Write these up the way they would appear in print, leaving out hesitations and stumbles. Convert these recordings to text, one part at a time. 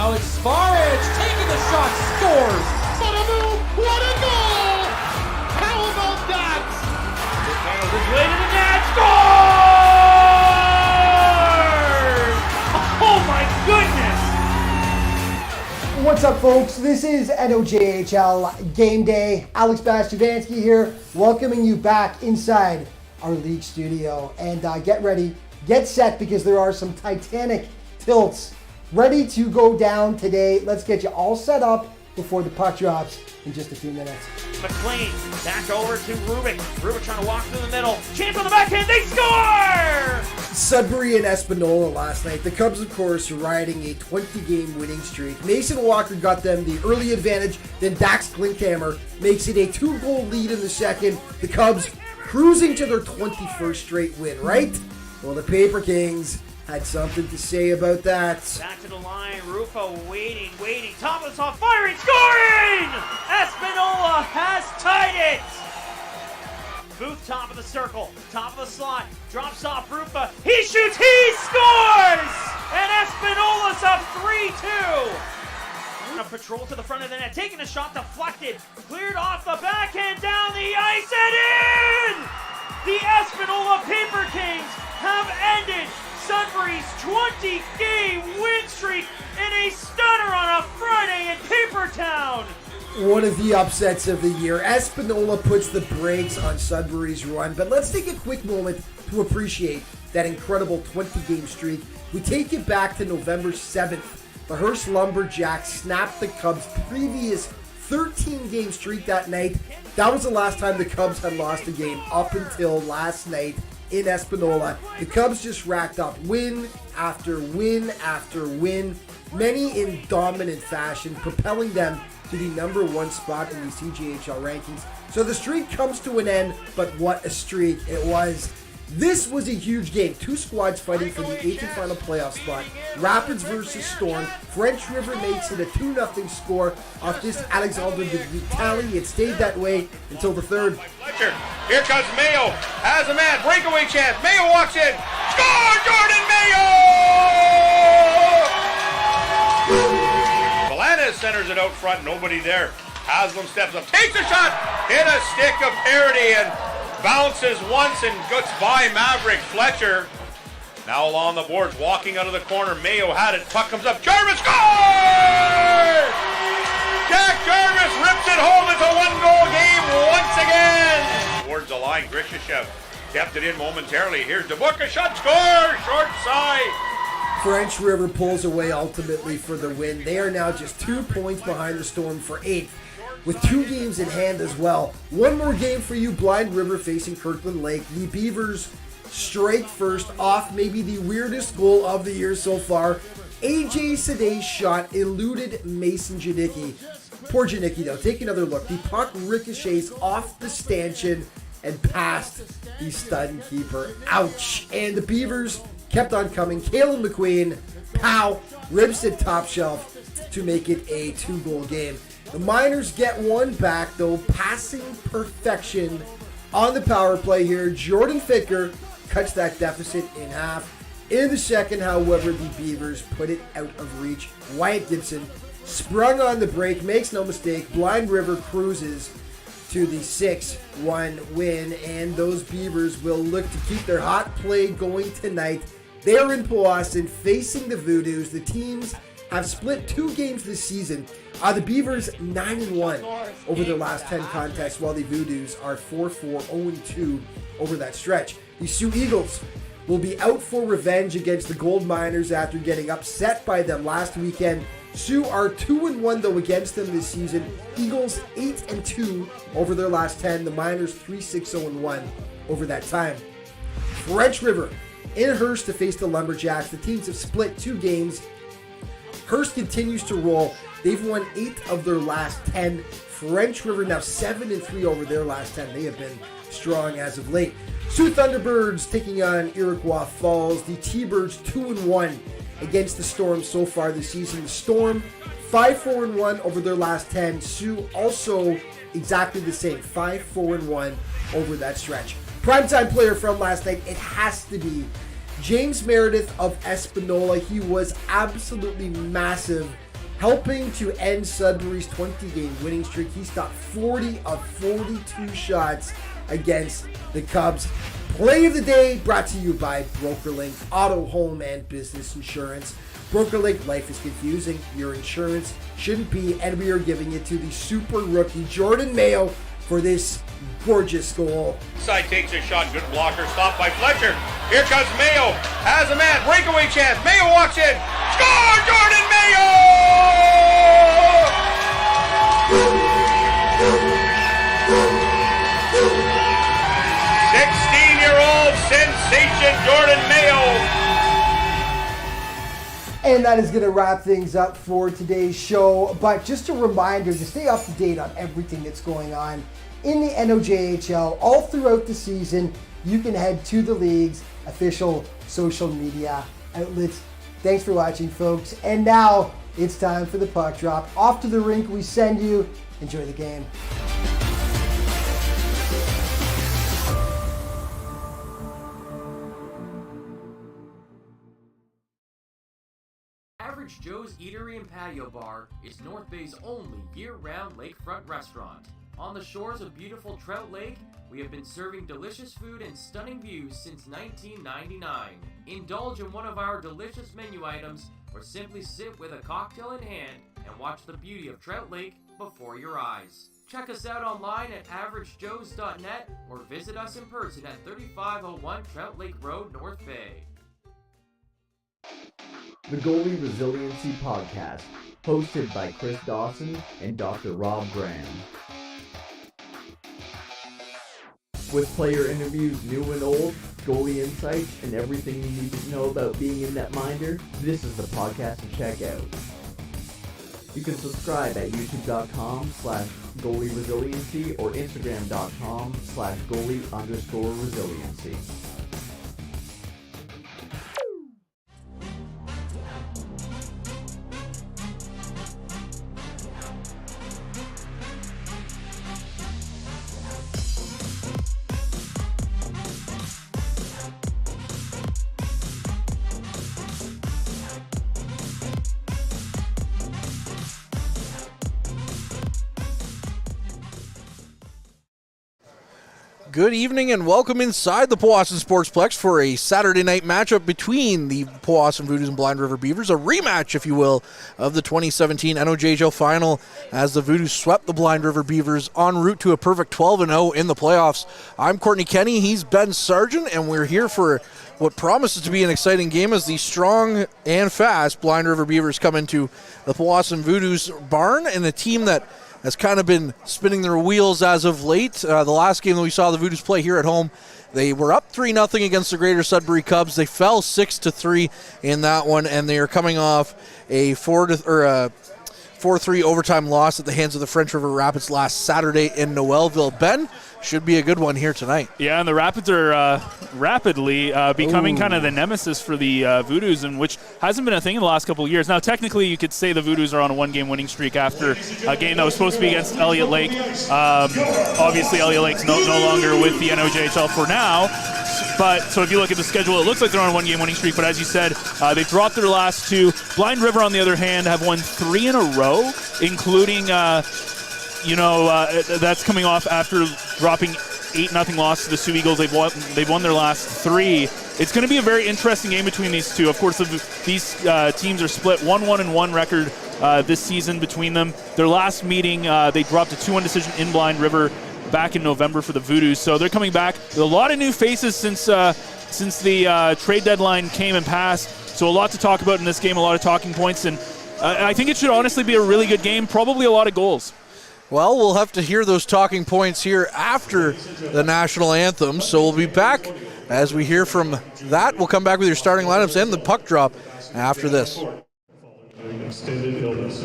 Now it's Sparage taking the shot, scores! What a move! What a goal! How about that? Handles his way to the net, scores! Oh my goodness! What's up, folks? This is NOJHL Game Day. Alex Bastivansky here, welcoming you back inside our league studio. And get ready, get set, because there are some Titanic tilts ready to go down today. Let's get you all set up before the puck drops in just a few minutes. McLean back over to Rubik. Rubik trying to walk through the middle. Chance on the backhand. They score! Sudbury and Espanola last night. The Cubs, of course, riding a 20-game winning streak. Mason Walker got them the early advantage. Then Dax Klinkhammer makes it a 2-goal lead in the second. The Cubs cruising to their 21st straight win, right? Well, the Paper Kings had something to say about that. Back to the line. Rufo waiting. Top of the top, firing, scoring! Espanola has tied it! Booth, top of the circle, top of the slot, drops off Rufo. He shoots, he scores! And Espinola's up 3-2. A patrol to the front of the net, taking a shot, deflected, cleared off the backhand, down the ice, and in! The Espanola Paper Kings have ended Sudbury's 20-game win streak in a stunner on a Friday in Papertown. One of the upsets of the year. Espanola puts the brakes on Sudbury's run, but let's take a quick moment to appreciate that incredible 20-game streak. We take it back to November 7th. The Hearst Lumberjacks snapped the Cubs' previous 13-game streak that night. That was the last time the Cubs had lost a game up until last night in Espanola. The Cubs just racked up win after win after win, many in dominant fashion, propelling them to the number one spot in the CJHL rankings. So the streak comes to an end, but what a streak it was. This was a huge game. Two squads fighting for the 8th and final playoff spot. Rapids versus Storm. French River makes it a 2-0 score off this Alexander de Vitali. It stayed that way until the third. Fletcher. Here comes Mayo. Has a man. Breakaway chance. Mayo walks in. Score! Jordan Mayo! Valanis centers it out front. Nobody there. Haslam steps up. Takes a shot. Hit a stick of parity and bounces once and gets by Maverick. Fletcher now along the boards, walking out of the corner. Mayo had it. Puck comes up. Jarvis scores! Jack Jarvis rips it home. It's a 1-goal game once again. Towards the line, Grishishev kept it in momentarily. Here's DeBuca, shot, score! Short side. French River pulls away ultimately for the win. They are now just 2 points behind the Storm for 8th, with 2 games in hand as well. One more game for you, Blind River facing Kirkland Lake. The Beavers strike first off maybe the weirdest goal of the year so far. AJ Saday's shot eluded Mason Janicki. Poor Janicki though, take another look. The puck ricochets off the stanchion and past the stunned keeper. Ouch. And the Beavers kept on coming. Kalen McQueen, pow, rips it top shelf to make it a 2-goal game. The Miners get one back, though, passing perfection on the power play here. Jordan Ficker cuts that deficit in half. In the second, however, the Beavers put it out of reach. Wyatt Gibson sprung on the break, makes no mistake. Blind River cruises to the 6-1 win, and those Beavers will look to keep their hot play going tonight. They are in Powassan facing the Voodoos. The teams have split 2 games this season. The Beavers 9-1 over their last 10 contests, while the Voodoos are 4-4, 0-2 over that stretch. The Sioux Eagles will be out for revenge against the Gold Miners after getting upset by them last weekend. Sioux are 2-1 though against them this season. Eagles 8-2 over their last 10. The Miners 3-6-0-1 over that time. French River in Hearst to face the Lumberjacks. The teams have split 2 games. Hearst continues to roll. They've won 8 of their last 10. French River now 7-3 over their last 10. They have been strong as of late. Sioux Thunderbirds taking on Iroquois Falls. The T-Birds 2-1 against the Storm so far this season. The Storm 5-4-1 over their last 10. Sioux also exactly the same, 5-4-1 over that stretch. Primetime player from last night, it has to be James Meredith of Espanola. He was absolutely massive helping to end Sudbury's 20-game winning streak. He stopped 40 of 42 shots against the Cubs. Play of the day brought to you by BrokerLink, auto, home, and business insurance. BrokerLink, life is confusing. Your insurance shouldn't be, and we are giving it to the super rookie Jordan Mayo for this gorgeous goal. Side takes a shot, good blocker, stopped by Fletcher. Here comes Mayo, has a man, breakaway chance. Mayo walks in, score! Jordan Mayo! 16-year-old sensation Jordan Mayo. And that is going to wrap things up for today's show. But just a reminder to stay up to date on everything that's going on in the NOJHL all throughout the season. You can head to the league's official social media outlets. Thanks for watching, folks. And now it's time for the puck drop. Off to the rink we send you. Enjoy the game. Average Joe's Eatery and Patio Bar is North Bay's only year-round lakefront restaurant. On the shores of beautiful Trout Lake, we have been serving delicious food and stunning views since 1999. Indulge in one of our delicious menu items or simply sit with a cocktail in hand and watch the beauty of Trout Lake before your eyes. Check us out online at averagejoes.net or visit us in person at 3501 Trout Lake Road, North Bay. The Goalie Resiliency Podcast, hosted by Chris Dawson and Dr. Rob Graham. With player interviews new and old, goalie insights, and everything you need to know about being a netminder, this is the podcast to check out. You can subscribe at youtube.com/goalieresiliency or instagram.com/goalie_resiliency. Good evening and welcome inside the Powassan Sportsplex for a Saturday night matchup between the Powassan Voodoos and Blind River Beavers, a rematch, if you will, of the 2017 NOJHL final as the Voodoos swept the Blind River Beavers en route to a perfect 12-0 in the playoffs. I'm Courtney Kenny, he's Ben Sargent, and we're here for what promises to be an exciting game as the strong and fast Blind River Beavers come into the Powassan Voodoos barn, and a team that has kind of been spinning their wheels as of late. The last game that we saw the Voodoos play here at home, they were up 3-0 against the Greater Sudbury Cubs. They fell 6-3 in that one, and they are coming off a 4-3 overtime loss at the hands of the French River Rapids last Saturday in Noelville. Ben, should be a good one here tonight. Yeah, and the Rapids are rapidly becoming kind of the nemesis for the Voodoos, and which hasn't been a thing in the last couple of years. Now, technically, you could say the Voodoos are on a one-game winning streak after a game that was supposed to be against Elliott Lake. Obviously, Elliott Lake's no longer with the NOJHL for now. But so if you look at the schedule, it looks like they're on a one-game winning streak. But as you said, they dropped their last two. Blind River, on the other hand, have won 3 in a row, including that's coming off after dropping 8-0 loss to the Sioux Eagles. They've won their last 3. It's going to be a very interesting game between these two. Of course, these teams are split 1-1-1 record this season between them. Their last meeting, they dropped a 2-1 decision in Blind River back in November for the Voodoos. So they're coming back with a lot of new faces since the trade deadline came and passed. So a lot to talk about in this game, a lot of talking points, and I think it should honestly be a really good game, probably a lot of goals. Well, we'll have to hear those talking points here after the national anthem, so we'll be back as we hear from that. We'll come back with your starting lineups and the puck drop after this. Extended illness.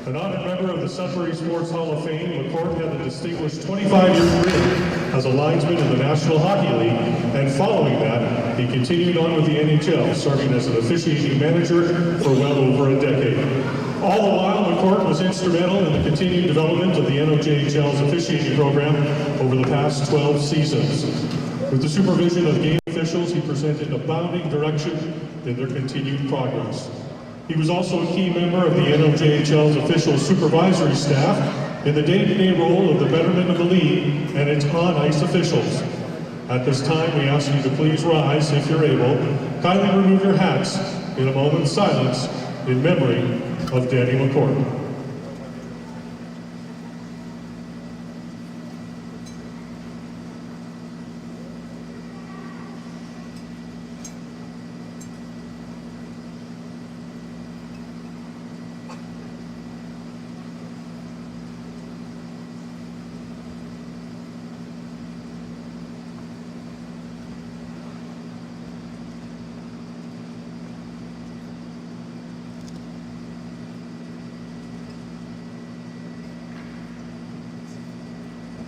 An honored member of the Sudbury Sports Hall of Fame, McCourt had a distinguished 25-year career as a linesman in the National Hockey League, and following that, he continued on with the NHL, serving as an officiating manager for well over a decade. All the while, McCourt was instrumental in the continued development of the NOJHL's officiating program over the past 12 seasons. With the supervision of game officials, he presented abounding direction in their continued progress. He was also a key member of the NOJHL's official supervisory staff in the day-to-day role of the betterment of the league and its on-ice officials. At this time, we ask you to please rise if you're able. Kindly remove your hats in a moment's silence in memory of Danny McCourt.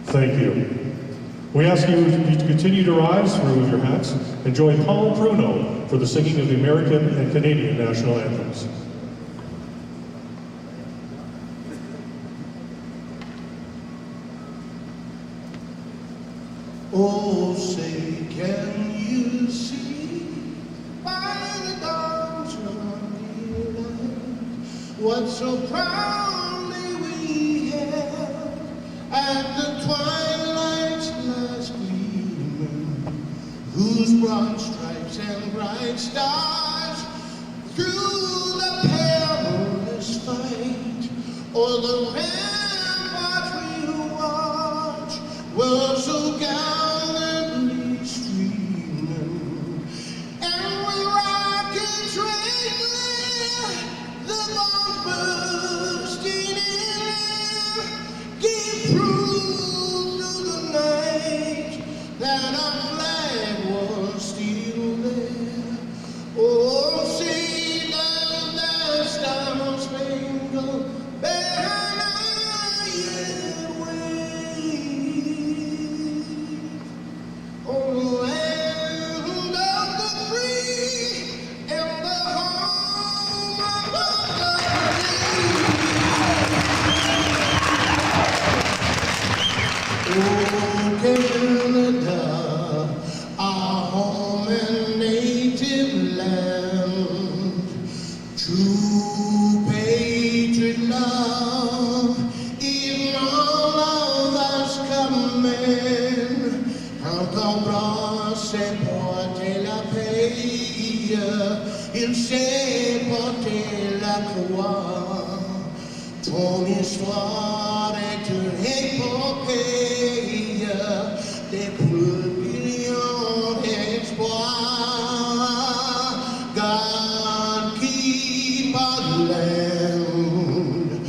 Thank you. We ask you to continue to rise, remove your hats, and join Paul Pruno for the singing of the American and Canadian national anthems. Oh, say, can you see by the dawn's early light what so proudly we held at the twilight's last gleaming, whose broad stripes and bright stars through the perilous fight o'er the ramparts we watch were so gallantly streaming, and with rockets ringing, the bombs bursting in air, gave proof through the night that our flag was still there. Oh, see down that star-spangled banner yet wave, on the land of the free and the home of the oh, Canada, our home and native land, true patriot love in all of us command. Encore c'est porter la paix, il sait porter la croix. Ton histoire est une épopée des plus brillants exploits. God keep our land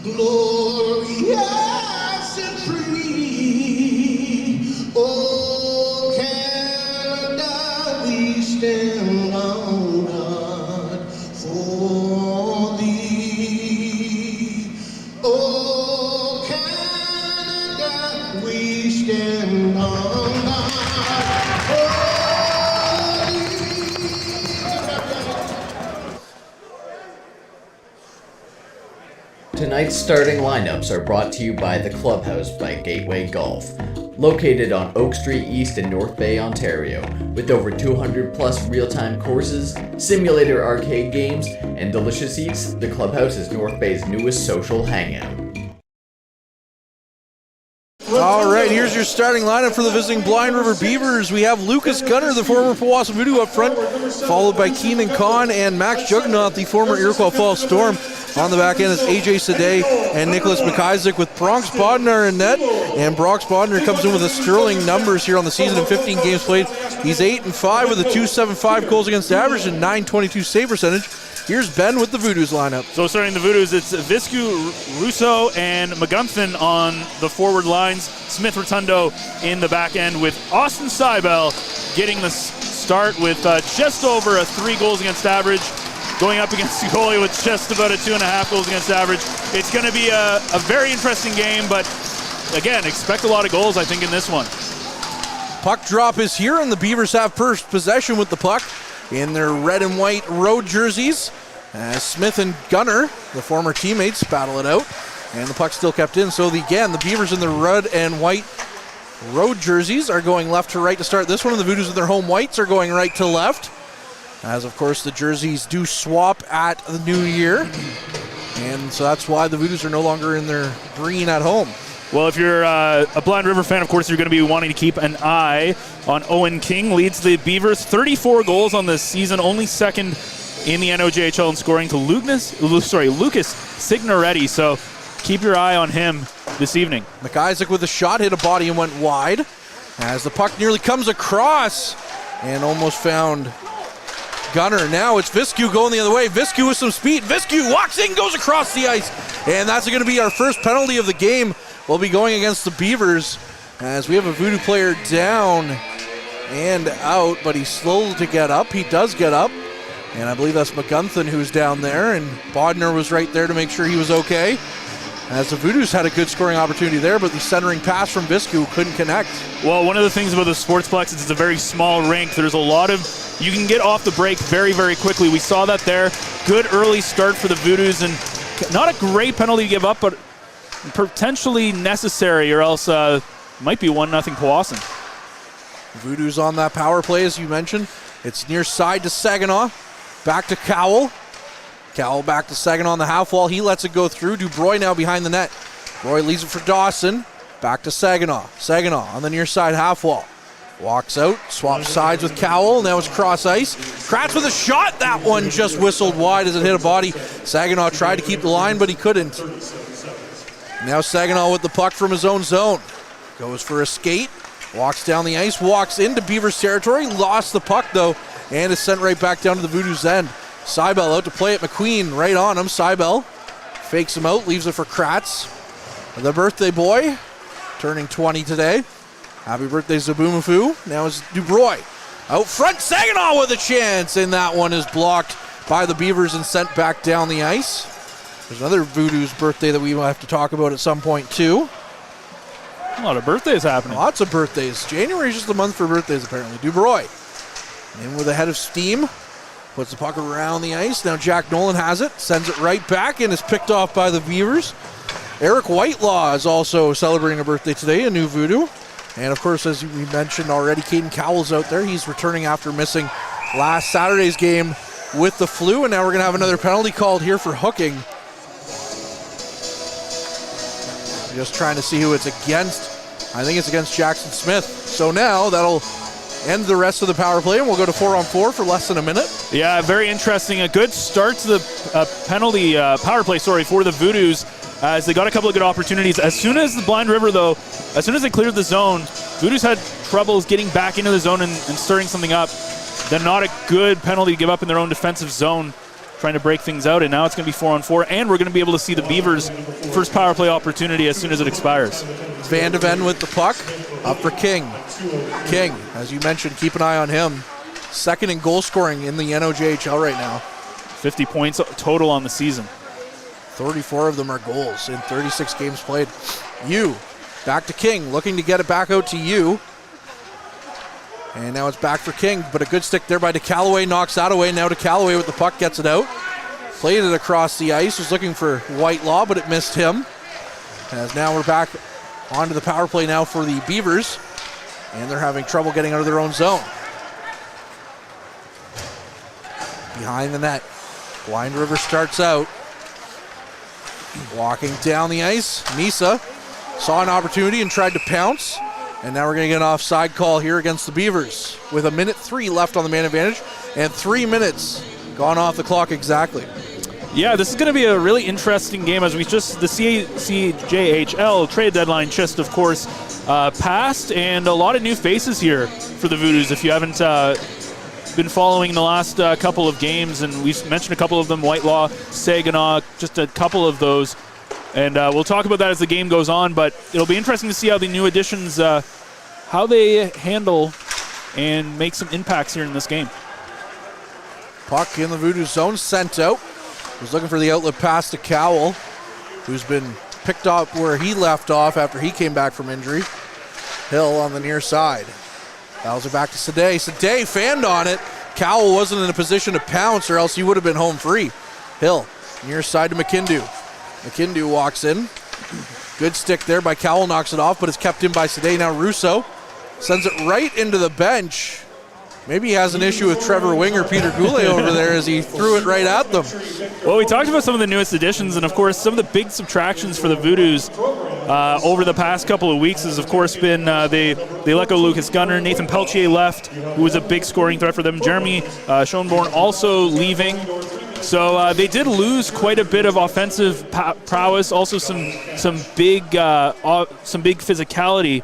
glorious and free. Oh, Canada, we stand on guard for thee. Oh, Canada, we stand on guard for thee. Tonight's starting lineups are brought to you by the Clubhouse by Gateway Golf, located on Oak Street East in North Bay, Ontario, with over 200 plus real-time courses, simulator arcade games, and delicious eats. The Clubhouse is North Bay's newest social hangout. All right, here's your starting lineup for the visiting Blind River Beavers. We have Lucas Gunner, the former Powassan Voodoos, up front, followed by Keenan Kahn and Max Juggernaut, the former Iroquois Falls Storm. On the back end is AJ Sade and Nicholas McIsaac, with Bronx Bodnar in net. And Bronx Bodnar comes in with a sterling numbers here on the season in 15 games played. He's 8-5 with a .275 goals against average and .922 save percentage. Here's Ben with the Voodoos lineup. So starting the Voodoos, it's Viscu, Russo, and McGumphin on the forward lines. Smith Rotundo in the back end, with Austin Seibel getting the start with just over a 3 goals against average, going up against the goalie with just about a 2.5 goals against average. It's going to be a very interesting game, but again, expect a lot of goals, I think, in this one. Puck drop is here, and the Beavers have first possession with the puck in their red and white road jerseys, as Smith and Gunner, the former teammates, battle it out, and the puck still kept in. So again, the Beavers in the red and white road jerseys are going left to right to start this one, and the Voodoos in their home whites are going right to left. as of course the jerseys do swap at the new year. And so that's why the Voodoos are no longer in their green at home. Well, if you're a Blind River fan, of course, you're going to be wanting to keep an eye on Owen King. Leads the Beavers 34 goals on this season, only second in the NOJHL in scoring to Lucas Signoretti. So keep your eye on him this evening. McIsaac with a shot, hit a body and went wide as the puck nearly comes across and almost found Gunner. Now it's Viscu going the other way. Viscu with some speed. Viscu walks in, goes across the ice. And that's going to be our first penalty of the game. We'll be going against the Beavers as we have a Voodoo player down and out, but he's slow to get up. He does get up. And I believe that's McGunthan who's down there. And Bodner was right there to make sure he was okay. As the Voodoos had a good scoring opportunity there, but the centering pass from Viscu couldn't connect. Well, one of the things about the Sportsplex is it's a very small rink. There's a lot of, you can get off the break very, very quickly. We saw that there. Good early start for the Voodoos, and not a great penalty to give up, but potentially necessary, or else might be 1-0 Powassan. Voodoos on that power play, as you mentioned. It's near side to Saginaw. Back to Cowell. Cowell back to Saginaw on the half wall. He lets it go through. Dubroy now behind the net. Roy leaves it for Dawson. Back to Saginaw. Saginaw on the near side half wall. Walks out, swaps sides with Cowell. Now it's cross ice. Kratz with a shot. That one just whistled wide as it hit a body. Saginaw tried to keep the line, but he couldn't. Now Saginaw with the puck from his own zone. Goes for a skate. Walks down the ice. Walks into Beavers territory. Lost the puck, though, and is sent right back down to the Voodoo's end. Seibel out to play it. McQueen right on him. Seibel fakes him out. Leaves it for Kratz. The birthday boy, turning 20 today. Happy birthday, Zabumafu. Now it's Dubroy. Out front, Saginaw with a chance, and that one is blocked by the Beavers and sent back down the ice. There's another Voodoo's birthday that we will have to talk about at some point, too. A lot of birthdays happening. Lots of birthdays. January is just a month for birthdays, apparently. Dubroy in with a head of steam. Puts the puck around the ice. Now Jack Nolan has it. Sends it right back and is picked off by the Beavers. Eric Whitelaw is also celebrating a birthday today, a new Voodoo. And, of course, as we mentioned already, Caden Cowell's out there. He's returning after missing last Saturday's game with the flu. And now we're going to have another penalty called here for hooking. Just trying to see who it's against. I think it's against Jackson Smith. So now that'll end the rest of the power play, and we'll go to 4-on-4 for less than a minute. Yeah, very interesting. A good start to the penalty power play, for the Voodoos, as they got a couple of good opportunities. As soon as the Blind River, though, as soon as they cleared the zone, Voodoos had troubles getting back into the zone and stirring something up. Then not a good penalty to give up in their own defensive zone, trying to break things out, and now it's going to be 4-on-4, and we're going to be able to see the Beavers' first power play opportunity as soon as it expires. Van de Ven with the puck, up for King. King, as you mentioned, keep an eye on him. Second in goal scoring in the NOJHL right now. 50 points total on the season. 34 of them are goals in 36 games played. Yu, back to King, looking to get it back out to Yu. And now it's back for King, but a good stick there by DeCallaway, knocks that away. Now DeCallaway with the puck, gets it out. Played it across the ice, was looking for Whitelaw, but it missed him. As now we're back onto the power play now for the Beavers, and they're having trouble getting out of their own zone. Behind the net, Blind River starts out. Walking down the ice, Misa saw an opportunity and tried to pounce. And now we're going to get an offside call here against the Beavers with 1:03 left on the man advantage and 3 minutes gone off the clock exactly. Yeah, this is going to be a really interesting game as the CJHL trade deadline just, of course, passed, and a lot of new faces here for the Voodoos. If you haven't been following the last couple of games, and we've mentioned a couple of them, Whitelaw, Saginaw, just a couple of those. And we'll talk about that as the game goes on, but it'll be interesting to see how the new additions, how they handle and make some impacts here in this game. Puck in the Voodoo zone, sent out. Was looking for the outlet pass to Cowell, who's been picked up where he left off after he came back from injury. Hill on the near side. Fouls it back to Sadeh. Sadeh fanned on it. Cowell wasn't in a position to pounce, or else he would have been home free. Hill, near side to McKindu. McKindu walks in. Good stick there by Cowell, knocks it off, but it's kept in by Sadeh. Now Russo sends it right into the bench. Maybe he has an issue with Trevor Wing or Peter Goulet over there as he threw it right at them. Well, we talked about some of the newest additions, and of course, some of the big subtractions for the Voodoos over the past couple of weeks has, of course, been they let go Lucas Gunner. Nathan Peltier left, who was a big scoring threat for them. Jeremy Schoenborn also leaving. So they did lose quite a bit of offensive prowess, also some big physicality.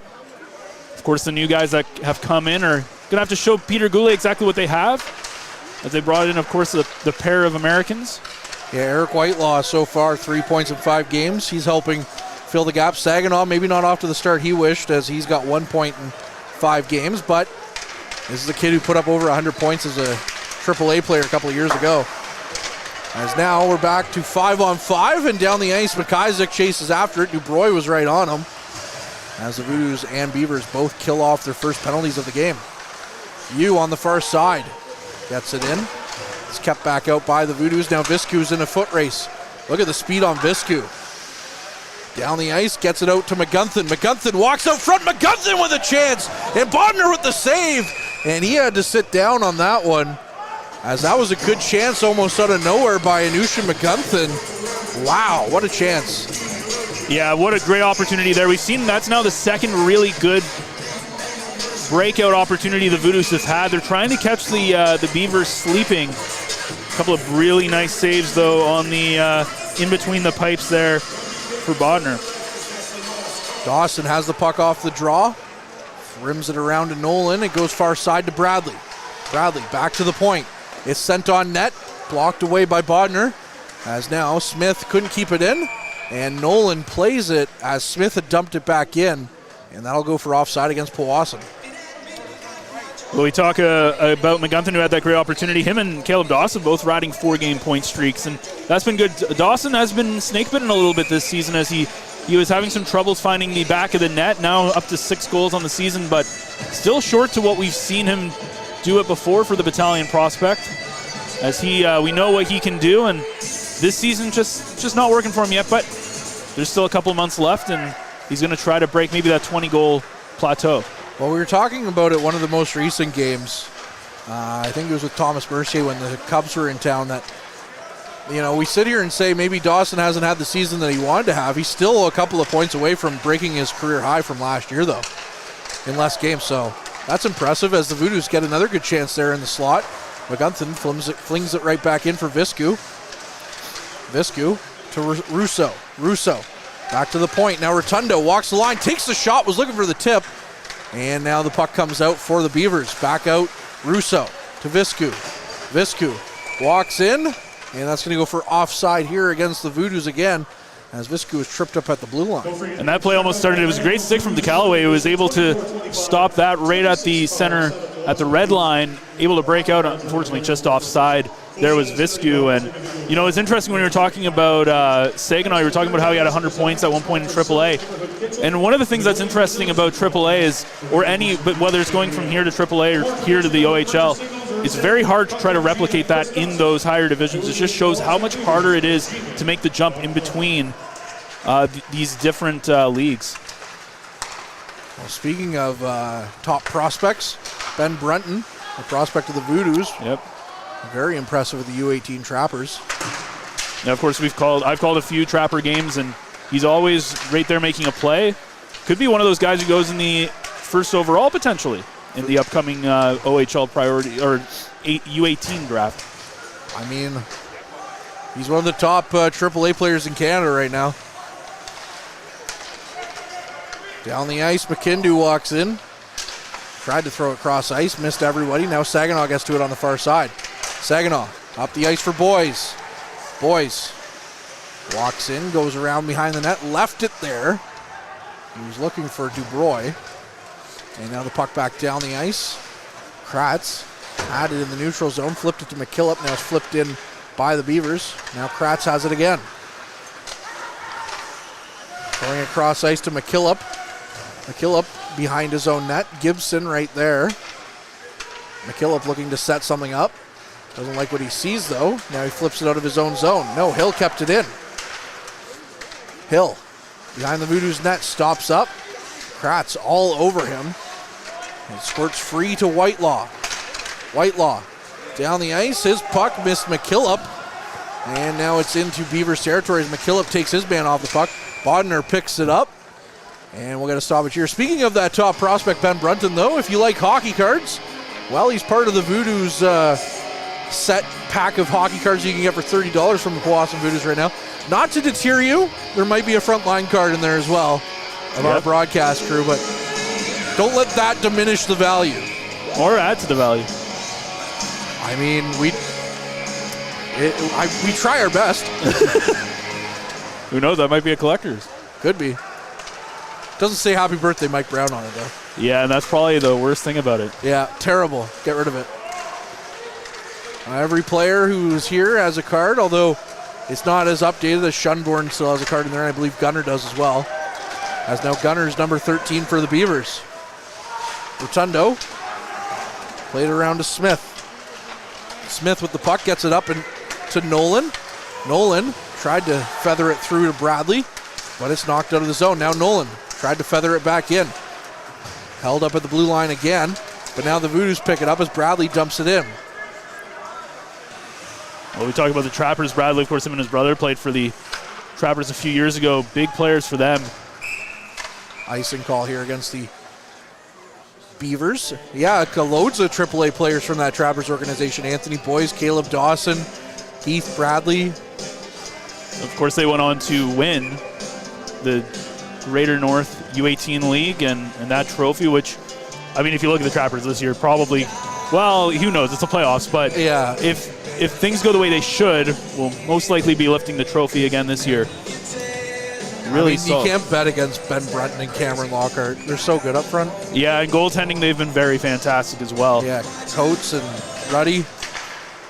Of course, the new guys that have come in are going to have to show Peter Goulet exactly what they have, as they brought in, of course, the pair of Americans. Yeah, Eric Whitelaw so far 3 points in 5 games. He's helping fill the gap. Saginaw maybe not off to the start he wished, as he's got 1 point in 5 games, but this is the kid who put up over 100 points as a AAA player a couple of years ago. As now we're back to 5-on-5, and down the ice, McIsaac chases after it. Dubroy was right on him, as the Voodoos and Beavers both kill off their first penalties of the game. Yu on the far side gets it in. It's kept back out by the Voodoos. Now Viscu's in a foot race. Look at the speed on Viscu. Down the ice, gets it out to McGunthin. McGunthin walks out front. McGunthin with a chance, and Bodner with the save. And he had to sit down on that one, as that was a good chance almost out of nowhere by Anusha McGunthin. Wow, what a chance. Yeah, what a great opportunity there. We've seen that's now the second really good breakout opportunity the Voodoos have had. They're trying to catch the Beavers sleeping. A couple of really nice saves, though, on the in between the pipes there for Bodner. Dawson has the puck off the draw. Rims it around to Nolan. It goes far side to Bradley. Bradley back to the point. It's sent on net. Blocked away by Bodner. As now Smith couldn't keep it in. And Nolan plays it as Smith had dumped it back in. And that'll go for offside against Powassan. Well, we talk about McGunthin, who had that great opportunity. Him and Caleb Dawson both riding 4-game point streaks, and that's been good. Dawson has been snake-bitten a little bit this season, as he was having some troubles finding the back of the net. Now up to 6 goals on the season, but still short to what we've seen him do it before for the Battalion prospect. As we know what he can do, and this season just not working for him yet. But there's still a couple of months left, and he's going to try to break maybe that 20-goal plateau. Well, we were talking about it one of the most recent games. I think it was with Thomas Mercier when the Cubs were in town, that, you know, we sit here and say maybe Dawson hasn't had the season that he wanted to have. He's still a couple of points away from breaking his career high from last year, though, in less games. So that's impressive, as the Voodoos get another good chance there in the slot. McGunthin flings it right back in for Viscu. Viscu to Russo. Russo back to the point. Now Rotundo walks the line, takes the shot, was looking for the tip. And now the puck comes out for the Beavers. Back out, Russo to Viscu. Viscu walks in, and that's going to go for offside here against the Voodoos again, as Viscu was tripped up at the blue line. And that play almost started. It was a great stick from DeCallaway, who was able to stop that right at the center, at the red line, able to break out, unfortunately just offside. There was Viscu, and you know, it's interesting when you were talking about Saginaw, you were talking about how he had 100 points at one point in AAA. And one of the things that's interesting about AAA is, but whether it's going from here to AAA or here to the OHL, it's very hard to try to replicate that in those higher divisions. It just shows how much harder it is to make the jump in between these different leagues. Well, speaking of top prospects, Ben Brunton, the prospect of the Voodoos. Yep. Very impressive with the U18 Trappers. Now, of course, I've called a few Trapper games, and he's always right there making a play. Could be one of those guys who goes in the first overall potentially in the upcoming OHL priority or U18 draft. I mean, he's one of the top AAA players in Canada right now. Down the ice, McKindu walks in. Tried to throw it cross ice, missed everybody. Now Saginaw gets to it on the far side. Saginaw up the ice for Boys. Boys walks in, goes around behind the net, left it there. He was looking for Dubroy. And now the puck back down the ice. Kratz had it in the neutral zone, flipped it to McKillop. Now it's flipped in by the Beavers. Now Kratz has it again. Throwing it cross ice to McKillop. McKillop behind his own net. Gibson right there. McKillop looking to set something up. Doesn't like what he sees, though. Now he flips it out of his own zone. No, Hill kept it in. Hill behind the Voodoos net, stops up. Kratz all over him. It squirts free to Whitelaw. Whitelaw down the ice. His puck missed McKillop. And now it's into Beavers territory as McKillop takes his man off the puck. Bodner picks it up. And we'll get a stoppage here. Speaking of that top prospect, Ben Brunton, though, if you like hockey cards, well, he's part of the Voodoos set pack of hockey cards you can get for $30 from the Powassan Voodoos right now. Not to deter you, there might be a frontline card in there as well of our broadcast crew, but don't let that diminish the value. Or add to the value. I mean, we try our best. Who knows? That might be a collector's. Could be. Doesn't say happy birthday Mike Brown on it, though. Yeah, and that's probably the worst thing about it. Yeah, terrible. Get rid of it. Every player who's here has a card, although it's not as updated as Shunborn still has a card in there, and I believe Gunner does as well. As now Gunner's number 13 for the Beavers. Rotundo played around to Smith. Smith with the puck gets it up and to Nolan. Nolan tried to feather it through to Bradley, but it's knocked out of the zone. Now Nolan tried to feather it back in. Held up at the blue line again, but now the Voodoos pick it up as Bradley dumps it in. Well, we talk about the Trappers. Bradley, of course, him and his brother played for the Trappers a few years ago. Big players for them. Icing call here against the Beavers. Yeah, loads of AAA players from that Trappers organization. Anthony Boyce, Caleb Dawson, Heath Bradley. Of course, they went on to win the Greater North U18 League and that trophy, which, I mean, if you look at the Trappers this year, probably, well, who knows? It's the playoffs, but yeah, if things go the way they should, we'll most likely be lifting the trophy again this year. Really, I mean, you can't bet against Ben Brunton and Cameron Lockhart. They're so good up front. Yeah, and goaltending, they've been very fantastic as well. Yeah, Coates and Ruddy.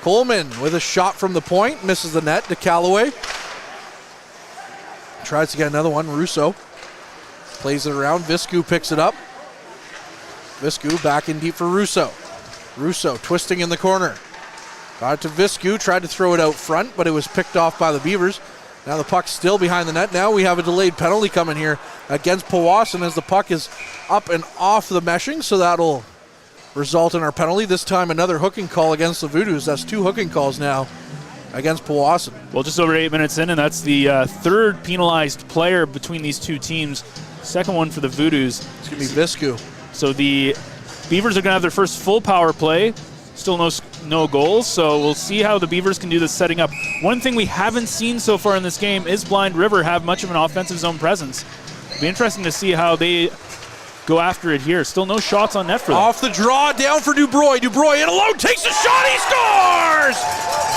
Coleman with a shot from the point, misses the net to Callaway. Tries to get another one. Russo plays it around. Viscu picks it up. Viscu back in deep for Russo. Russo twisting in the corner. Got it to Viscu, tried to throw it out front, but it was picked off by the Beavers. Now the puck's still behind the net. Now we have a delayed penalty coming here against Powassan as the puck is up and off the meshing, so that'll result in our penalty. This time another hooking call against the Voodoos. That's 2 hooking calls now against Powassan. Well, just over 8 minutes in, and that's the third penalized player between these two teams. Second one for the Voodoos. It's going to be Viscu. So the Beavers are going to have their first full power play. Still no goals, so we'll see how the Beavers can do this setting up. One thing we haven't seen so far in this game is Blind River have much of an offensive zone presence. It'll be interesting to see how they go after it here. Still no shots on net for them. Off the draw, down for Dubroy. Dubroy in alone, takes a shot, he scores!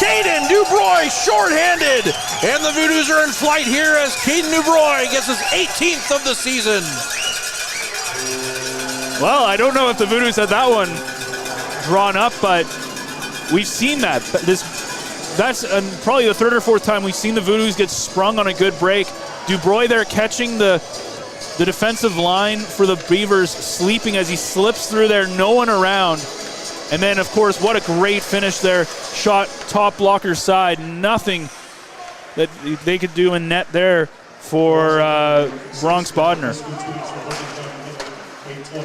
Caden Dubroy shorthanded, and the Voodoos are in flight here as Caden Dubroy gets his 18th of the season. Well, I don't know if the Voodoos had that one drawn up, but we've seen that. That's probably the third or fourth time we've seen the Voodoos get sprung on a good break. Dubroy there catching the defensive line for the Beavers, sleeping as he slips through there, no one around. And then, of course, what a great finish there. Shot top blocker side, nothing that they could do in net there for Bronx Bodner.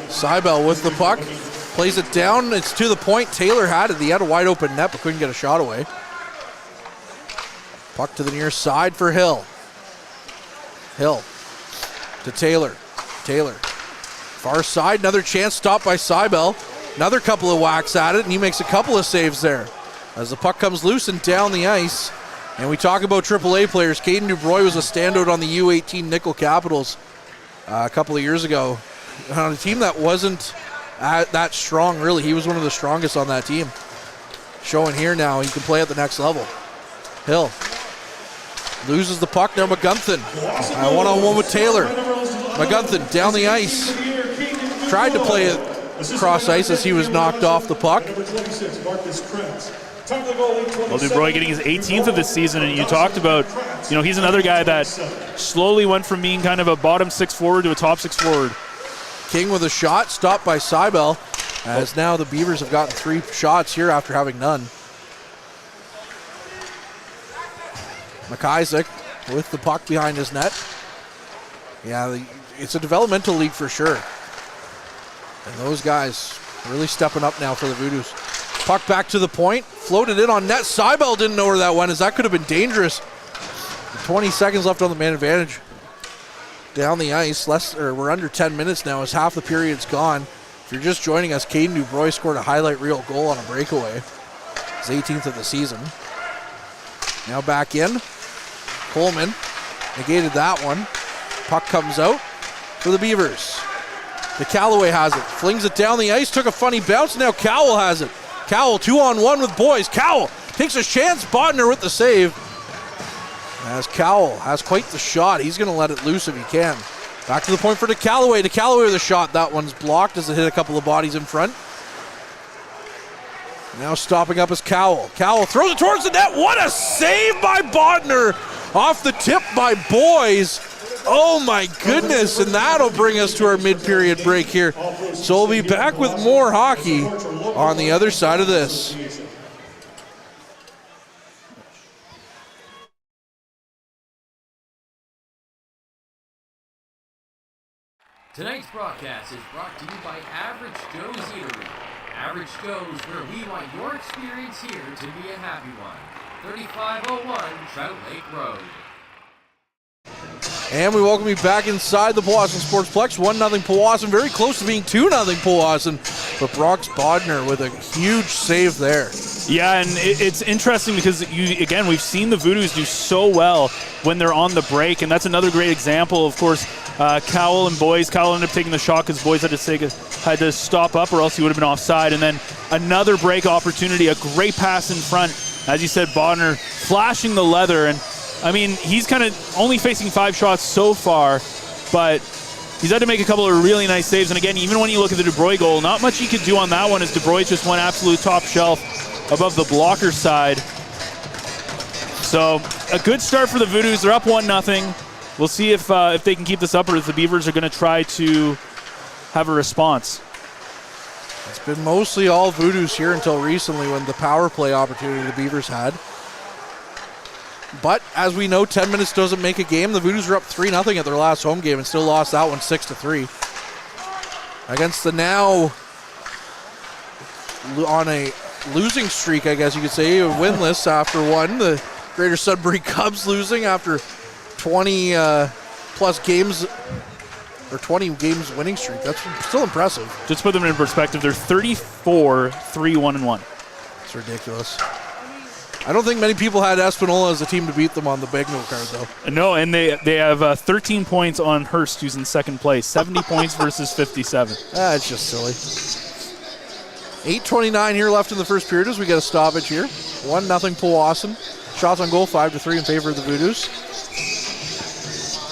Seibel with the puck. Plays it down. It's to the point. Taylor had it. He had a wide open net but couldn't get a shot away. Puck to the near side for Hill. Hill to Taylor. Taylor. Far side. Another chance stopped by Seibel. Another couple of whacks at it, and he makes a couple of saves there as the puck comes loose and down the ice. And we talk about AAA players. Caden Dubroy was a standout on the U18 Nickel Capitals a couple of years ago on a team that wasn't that strong, really. He was one of the strongest on that team. Showing here now he can play at the next level. Hill loses the puck. Now McGunthin. One-on-one with Taylor. McGunthin down the ice. Tried to play it cross ice as he was knocked off the puck. Well, Dubroy getting his 18th of this season, and you talked about, he's another guy that slowly went from being kind of a bottom six forward to a top six forward. King with a shot, stopped by Seibel, as now the Beavers have gotten 3 shots here after having none. McIsaac with the puck behind his net. Yeah, it's a developmental league for sure. And those guys really stepping up now for the Voodoos. Puck back to the point. Floated in on net. Seibel didn't know where that went, as that could have been dangerous. 20 seconds left on the man advantage. Down the ice. We're under 10 minutes now as half the period's gone. If you're just joining us, Caden Dubroy scored a highlight reel goal on a breakaway. His 18th of the season. Now back in. Coleman negated that one. Puck comes out for the Beavers. The Callaway has it. Flings it down the ice. Took a funny bounce. Now Cowell has it. Cowell 2-on-1 with boys. Cowell takes a chance. Bodner with the save. As Cowell has quite the shot. He's going to let it loose if he can. Back to the point for DeCallaway. DeCallaway with a shot. That one's blocked as it hit a couple of bodies in front. Now stopping up is Cowell. Cowell throws it towards the net. What a save by Bodner. Off the tip by Boys. Oh my goodness, and that'll bring us to our mid-period break here. So we'll be back with more hockey on the other side of this. Tonight's broadcast is brought to you by Average Joe's Eatery. Average Joe's, where we want your experience here to be a happy one. 3501 Trout Lake Road. And we welcome you back inside the Powassan Sportsplex. 1-0 Powassan, very close to being 2-0 Powassan. But Brox Bodner with a huge save there. Yeah, and it's interesting because, we've seen the Voodoos do so well when they're on the break, and that's another great example. Of course, Cowell and Boys. Cowell ended up taking the shot because Boys had to stop up or else he would have been offside. And then another break opportunity, a great pass in front. As you said, Bodner flashing the leather, and I mean, he's kind of only facing 5 shots so far, but he's had to make a couple of really nice saves. And again, even when you look at the Dubroy goal, not much he could do on that one as Dubroy just went absolute top shelf above the blocker side. So a good start for the Voodoos. They're up 1-0. We'll see if they can keep this up or if the Beavers are going to try to have a response. It's been mostly all Voodoos here until recently when the power play opportunity the Beavers had. But as we know, 10 minutes doesn't make a game. The Voodoos are up 3-0 at their last home game and still lost that one 6-3. Against the now on a losing streak, I guess you could say, winless after one. The Greater Sudbury Cubs losing after 20 plus games, or 20 games winning streak. That's still impressive. Just to put them in perspective, they're 34-3-1-1. It's ridiculous. I don't think many people had Espanola as a team to beat them on the Bagnall card, though. No, and they have 13 points on Hearst, who's in second place. 70 points versus 57. It's just silly. 8:29 here left in the first period as we get a stoppage here. 1-0 Powassan. Shots on goal 5-3 in favor of the Voodoos.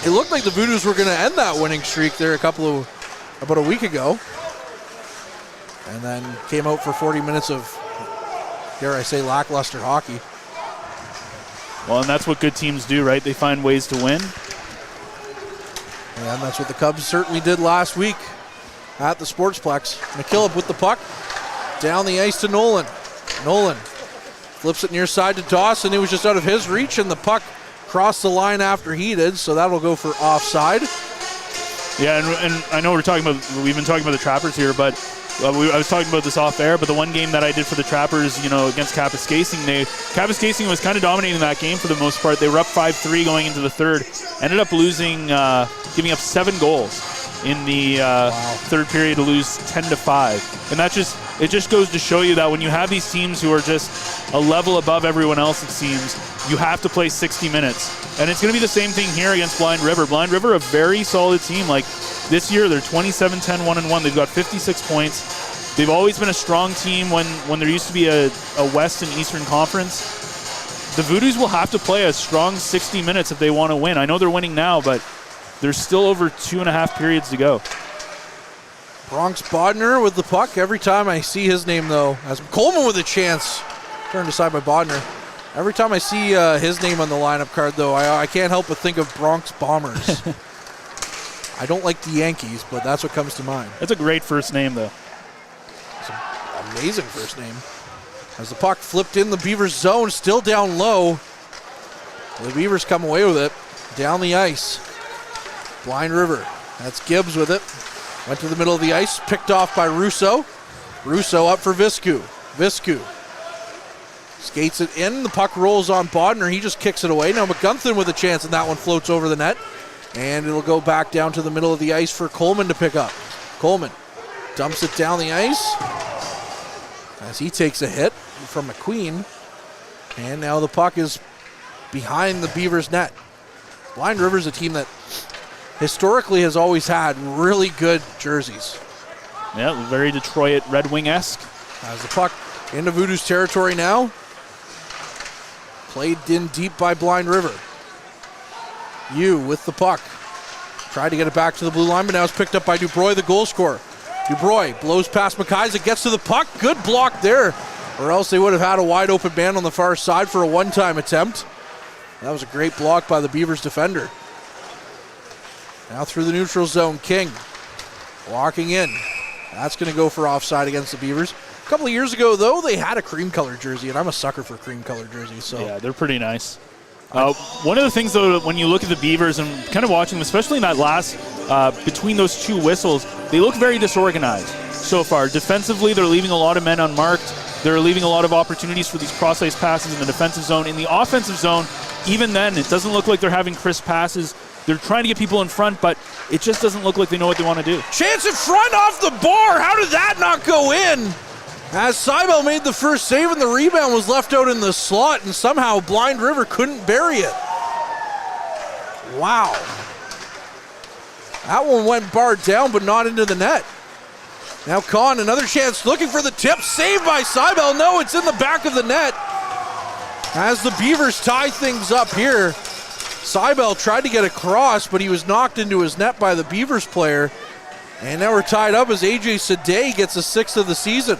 It looked like the Voodoos were going to end that winning streak there about a week ago. And then came out for 40 minutes of, dare I say, lackluster hockey. Well, and that's what good teams do, right? They find ways to win. And that's what the Cubs certainly did last week at the Sportsplex. McKillop with the puck. Down the ice to Nolan. Nolan flips it near side to Dawson. It was just out of his reach, and the puck crossed the line after he did, so that'll go for offside. Yeah, and I know we've been talking about the Trappers here, but I was talking about this off air, but the one game that I did for the Trappers, against Kapuskasing, Kapuskasing was kind of dominating that game for the most part. They were up 5-3 going into the third. Ended up losing, giving up 7 goals in the third period to lose 10-5. And it just goes to show you that when you have these teams who are just a level above everyone else, it seems, you have to play 60 minutes. And it's going to be the same thing here against Blind River. Blind River, a very solid team. Like this year, they're 27-10-1-1. They've got 56 points. They've always been a strong team when there used to be a West and Eastern Conference. The Voodoos will have to play a strong 60 minutes if they want to win. I know they're winning now, but there's still over 2.5 periods to go. Bronx Bodner with the puck. Every time I see his name, though, as Coleman with a chance, turned aside by Bodner. Every time I see his name on the lineup card, though, I can't help but think of Bronx Bombers. I don't like the Yankees, but that's what comes to mind. That's a great first name, though. It's an amazing first name. As the puck flipped in the Beavers zone, still down low. The Beavers come away with it. Down the ice. Blind River. That's Gibbs with it. Went to the middle of the ice. Picked off by Russo. Russo up for Viscu. Viscu skates it in. The puck rolls on Bodner. He just kicks it away. Now McGunthin with a chance, and that one floats over the net. And it'll go back down to the middle of the ice for Coleman to pick up. Coleman dumps it down the ice as he takes a hit from McQueen. And now the puck is behind the Beavers' net. Blind River's a team that historically has always had really good jerseys. Yeah, very Detroit Red Wing-esque. As the puck into Voodoo's territory now. Played in deep by Blind River. Yu with the puck. Tried to get it back to the blue line, but now it's picked up by Dubroy, the goal scorer. Dubroy blows past McKaiser, gets to the puck. Good block there, or else they would have had a wide open man on the far side for a one-time attempt. That was a great block by the Beavers defender. Now through the neutral zone, King walking in. That's going to go for offside against the Beavers. A couple of years ago, though, they had a cream-colored jersey, and I'm a sucker for cream-colored jerseys. So yeah, they're pretty nice. One of the things, though, when you look at the Beavers and kind of watching them, especially in that last, between those two whistles, they look very disorganized so far. Defensively, they're leaving a lot of men unmarked. They're leaving a lot of opportunities for these cross-ice passes in the defensive zone. In the offensive zone, even then, it doesn't look like they're having crisp passes. They're trying to get people in front, but it just doesn't look like they know what they want to do. Chance in front off the bar. How did that not go in? As Seibel made the first save and the rebound was left out in the slot, and somehow Blind River couldn't bury it. Wow. That one went barred down, but not into the net. Now Kahn, another chance, looking for the tip. Saved by Seibel. No, it's in the back of the net. As the Beavers tie things up here, Seibel tried to get across, but he was knocked into his net by the Beavers player. And now we're tied up as AJ Sadeh gets a sixth of the season.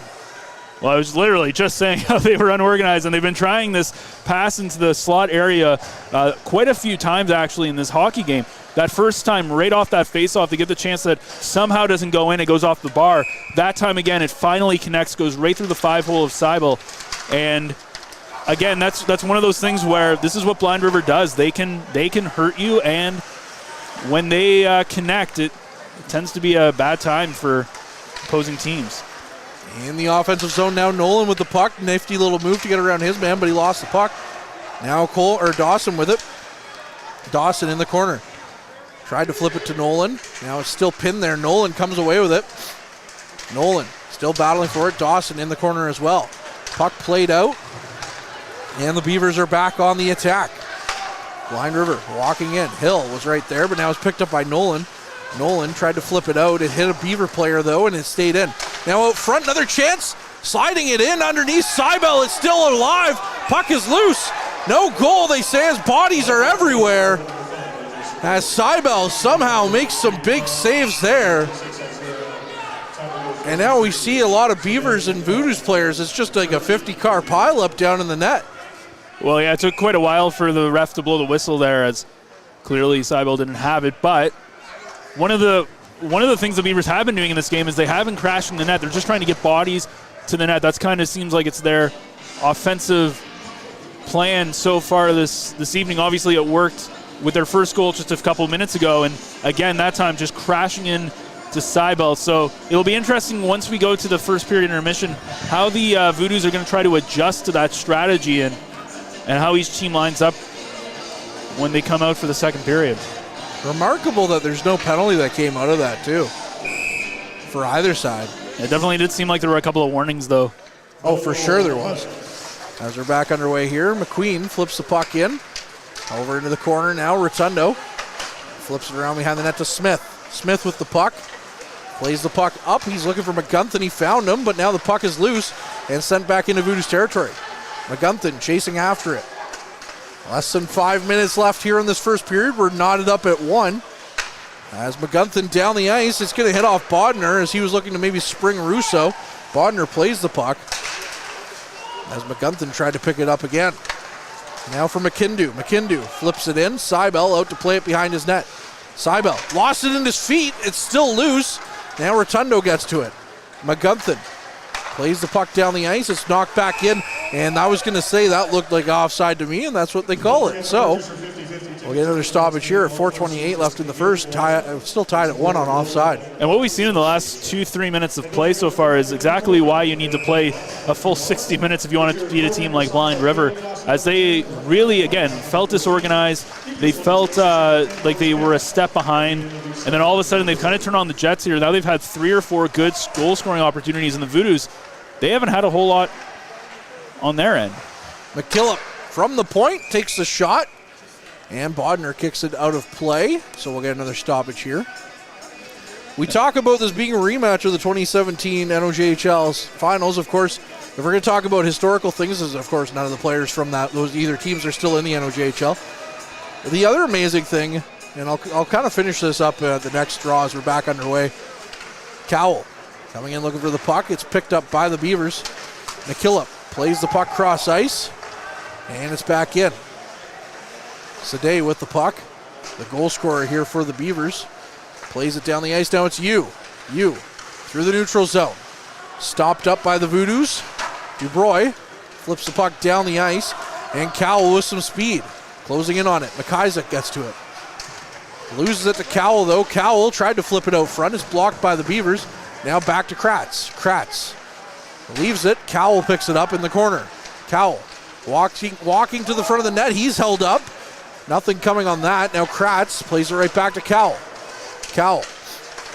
Well, I was literally just saying how they were unorganized, and they've been trying this pass into the slot area quite a few times, actually, in this hockey game. That first time, right off that faceoff, they get the chance that somehow doesn't go in. It goes off the bar. That time, again, it finally connects, goes right through the 5-hole of Seibel. And, again, that's one of those things where this is what Blind River does. They can hurt you, and when they connect, it tends to be a bad time for opposing teams. In the offensive zone now, Nolan with the puck. Nifty little move to get around his man, but he lost the puck. Now Dawson with it. Dawson in the corner. Tried to flip it to Nolan. Now it's still pinned there. Nolan comes away with it. Nolan still battling for it. Dawson in the corner as well. Puck played out. And the Beavers are back on the attack. Blind River walking in. Hill was right there, but now it's picked up by Nolan. Nolan tried to flip it out. It hit a Beaver player, though, and it stayed in. Now out front, another chance. Sliding it in underneath. Seibel is still alive. Puck is loose. No goal, they say, as bodies are everywhere. As Seibel somehow makes some big saves there. And now we see a lot of Beavers and Voodoos players. It's just like a 50-car pileup down in the net. Well, yeah, it took quite a while for the ref to blow the whistle there, as clearly Seibel didn't have it, but one of the things the Beavers have been doing in this game is they haven't crashed in the net. They're just trying to get bodies to the net. That's kind of seems like it's their offensive plan so far this evening. Obviously, it worked with their first goal just a couple minutes ago, and again, that time just crashing in to Seibel. So it'll be interesting once we go to the first period intermission how the Voodoos are going to try to adjust to that strategy and how each team lines up when they come out for the second period. Remarkable that there's no penalty that came out of that, too, for either side. It definitely did seem like there were a couple of warnings, though. Oh, for sure there was. As we're back underway here, McQueen flips the puck in. Over into the corner now, Rotundo. Flips it around behind the net to Smith. Smith with the puck. Plays the puck up. He's looking for McGunthin. He found him, but now the puck is loose and sent back into Voodoo's territory. McGunthin chasing after it. Less than 5 minutes left here in this first period. We're knotted up at 1. As McGunthin down the ice, it's going to hit off Bodner as he was looking to maybe spring Russo. Bodner plays the puck as McGunthin tried to pick it up again. Now for McKindu. McKindu flips it in. Seibel out to play it behind his net. Seibel lost it in his feet. It's still loose. Now Rotundo gets to it. McGunthin plays the puck down the ice. It's knocked back in. And I was going to say that looked like offside to me, and that's what they call it. So We'll get another stoppage here at 4:28 left in the first. Still tied at 1 on offside. And what we've seen in the last 2-3 minutes of play so far is exactly why you need to play a full 60 minutes if you want to beat a team like Blind River, as they really, again, felt disorganized. They felt like they were a step behind, and then all of a sudden they've kind of turned on the Jets here. Now they've had 3 or 4 good goal-scoring opportunities, and the Voodoos, they haven't had a whole lot on their end. McKillop from the point takes the shot, and Bodner kicks it out of play, so we'll get another stoppage here. We talk about this being a rematch of the 2017 NOJHL's finals. Of course, if we're going to talk about historical things, as of course none of the players from those either teams are still in the NOJHL. The other amazing thing, and I'll kind of finish this up at the next draw as we're back underway. Cowell coming in looking for the puck. It's picked up by the Beavers. McKillop plays the puck cross ice, and it's back in. Sadeh with the puck, the goal scorer here for the Beavers. Plays it down the ice. Now it's you through the neutral zone. Stopped up by the Voodoos. Dubroy flips the puck down the ice, and Cowell with some speed. Closing in on it. McIsaac gets to it. Loses it to Cowell, though. Cowell tried to flip it out front. It's blocked by the Beavers. Now back to Kratz. Kratz leaves it. Cowell picks it up in the corner. Cowell walking to the front of the net. He's held up. Nothing coming on that. Now Kratz plays it right back to Cowell. Cowell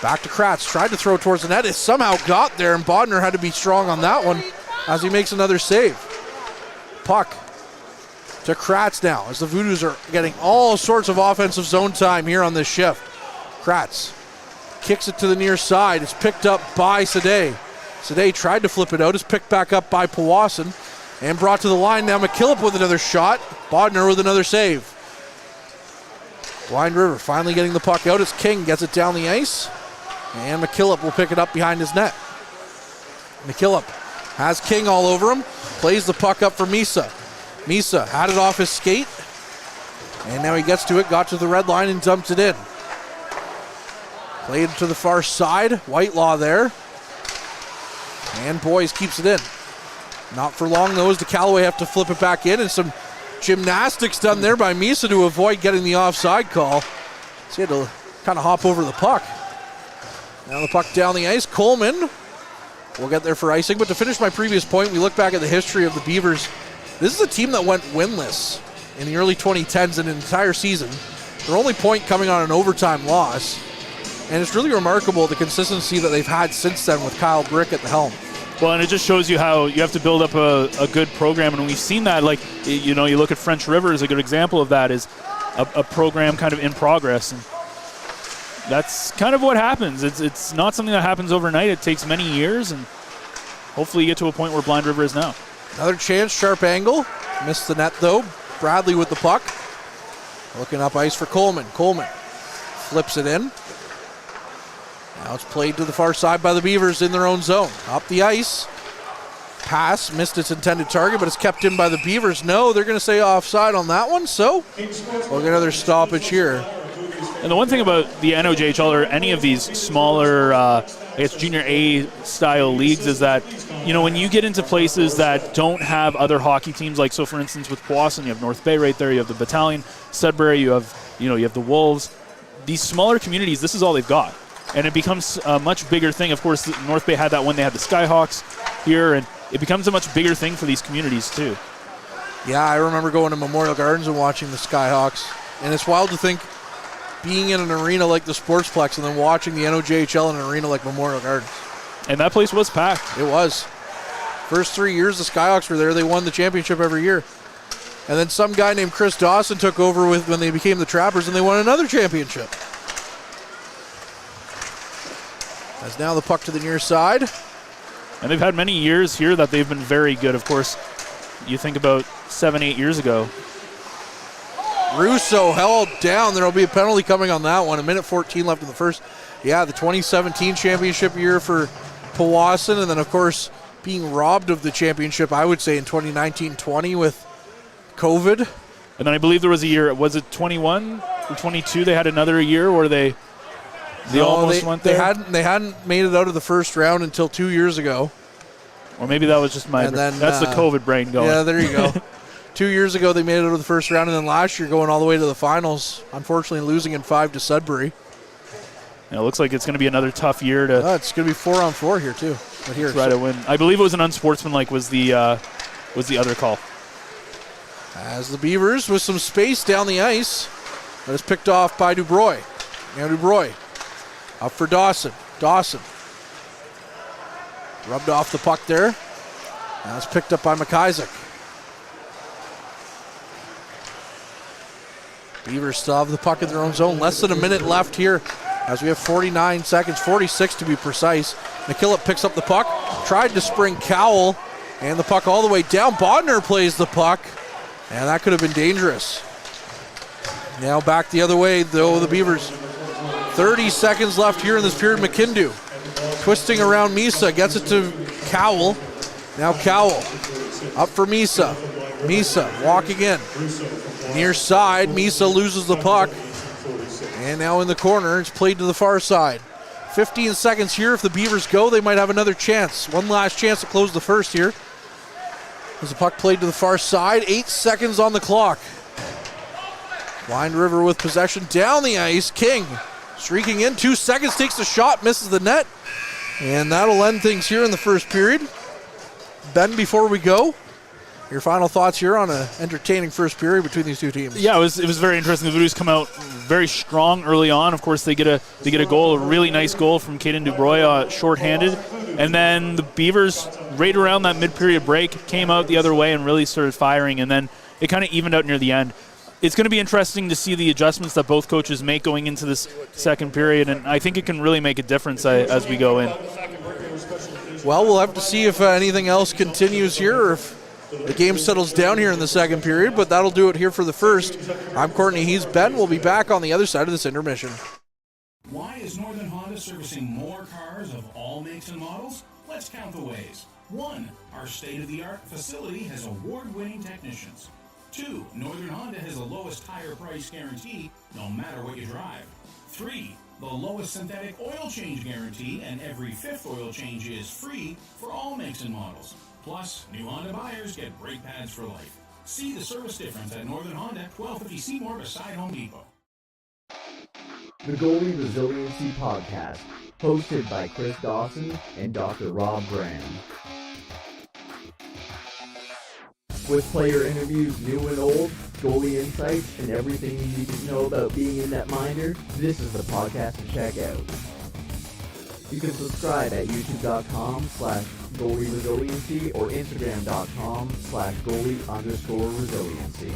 back to Kratz. Tried to throw towards the net. It somehow got there, and Bodner had to be strong on that one as he makes another save. Puck to Kratz now as the Voodoos are getting all sorts of offensive zone time here on this shift. Kratz kicks it to the near side. It's picked up by Sadeh. Sadeh tried to flip it out. It's picked back up by Powassan and brought to the line. Now McKillop with another shot. Bodner with another save. Blind River finally getting the puck out as King gets it down the ice. And McKillop will pick it up behind his net. McKillop has King all over him. Plays the puck up for Misa. Misa had it off his skate. And now he gets to it, got to the red line and dumped it in. Played to the far side. Whitelaw there. And Boys keeps it in. Not for long though, as the Callaway have to flip it back in, and some gymnastics done there by Misa to avoid getting the offside call. So he had to kind of hop over the puck. Now the puck down the ice. Coleman will get there for icing. But to finish my previous point, we look back at the history of the Beavers. This is a team that went winless in the early 2010s in an entire season. Their only point coming on an overtime loss. And it's really remarkable the consistency that they've had since then with Kyle Brick at the helm. Well, and it just shows you how you have to build up a good program. And we've seen that, like, you know, you look at French River as a good example of that, is a program kind of in progress. And that's kind of what happens. It's not something that happens overnight. It takes many years, and hopefully you get to a point where Blind River is now. Another chance, sharp angle. Missed the net, though. Bradley with the puck. Looking up ice for Coleman. Coleman flips it in. Now it's played to the far side by the Beavers in their own zone. Up the ice. Pass, missed its intended target, but it's kept in by the Beavers. No, they're going to say offside on that one, so we'll get another stoppage here. And the one thing about the NOJHL or any of these smaller, I guess, junior A style leagues is that, you know, when you get into places that don't have other hockey teams, like, so for instance with Powassan, you have North Bay right there, you have the Battalion, Sudbury, you have the Wolves. These smaller communities, this is all they've got. And it becomes a much bigger thing. Of course, North Bay had that when they had the Skyhawks here, and it becomes a much bigger thing for these communities too. Yeah, I remember going to Memorial Gardens and watching the Skyhawks. And it's wild to think being in an arena like the Sportsplex and then watching the NOJHL in an arena like Memorial Gardens. And that place was packed. It was. First 3 years the Skyhawks were there, they won the championship every year. And then some guy named Chris Dawson took over when they became the Trappers, and they won another championship. As now the puck to the near side. And they've had many years here that they've been very good. Of course, you think about 7-8 years ago. Russo held down. There will be a penalty coming on that one. 1:14 left in the first. Yeah, the 2017 championship year for Powassan, and then, of course, being robbed of the championship, I would say, in 2019-20 with COVID. And then I believe there was a year, was it 21 or 22? They had another year where they almost went there. They hadn't made it out of the first round until 2 years ago. Or maybe that was just that's the COVID brain going. Yeah, there you go. 2 years ago they made it to the first round, and then last year going all the way to the finals, unfortunately losing in 5 to Sudbury. It looks like it's going to be another tough year to. It's going to be 4-on-4 here too. But here, try to win. I believe it was an unsportsmanlike was the other call. As the Beavers with some space down the ice, that is picked off by Dubroy. Now Dubroy up for Dawson. Dawson rubbed off the puck there. Now it's picked up by McIsaac. Beavers still have the puck in their own zone. Less than a minute left here as we have 49 seconds, 46 to be precise. McKillop picks up the puck, tried to spring Cowell, and the puck all the way down. Bodner plays the puck, and that could have been dangerous. Now back the other way, though, the Beavers. 30 seconds left here in this period. McKindu twisting around Misa, gets it to Cowell. Now Cowell up for Misa. Misa walking in. Near side, Misa loses the puck. And now in the corner, it's played to the far side. 15 seconds here. If the Beavers go, they might have another chance. One last chance to close the first here. As the puck played to the far side, 8 seconds on the clock. Blind River with possession down the ice. King streaking in, 2 seconds, takes the shot, misses the net. And that'll end things here in the first period. Ben, before we go, your final thoughts here on an entertaining first period between these two teams. Yeah, it was very interesting. The Voodoos come out very strong early on. Of course, they get a goal, a really nice goal from Caden Dubroy, shorthanded. And then the Beavers, right around that mid-period break, came out the other way and really started firing. And then it kind of evened out near the end. It's going to be interesting to see the adjustments that both coaches make going into this second period, and I think it can really make a difference as we go in. Well, we'll have to see if anything else continues here or if the game settles down here in the second period, but that'll do it here for the first. I'm Courtney, he's Ben. We'll be back on the other side of this intermission. Why is Northern Honda servicing more cars of all makes and models? Let's count the ways. 1, our state-of-the-art facility has award-winning technicians. 2, Northern Honda has the lowest tire price guarantee, no matter what you drive. 3, the lowest synthetic oil change guarantee, and every 5th oil change is free for all makes and models. Plus, new Honda buyers get brake pads for life. See the service difference at Northern Honda, 1250 Seymour beside Home Depot. The Goalie Resiliency Podcast, hosted by Chris Dawson and Dr. Rob Graham. With player interviews new and old, goalie insights, and everything you need to know about being a netminder, this is the podcast to check out. You can subscribe at youtube.com/goalie-resiliency or instagram.com/goalie_resiliency.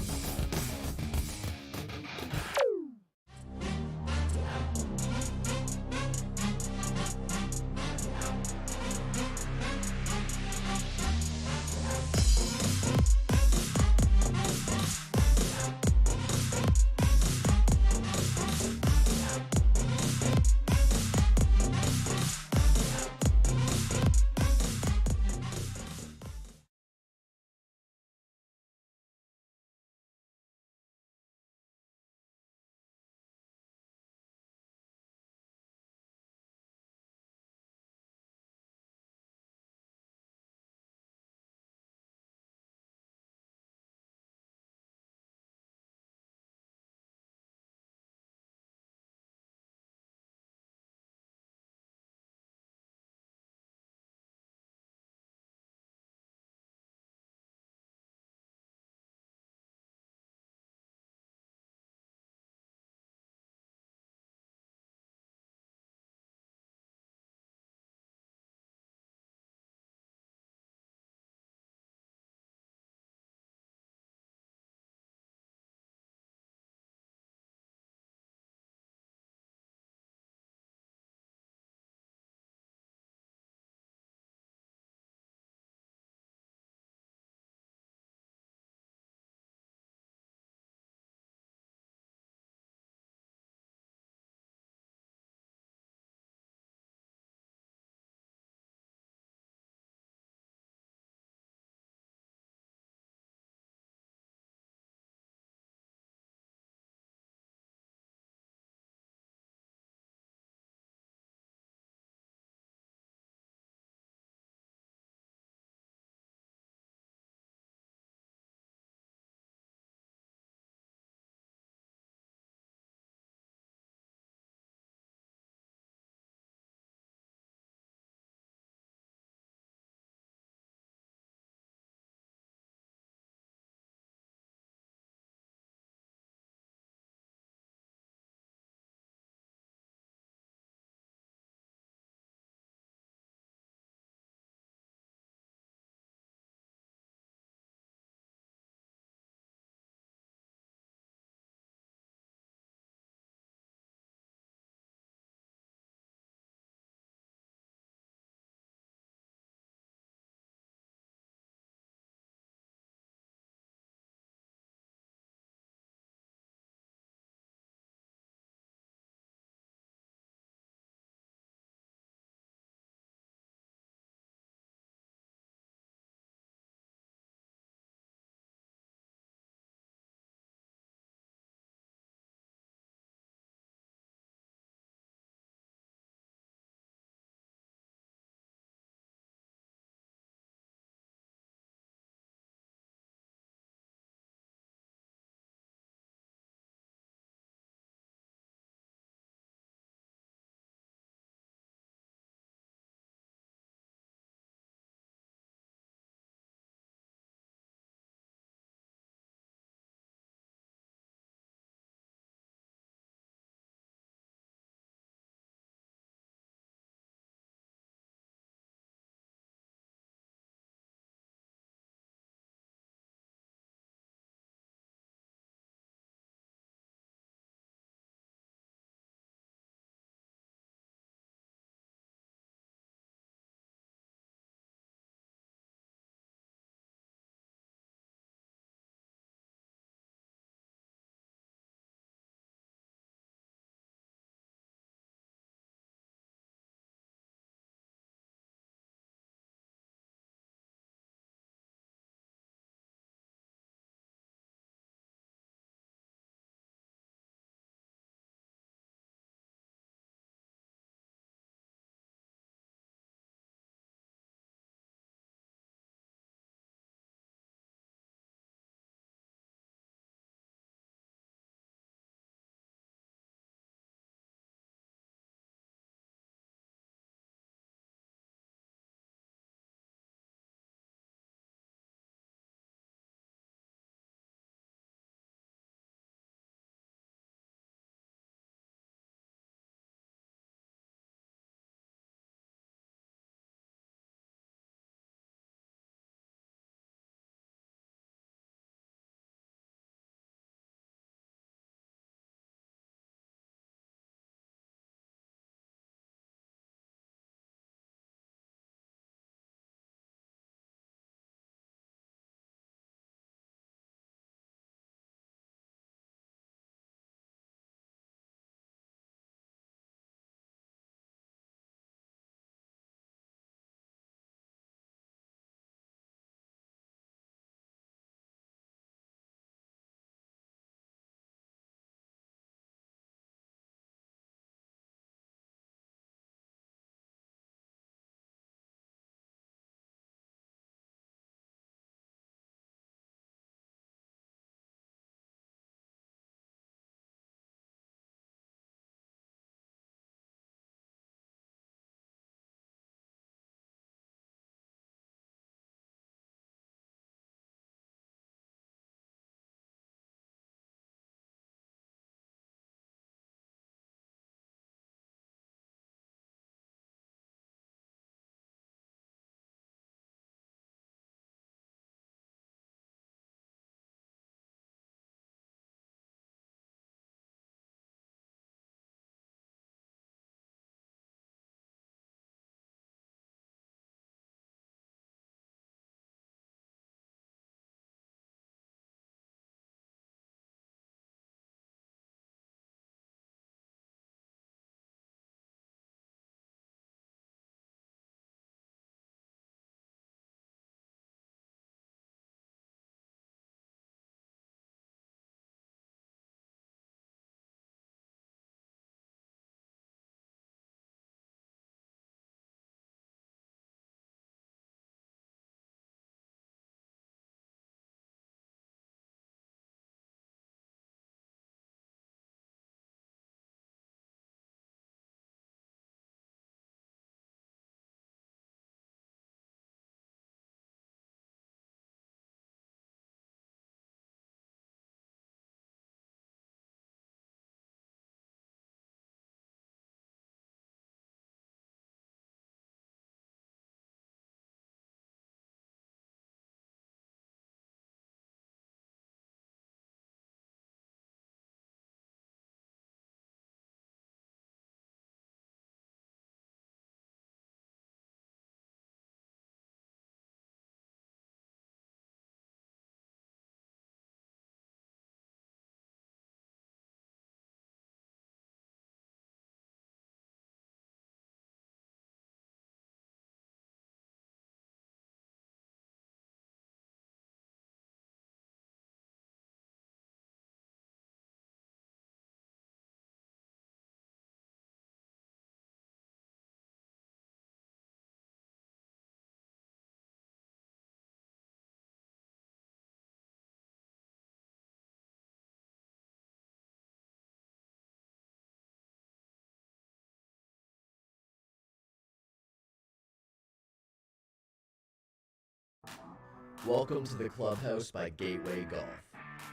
Welcome to the Clubhouse by Gateway Golf.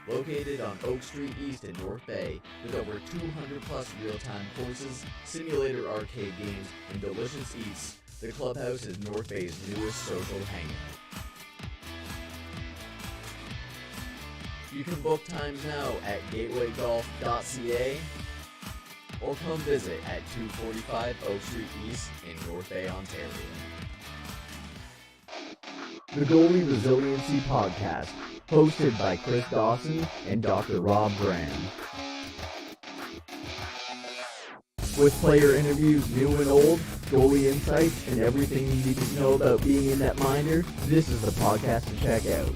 Located on Oak Street East in North Bay, with over 200 plus real-time courses, simulator arcade games, and delicious eats, the Clubhouse is North Bay's newest social hangout. You can book times now at gatewaygolf.ca or come visit at 245 Oak Street East in North Bay, Ontario. The Goalie Resiliency Podcast, hosted by Chris Dawson and Dr. Rob Graham. With player interviews new and old, goalie insights, and everything you need to know about being in that minder, this is the podcast to check out.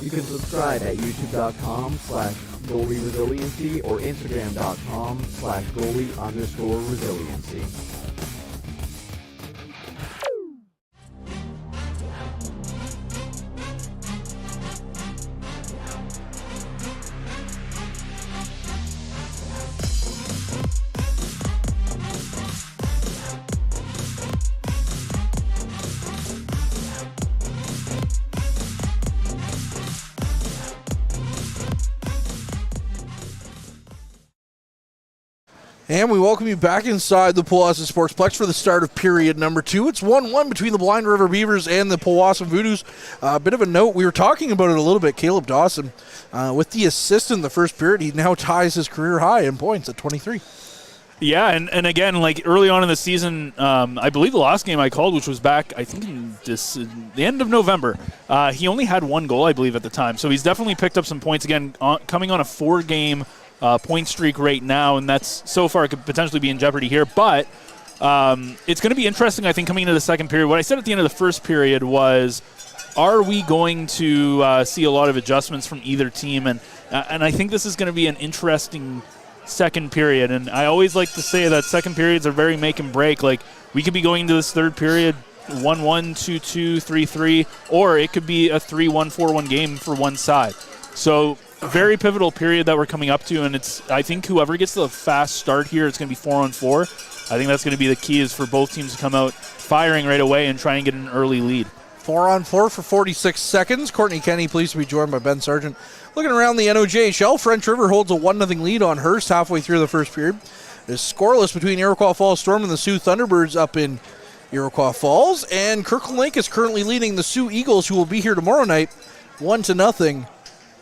You can subscribe at youtube.com/goalie resiliency or instagram.com/goalie_resiliency. And we welcome you back inside the Powassan Sportsplex for the start of period number 2. It's 1-1 between the Blind River Beavers and the Powassan Voodoos. A bit of a note, we were talking about it a little bit. Caleb Dawson, with the assist in the first period, he now ties his career high in points at 23. Yeah, and again, like early on in the season, I believe the last game I called, which was back, I think, in the end of November, he only had one goal, I believe, at the time. So he's definitely picked up some points again, coming on a 4-game point streak right now, and that's so far could potentially be in jeopardy here. But it's going to be interesting, I think, coming into the second period. What I said at the end of the first period was, are we going to see a lot of adjustments from either team? And I think this is going to be an interesting second period. And I always like to say that second periods are very make and break. Like, we could be going into this third period 1-1, 2-2, 3-3, or it could be a 3-1, 4-1 game for one side. So very pivotal period that we're coming up to, and I think whoever gets the fast start here, it's going to be 4-on-4. I think that's going to be the key, is for both teams to come out firing right away and try and get an early lead. 4-on-4 for 46 seconds. Courtney Kenny pleased to be joined by Ben Sargent. Looking around the NOJHL, French River holds a 1-0 lead on Hearst halfway through the first period. It is scoreless between Iroquois Falls Storm and the Sioux Thunderbirds up in Iroquois Falls, and Kirkland Lake is currently leading the Sioux Eagles, who will be here tomorrow night, 1-0.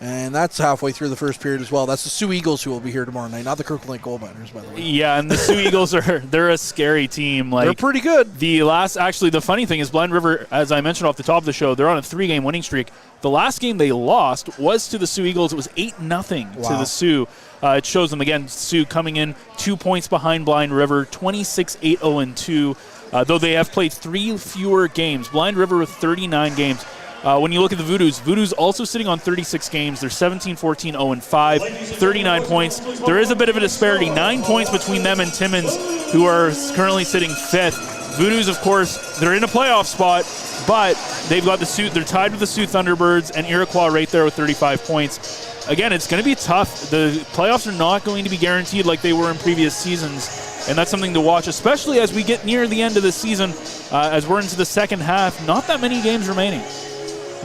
And that's halfway through the first period as well. That's the Sioux Eagles who will be here tomorrow night, not the Kirkland Lake Goldminers, by the way. Yeah, and the Sioux Eagles they're a scary team. Like, they're pretty good. The funny thing is Blind River, as I mentioned off the top of the show, they're on a 3-game winning streak. The last game they lost was to the Sioux Eagles. It was 8-0 to the Sioux. It shows them, again, Sioux coming in 2 points behind Blind River, 26-8-0-2. Though they have played 3 fewer games. Blind River with 39 games. When you look at the Voodoos also sitting on 36 games. They're 17-14-0-5, 39 points. There is a bit of a disparity, 9 points between them and Timmins, who are currently sitting 5th. Voodoos, of course, they're in a playoff spot, but they've got they're tied with the Sioux Thunderbirds and Iroquois right there with 35 points. Again, it's going to be tough. The playoffs are not going to be guaranteed like they were in previous seasons, and that's something to watch, especially as we get near the end of the season, as we're into the second half. Not that many games remaining.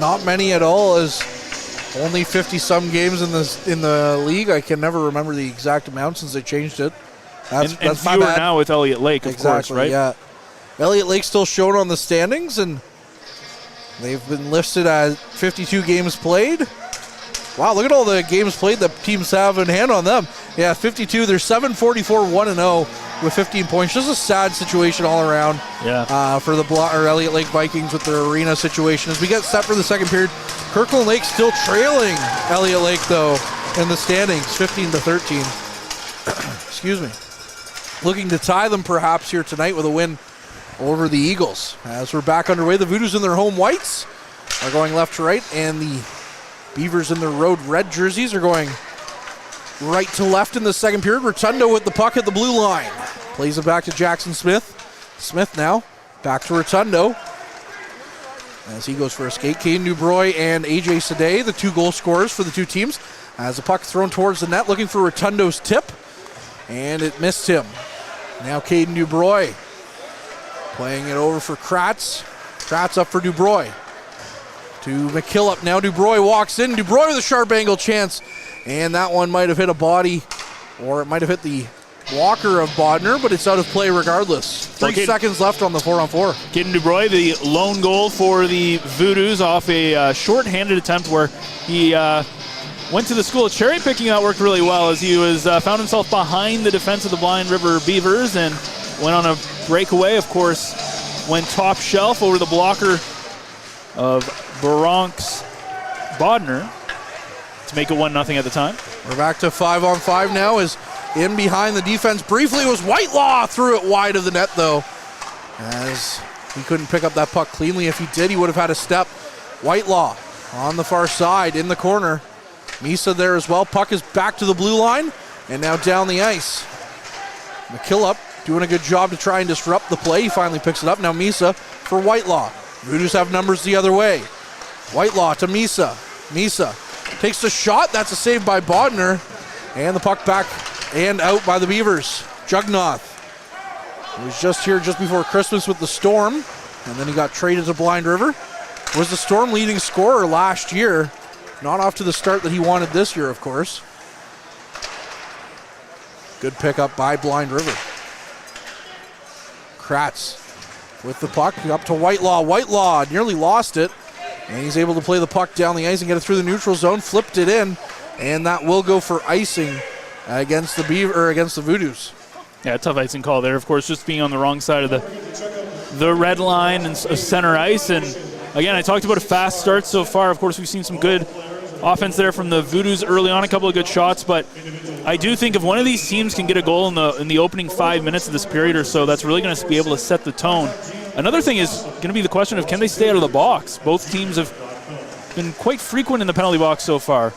Not many at all, as only 50-some games in the league. I can never remember the exact amount since they changed it. That's fewer now with Elliott Lake, of course, right? Yeah. Elliott Lake still shown on the standings, and they've been listed at 52 games played. Wow, look at all the games played that teams have in hand on them. Yeah, 52. They're 7-44-1-0 with 15 points. Just a sad situation all around for the Elliott Lake Vikings with their arena situation. As we get set for the second period, Kirkland Lake still trailing Elliott Lake, though, in the standings, 15-13. Excuse me. Looking to tie them perhaps here tonight with a win over the Eagles. As we're back underway, the Voodoos in their home whites are going left to right, and the Beavers in their road red jerseys are going right to left in the second period. Rotundo with the puck at the blue line. Plays it back to Jackson Smith. Smith now back to Rotundo as he goes for a skate. Caden Dubroy and AJ Sade, the 2 goal scorers for the 2 teams. As the puck thrown towards the net, looking for Rotundo's tip, and it missed him. Now Caden Dubroy playing it over for Kratz. Kratz up for Dubroy. to McKillop. Now Dubroy walks in. Dubroy with a sharp angle chance. And that one might have hit a body, or it might have hit the blocker of Bodner, but it's out of play regardless. 3 seconds left on the 4-on-4. Caden Dubroy, the lone goal for the Voodoos off a short-handed attempt where he went to the school of cherry picking. That worked really well as he was found himself behind the defense of the Blind River Beavers and went on a breakaway. Of course, went top shelf over the blocker of Bronx Bodner to make it 1-0 at the time. We're back to 5-on-5 now as in behind the defense briefly was Whitelaw. Threw it wide of the net though, as he couldn't pick up that puck cleanly. If he did, he would have had a step. Whitelaw on the far side in the corner. Misa there as well. Puck is back to the blue line and now down the ice. McKillop doing a good job to try and disrupt the play. He finally picks it up. Now Misa for Whitelaw. Voodoos have numbers the other way. Whitelaw to Misa. Misa takes the shot. That's a save by Bodner. And the puck back and out by the Beavers. Jugnoth. He was just here just before Christmas with the Storm, and then he got traded to Blind River. Was the Storm leading scorer last year. Not off to the start that he wanted this year, of course. Good pickup by Blind River. Kratz with the puck up to Whitelaw. Whitelaw nearly lost it, and he's able to play the puck down the ice and get it through the neutral zone. Flipped it in, and that will go for icing against the Voodoos. Yeah, tough icing call there. Of course, just being on the wrong side of the red line and center ice. And again, I talked about a fast start so far. Of course, we've seen some good offense there from the Voodoos early on, a couple of good shots. But I do think if one of these teams can get a goal in the opening 5 minutes of this period or so, that's really going to be able to set the tone. Another thing is going to be the question of can they stay out of the box. Both teams have been quite frequent in the penalty box so far.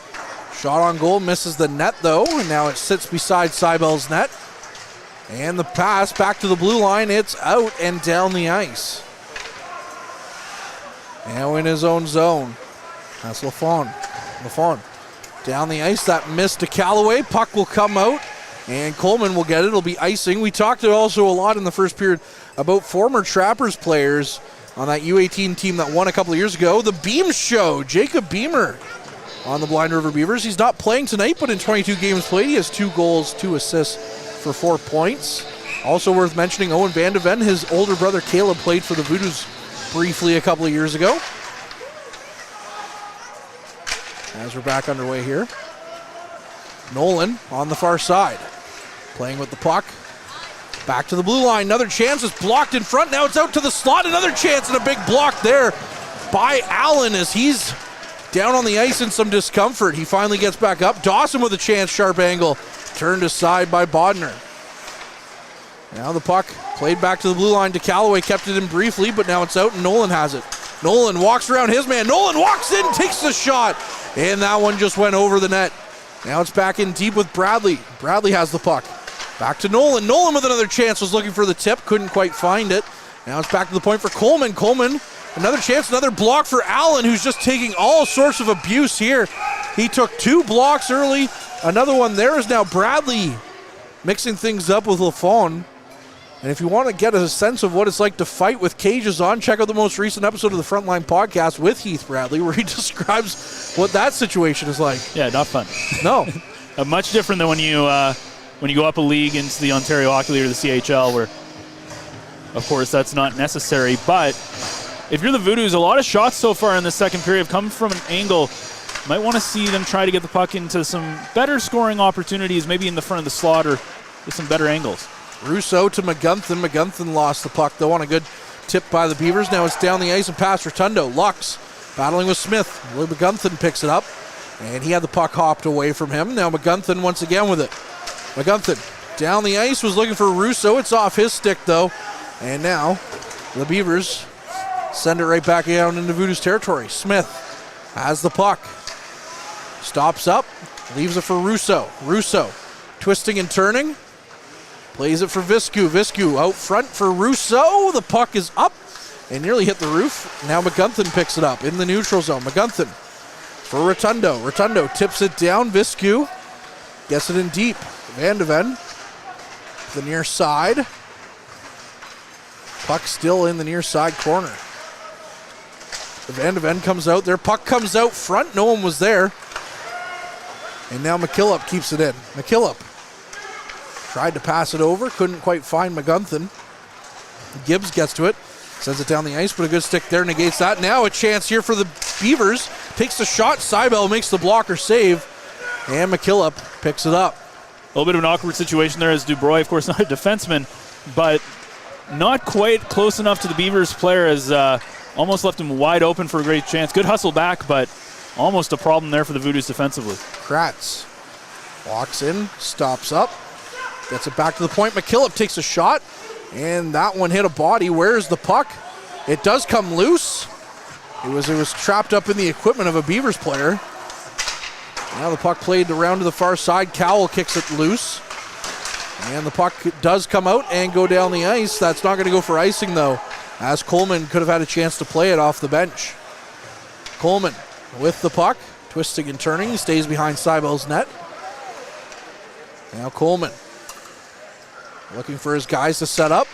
Shot on goal misses the net though, and now it sits beside Seibel's net. And the pass back to the blue line, it's out and down the ice. Now in his own zone. That's Lafon. Lafon down the ice, that missed to Callaway. Puck will come out, and Coleman will get it. It'll be icing. We talked also a lot in the first period about former Trappers players on that U18 team that won a couple of years ago. The Beam Show, Jacob Beamer on the Blind River Beavers. He's not playing tonight, but in 22 games played, he has 2 goals, 2 assists for 4 points. Also worth mentioning, Owen Van de Ven, his older brother Caleb, played for the Voodoos briefly a couple of years ago. As we're back underway here. Nolan on the far side, playing with the puck. Back to the blue line, another chance is blocked in front. Now it's out to the slot, another chance and a big block there by Allen as he's down on the ice in some discomfort. He finally gets back up. Dawson with a chance, sharp angle. Turned aside by Bodner. Now the puck played back to the blue line to Callaway. Kept it in briefly, but now it's out and Nolan has it. Nolan walks around his man. Nolan walks in, takes the shot. And that one just went over the net. Now it's back in deep with Bradley. Bradley has the puck. Back to Nolan. Nolan with another chance. Was looking for the tip. Couldn't quite find it. Now it's back to the point for Coleman. Coleman, another chance, another block for Allen, who's just taking all sorts of abuse here. He took 2 blocks early. Another one there is now Bradley mixing things up with Lafon. And if you want to get a sense of what it's like to fight with cages on, check out the most recent episode of the Frontline podcast with Heath Bradley, where he describes what that situation is like. Yeah, not fun. No. Much different than when you go up a league into the Ontario Hockey League or the CHL, where, of course, that's not necessary. But if you're the Voodoos, a lot of shots so far in the second period have come from an angle. Might want to see them try to get the puck into some better scoring opportunities, maybe in the front of the slot or with some better angles. Russo to McGunthin. McGunthin lost the puck, though, on a good tip by the Beavers. Now it's down the ice and past Rotundo. Lux battling with Smith. McGunthin picks it up, and he had the puck hopped away from him. Now McGunthin once again with it. McGunthin down the ice, was looking for Russo. It's off his stick, though. And now the Beavers send it right back down into Voodoos territory. Smith has the puck. Stops up, leaves it for Russo. Russo twisting and turning. Plays it for Viscu. Viscu out front for Russo. The puck is up and nearly hit the roof. Now McGunthin picks it up in the neutral zone. McGunthin for Rotundo. Rotundo tips it down. Viscu gets it in deep. Van de Ven, the near side. Puck still in the near side corner. Van de Ven comes out there. Puck comes out front. No one was there. And now McKillop keeps it in. McKillop tried to pass it over. Couldn't quite find McGunthin. Gibbs gets to it. Sends it down the ice, but a good stick there negates that. Now a chance here for the Beavers. Takes the shot. Seibel makes the blocker save. And McKillop picks it up. A little bit of an awkward situation there as Dubroy, of course, not a defenseman, but not quite close enough to the Beavers player as almost left him wide open for a great chance. Good hustle back, but almost a problem there for the Voodoos defensively. Kratz walks in, stops up, gets it back to the point. McKillop takes a shot, and that one hit a body. Where's the puck? It does come loose. It was trapped up in the equipment of a Beavers player. Now the puck played around to the far side. Cowell kicks it loose. And the puck does come out and go down the ice. That's not going to go for icing, though, as Coleman could have had a chance to play it off the bench. Coleman with the puck, twisting and turning, stays behind Seibel's net. Now Coleman looking for his guys to set up.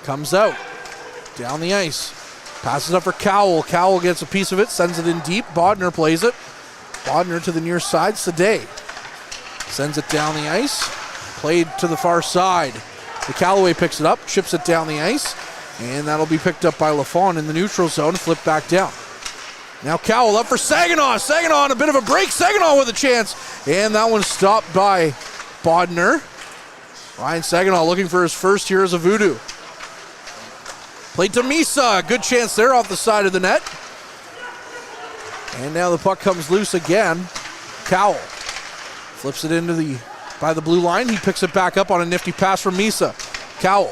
Comes out, down the ice, passes up for Cowell. Cowell gets a piece of it, sends it in deep. Bodner plays it. Bodner to the near side. Sadeh sends it down the ice. Played to the far side. The Callaway picks it up, chips it down the ice, and that'll be picked up by Lafon in the neutral zone, flipped back down. Now Cowell up for Saginaw. Saginaw on a bit of a break. Saginaw with a chance, and that one's stopped by Bodner. Ryan Saginaw looking for his first here as a Voodoo. Played to Misa. Good chance there off the side of the net. And now the puck comes loose again. Cowell flips it into by the blue line. He picks it back up on a nifty pass from Misa. Cowell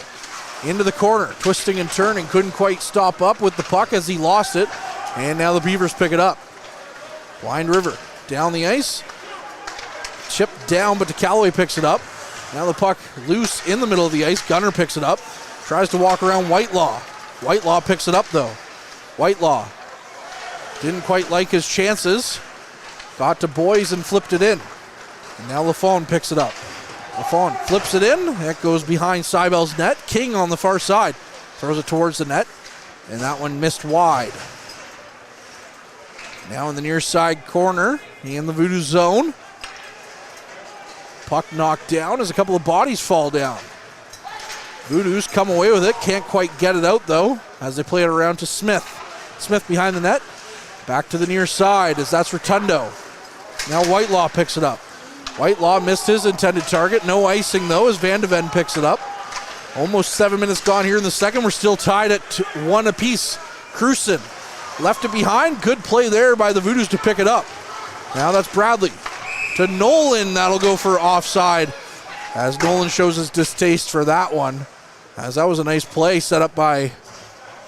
into the corner, twisting and turning. Couldn't quite stop up with the puck as he lost it. And now the Beavers pick it up. Blind River down the ice. Chipped down, but the Callaway picks it up. Now the puck loose in the middle of the ice. Gunner picks it up. Tries to walk around Whitelaw. Whitelaw picks it up, though. Whitelaw didn't quite like his chances. Got to Boys and flipped it in. And now Lafon picks it up. Lafon flips it in. That goes behind Seibel's net. King on the far side throws it towards the net. And that one missed wide. Now in the near side corner, in the Voodoo zone. Puck knocked down as a couple of bodies fall down. Voodoos come away with it. Can't quite get it out, though, as they play it around to Smith. Smith behind the net. Back to the near side as that's Rotundo. Now Whitelaw picks it up. Whitelaw missed his intended target. No icing, though, as Van de Ven picks it up. Almost 7 minutes gone here in the second. We're still tied at 1 apiece. Cruson left it behind. Good play there by the Voodoos to pick it up. Now that's Bradley. To Nolan, that'll go for offside, as Nolan shows his distaste for that one, as that was a nice play set up by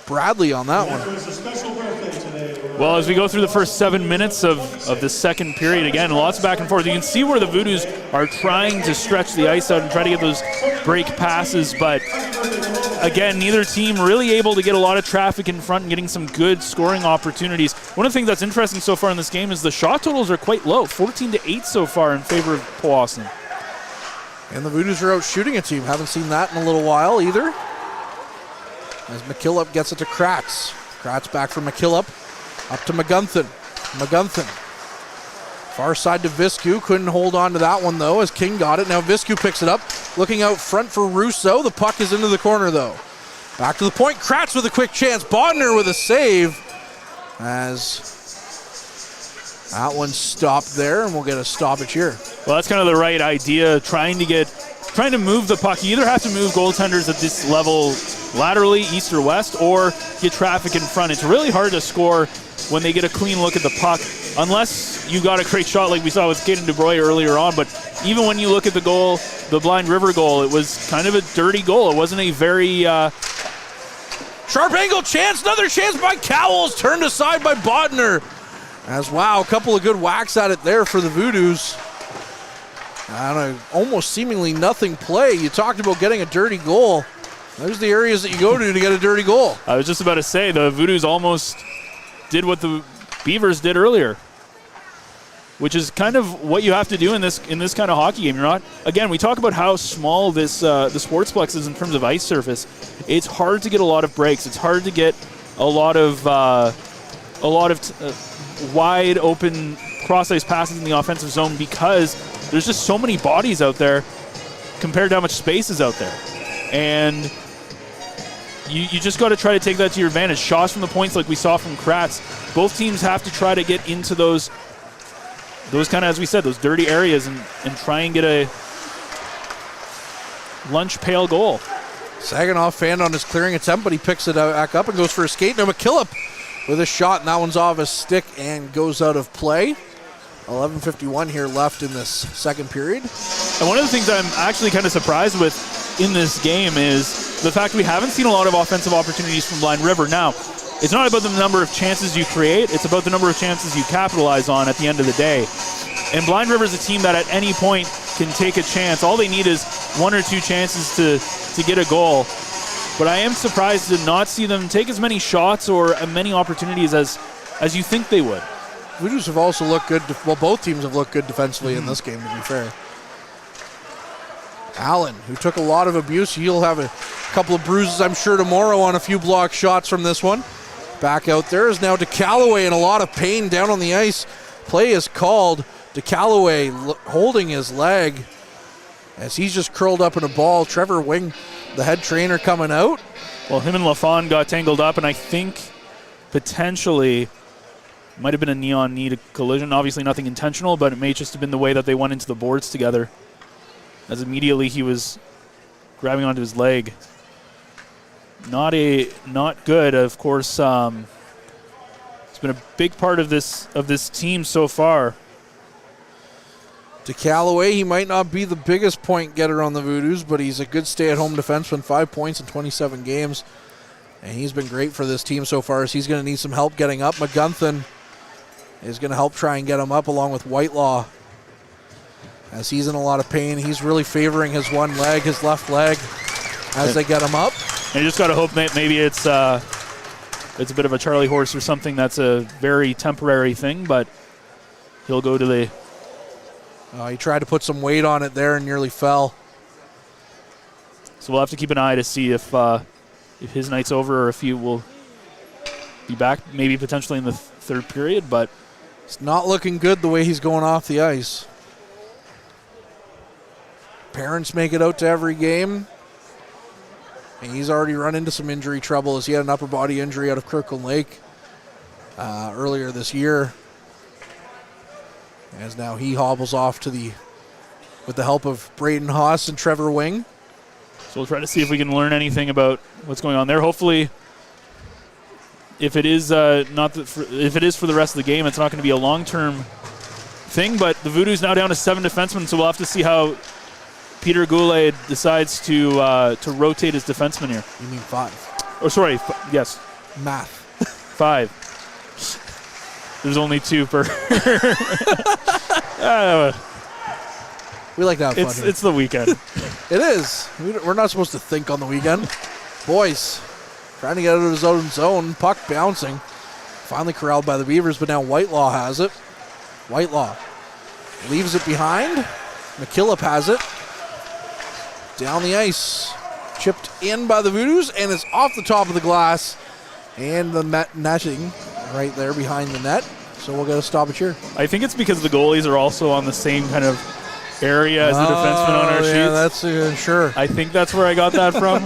Bradley on that one. Well, as we go through the first 7 minutes of the second period, again, lots of back and forth. You can see where the Voodoos are trying to stretch the ice out and try to get those break passes, but again, neither team really able to get a lot of traffic in front and getting some good scoring opportunities. One of the things that's interesting so far in this game is the shot totals are quite low, 14-8 so far in favor of Powassan. And the Voodoos are out shooting a team. Haven't seen that in a little while either. As McKillop gets it to Kratz. Kratz back for McKillop. Up to McGunthin. McGunthin. Far side to Viscu. Couldn't hold on to that one, though, as King got it. Now Viscu picks it up. Looking out front for Russo. The puck is into the corner, though. Back to the point. Kratz with a quick chance. Bodner with a save. As that one stopped there, and we'll get a stoppage here. Well, that's kind of the right idea, trying to move the puck. You either have to move goaltenders at this level laterally, east or west, or get traffic in front. It's really hard to score when they get a clean look at the puck, unless you got a great shot like we saw with Caden DeBroy earlier on. But even when you look at the goal, the Blind River goal, it was kind of a dirty goal. It wasn't a very sharp angle chance. Another chance by Cowles, turned aside by Bodner. As wow, a couple of good whacks at it there for the Voodoos. And almost seemingly nothing play. You talked about getting a dirty goal. There's the areas that you go to get a dirty goal. I was just about to say, the Voodoos almost did what the Beavers did earlier, which is kind of what you have to do in this kind of hockey game. You're not, again, we talk about how small this the Sportsplex is in terms of ice surface. It's hard to get a lot of breaks. It's hard to get a lot of wide open cross-ice passes in the offensive zone because there's just so many bodies out there compared to how much space is out there. And you just got to try to take that to your advantage. Shots from the points like we saw from Kratz. Both teams have to try to get into those kind of, as we said, those dirty areas and try and get a lunch pail goal. Saginaw fanned on his clearing attempt, but he picks it back up and goes for a skate. Now McKillop with a shot, and that one's off his stick and goes out of play. 11:51 here left in this second period. And one of the things I'm actually kind of surprised with in this game is the fact we haven't seen a lot of offensive opportunities from Blind River. Now, it's not about the number of chances you create, it's about the number of chances you capitalize on at the end of the day. And Blind River is a team that at any point can take a chance. All they need is one or two chances to get a goal. But I am surprised to not see them take as many shots or as many opportunities as you think they would. Voodoos have also looked good. Well, both teams have looked good defensively in this game, to be fair. Allen, who took a lot of abuse, he'll have a couple of bruises, I'm sure, tomorrow on a few block shots from this one. Back out there is now DeCalloway in a lot of pain down on the ice. Play is called. DeCalloway holding his leg as he's just curled up in a ball. Trevor Wing, the head trainer, coming out. Well, him and LaFawn got tangled up, and I think potentially might have been a knee-on-knee collision. Obviously nothing intentional, but it may just have been the way that they went into the boards together, as immediately he was grabbing onto his leg. Not good, of course. It's been a big part of this team so far. DeCalloway, he might not be the biggest point getter on the Voodoos, but he's a good stay-at-home defenseman, 5 points in 27 games. And he's been great for this team so far, as he's going to need some help getting up. McGunthin is going to help try and get him up along with Whitelaw, as he's in a lot of pain. He's really favoring his one leg, his left leg, as they get him up. And you just got to hope that maybe it's a bit of a Charlie horse or something that's a very temporary thing, but he'll go to the... he tried to put some weight on it there and nearly fell. So we'll have to keep an eye to see if his night's over or if he will be back maybe potentially in the third period, but... It's not looking good the way he's going off the ice. Parents make it out to every game. And he's already run into some injury trouble, as he had an upper body injury out of Kirkland Lake earlier this year. As now he hobbles off with the help of Braden Haas and Trevor Wing. So we'll try to see if we can learn anything about what's going on there. Hopefully, if it is for the rest of the game, it's not going to be a long-term thing. But the Voodoos now down to 7 defensemen, so we'll have to see how Peter Goulet decides to rotate his defenseman here. You mean 5? Oh, sorry. Yes. Math. 5. There's only 2 per. We like that fun here. It's the weekend. It is. We're not supposed to think on the weekend. Boys, trying to get out of his own zone. Puck bouncing. Finally corralled by the Beavers, but now Whitelaw has it. Whitelaw leaves it behind. McKillop has it. Down the ice. Chipped in by the Voodoos, and it's off the top of the glass. And the netting right there behind the net. So we'll get a stoppage here. I think it's because the goalies are also on the same kind of area as the defenseman on our sheets. Yeah, that's sure. I think that's where I got that from.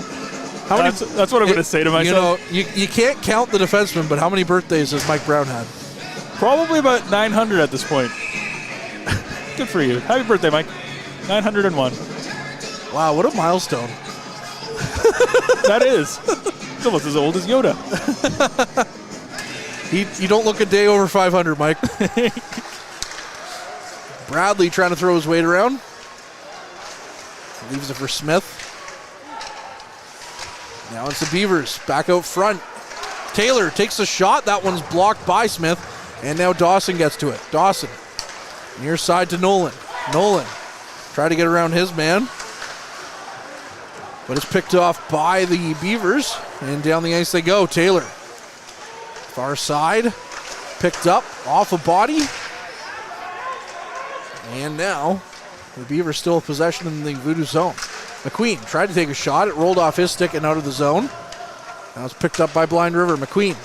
That's what I'm going to say to myself. You can't count the defenseman, but how many birthdays has Mike Brown had? Probably about 900 at this point. Good for you. Happy birthday, Mike. 901. Wow, what a milestone. That is. It's almost as old as Yoda. You don't look a day over 500, Mike. Bradley trying to throw his weight around. Leaves it for Smith. Now it's the Beavers back out front. Taylor takes a shot. That one's blocked by Smith. And now Dawson gets to it. Dawson near side to Nolan. Nolan try to get around his man. But it's picked off by the Beavers. And down the ice they go. Taylor. Far side. Picked up off a body. And now the Beavers still have possession in the Voodoo zone. McQueen tried to take a shot. It rolled off his stick and out of the zone. Now it's picked up by Blind River. McQueen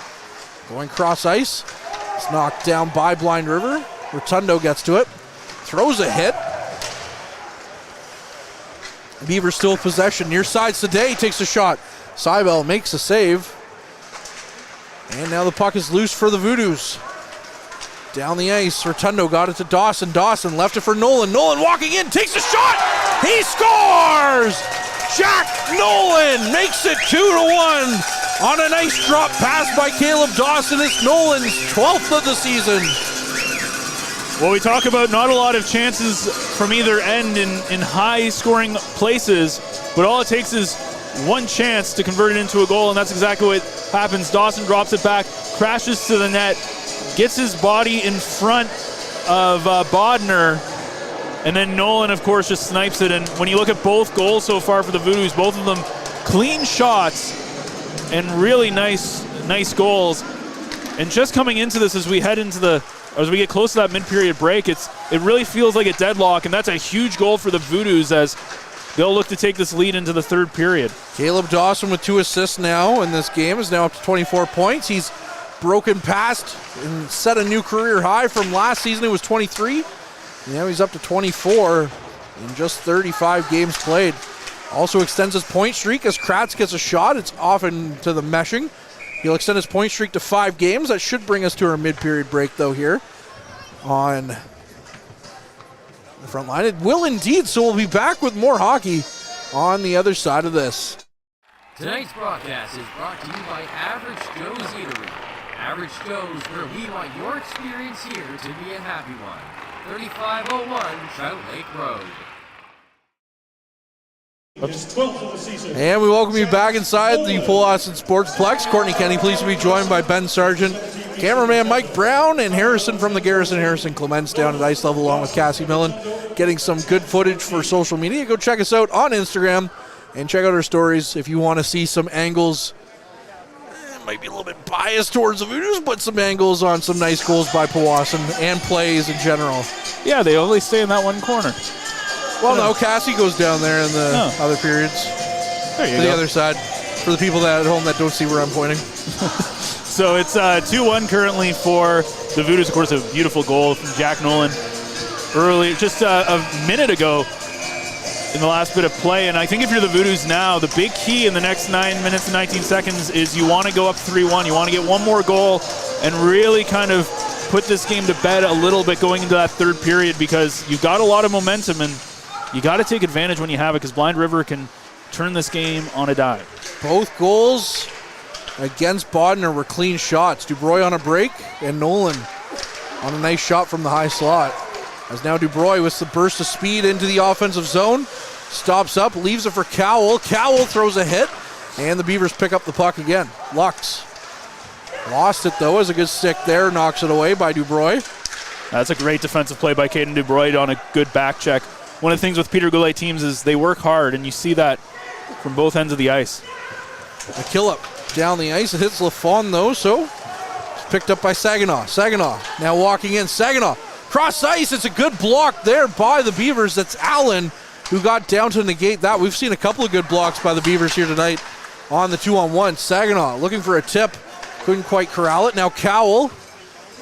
going cross ice. It's knocked down by Blind River. Rotundo gets to it. Throws a hit. Beavers still with possession. Near side, Sadeh takes a shot. Seibel makes a save. And now the puck is loose for the Voodoos. Down the ice, Rotundo got it to Dawson. Dawson left it for Nolan. Nolan walking in, takes a shot. He scores! Jack Nolan makes it 2-1 on a nice drop pass by Caleb Dawson. It's Nolan's 12th of the season. Well, we talk about not a lot of chances from either end in high-scoring places, but all it takes is one chance to convert it into a goal, and that's exactly what happens. Dawson drops it back, crashes to the net, gets his body in front of Bodner, and then Nolan, of course, just snipes it. And when you look at both goals so far for the Voodoos, both of them clean shots and really nice goals. And just coming into this, as we get close to that mid-period break, it really feels like a deadlock, and that's a huge goal for the Voodoos as they'll look to take this lead into the third period. Caleb Dawson with 2 assists now in this game is now up to 24 points. He's broken past and set a new career high from last season. It was 23. Now he's up to 24 in just 35 games played. Also extends his point streak as Kratz gets a shot. It's off into the meshing. He'll extend his point streak to 5 games. That should bring us to our mid-period break, though, here on the front line. It will indeed, so we'll be back with more hockey on the other side of this. Tonight's broadcast is brought to you by Average Joe's Eatery. Average Joe's, where we want your experience here to be a happy one. 3501 Trout Lake Road. And we welcome you back inside the Powassan Sportsplex. Courtney Kenny, pleased to be joined by Ben Sargent, cameraman Mike Brown, and Harrison from the Garrison. Harrison Clements down at ice level along with Cassie Millen, getting some good footage for social media. Go check us out on Instagram and check out our stories if you want to see some angles. Might be a little bit biased towards the Voodoos, but some angles on some nice goals by Powassan and plays in general. Yeah, they only stay in that one corner. Well, no, Cassie goes down there in the other periods. There you to go. the other side. For the people that at home that don't see where I'm pointing. So it's 2-1 currently for the Voodoos. Of course, a beautiful goal from Jack Nolan early, just a minute ago in the last bit of play. And I think if you're the Voodoos now, the big key in the next 9 minutes and 19 seconds is you want to go up 3-1. You want to get one more goal and really kind of put this game to bed a little bit going into that third period, because you've got a lot of momentum and you got to take advantage when you have it, because Blind River can turn this game on a dime. Both goals against Bodner were clean shots. Dubroy on a break and Nolan on a nice shot from the high slot. As now Dubroy with the burst of speed into the offensive zone. Stops up, leaves it for Cowell. Cowell throws a hit, and the Beavers pick up the puck again. Lux lost it, though, as a good stick there. Knocks it away by Dubroy. That's a great defensive play by Caden Dubroy on a good back check. One of the things with Peter Goulet teams is they work hard, and you see that from both ends of the ice. McKillop down the ice. It hits Lafon, though, so it's picked up by Saginaw. Saginaw now walking in. Saginaw cross ice. It's a good block there by the Beavers. That's Allen who got down to negate that. We've seen a couple of good blocks by the Beavers here tonight on the 2-on-1. Saginaw looking for a tip. Couldn't quite corral it. Now Cowell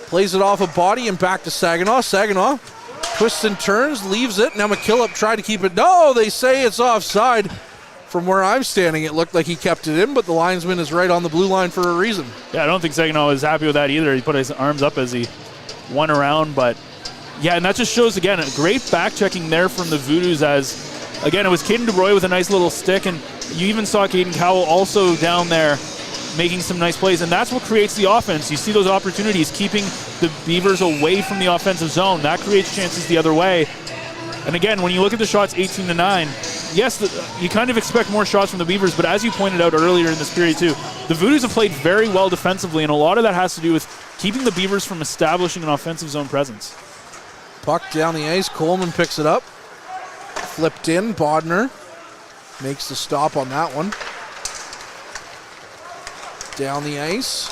plays it off a body and back to Saginaw. Saginaw twists and turns, leaves it. Now McKillop tried to keep it. No, they say it's offside. From where I'm standing, it looked like he kept it in, but the linesman is right on the blue line for a reason. Yeah, I don't think Saginaw was happy with that either. He put his arms up as he went around, but yeah, and that just shows, again, a great back-checking there from the Voodoos as, again, it was Caden Dubroy with a nice little stick, and you even saw Caden Cowell also down there making some nice plays, and that's what creates the offense. You see those opportunities, keeping the Beavers away from the offensive zone. That creates chances the other way. And again, when you look at the shots 18-9, yes, you kind of expect more shots from the Beavers, but as you pointed out earlier in this period too, the Voodoos have played very well defensively, and a lot of that has to do with keeping the Beavers from establishing an offensive zone presence. Puck down the ice. Coleman picks it up. Flipped in. Bodner makes the stop on that one. Down the ice.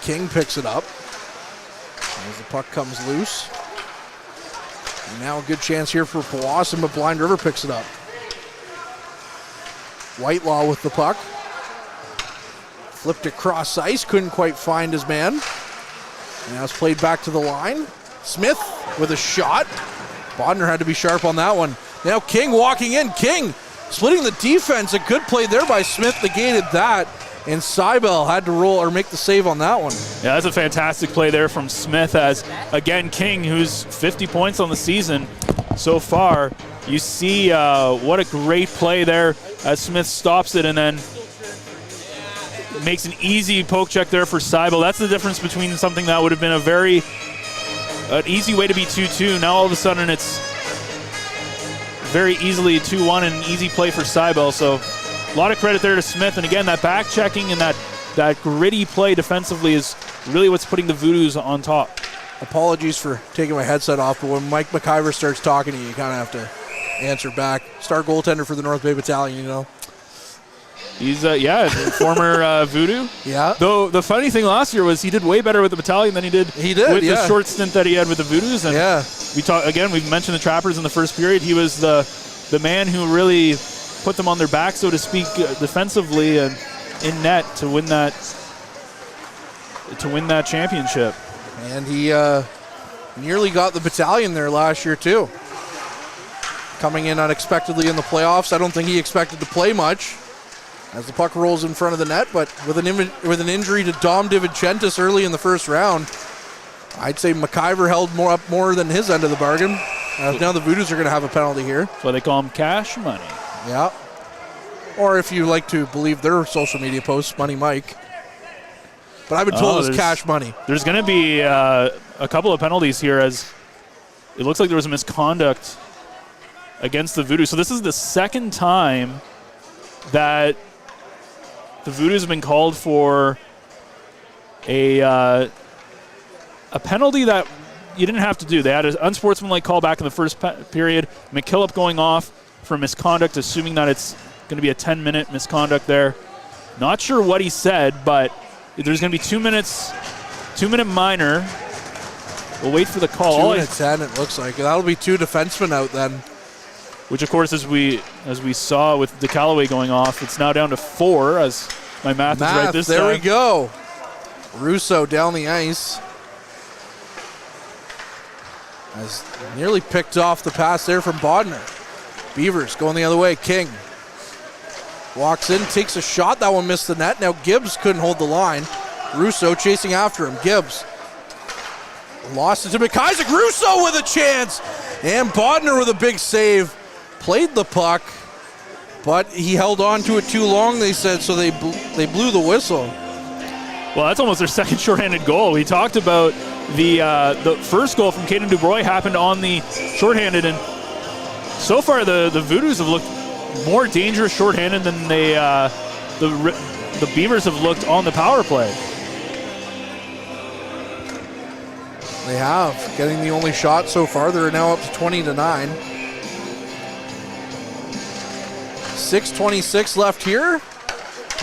King picks it up as the puck comes loose. And now a good chance here for Powassan, but Blind River picks it up. Whitelaw with the puck. Flipped it cross ice, couldn't quite find his man. Now it's played back to the line. Smith with a shot. Bodner had to be sharp on that one. Now King walking in. King splitting the defense. A good play there by Smith negated that. And Seibel had to roll or make the save on that one. Yeah, that's a fantastic play there from Smith as, again, King, who's 50 points on the season so far. You see what a great play there as Smith stops it and then makes an easy poke check there for Seibel. That's the difference between something that would have been an easy way to be 2-2. Now all of a sudden it's very easily 2-1 and an easy play for Seibel. So a lot of credit there to Smith. And again, that back checking and that gritty play defensively is really what's putting the Voodoos on top. Apologies for taking my headset off, but when Mike McIver starts talking to you, you kind of have to answer back. Star goaltender for the North Bay Battalion, you know. He's, former Voodoo. Yeah. Though the funny thing last year was he did way better with the Battalion than he did with the short stint that he had with the Voodoos. And we've mentioned the Trappers in the first period. He was the man who really put them on their back, so to speak, defensively and in net to win that championship. And he nearly got the Battalion there last year too. Coming in unexpectedly in the playoffs. I don't think he expected to play much as the puck rolls in front of the net, but with an injury to Dom DiVincentis early in the first round, I'd say McIver held more than his end of the bargain. Now the Voodoos are going to have a penalty here. That's why they call him Cash Money. Yeah. Or if you like to believe their social media posts, Money Mike. But I've been told it's Cash Money. There's going to be a couple of penalties here as it looks like there was a misconduct against the Voodoos. So this is the second time that the Voodoos have been called for a penalty that you didn't have to do. They had an unsportsmanlike call back in the first period. McKillop going off for misconduct, assuming that it's going to be a 10-minute misconduct there. Not sure what he said, but there's going to be 2 minutes, 2-minute minor. We'll wait for the call. 2 minutes 10, it looks like. That'll be 2 defensemen out then. Which, of course, as we saw with DeCallaway going off, it's now down to 4 as my math is right this time. There we go. Russo down the ice. Has nearly picked off the pass there from Bodner. Beavers going the other way. King walks in, takes a shot. That one missed the net. Now Gibbs couldn't hold the line. Russo chasing after him. Gibbs lost it to McIsaac. Russo with a chance. And Bodner with a big save. Played the puck, but he held on to it too long, they said, so they blew the whistle. Well, that's almost their second shorthanded goal. We talked about the first goal from Caden Dubroy happened on the shorthanded, and so far the Voodoos have looked more dangerous shorthanded than the Beavers have looked on the power play. They have, getting the only shot so far. They're now up to 20-9. 6:26 left here.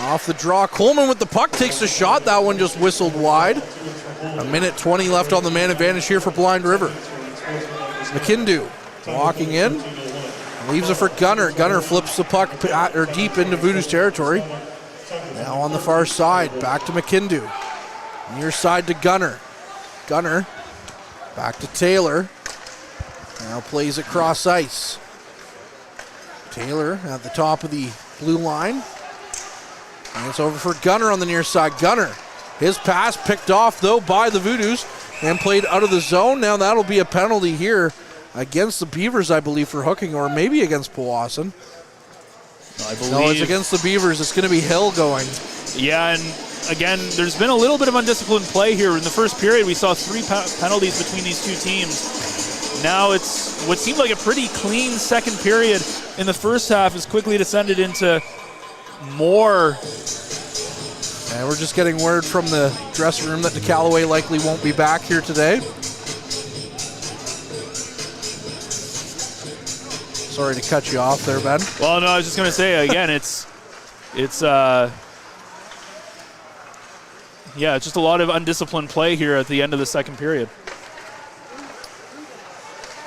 Off the draw, Coleman with the puck takes a shot. That one just whistled wide. 1:20 left on the man advantage here for Blind River. McKindu walking in, leaves it for Gunner. Gunner flips the puck deep into Voodoo's territory. Now on the far side, back to McKindu. Near side to Gunner. Gunner back to Taylor. Now plays it cross ice. Taylor at the top of the blue line. And it's over for Gunner on the near side. Gunner, his pass picked off though by the Voodoos and played out of the zone. Now that'll be a penalty here against the Beavers, I believe, for hooking, or maybe against Powassan. No, it's against the Beavers. It's going to be Hill going. Yeah, and again, there's been a little bit of undisciplined play here. In the first period, we saw 3 penalties between these two teams. Now it's what seemed like a pretty clean second period in the first half has quickly descended into more. And we're just getting word from the dressing room that DeCallaway likely won't be back here today. Sorry to cut you off there, Ben. Well, no, I was just going to say, again, it's just a lot of undisciplined play here at the end of the second period.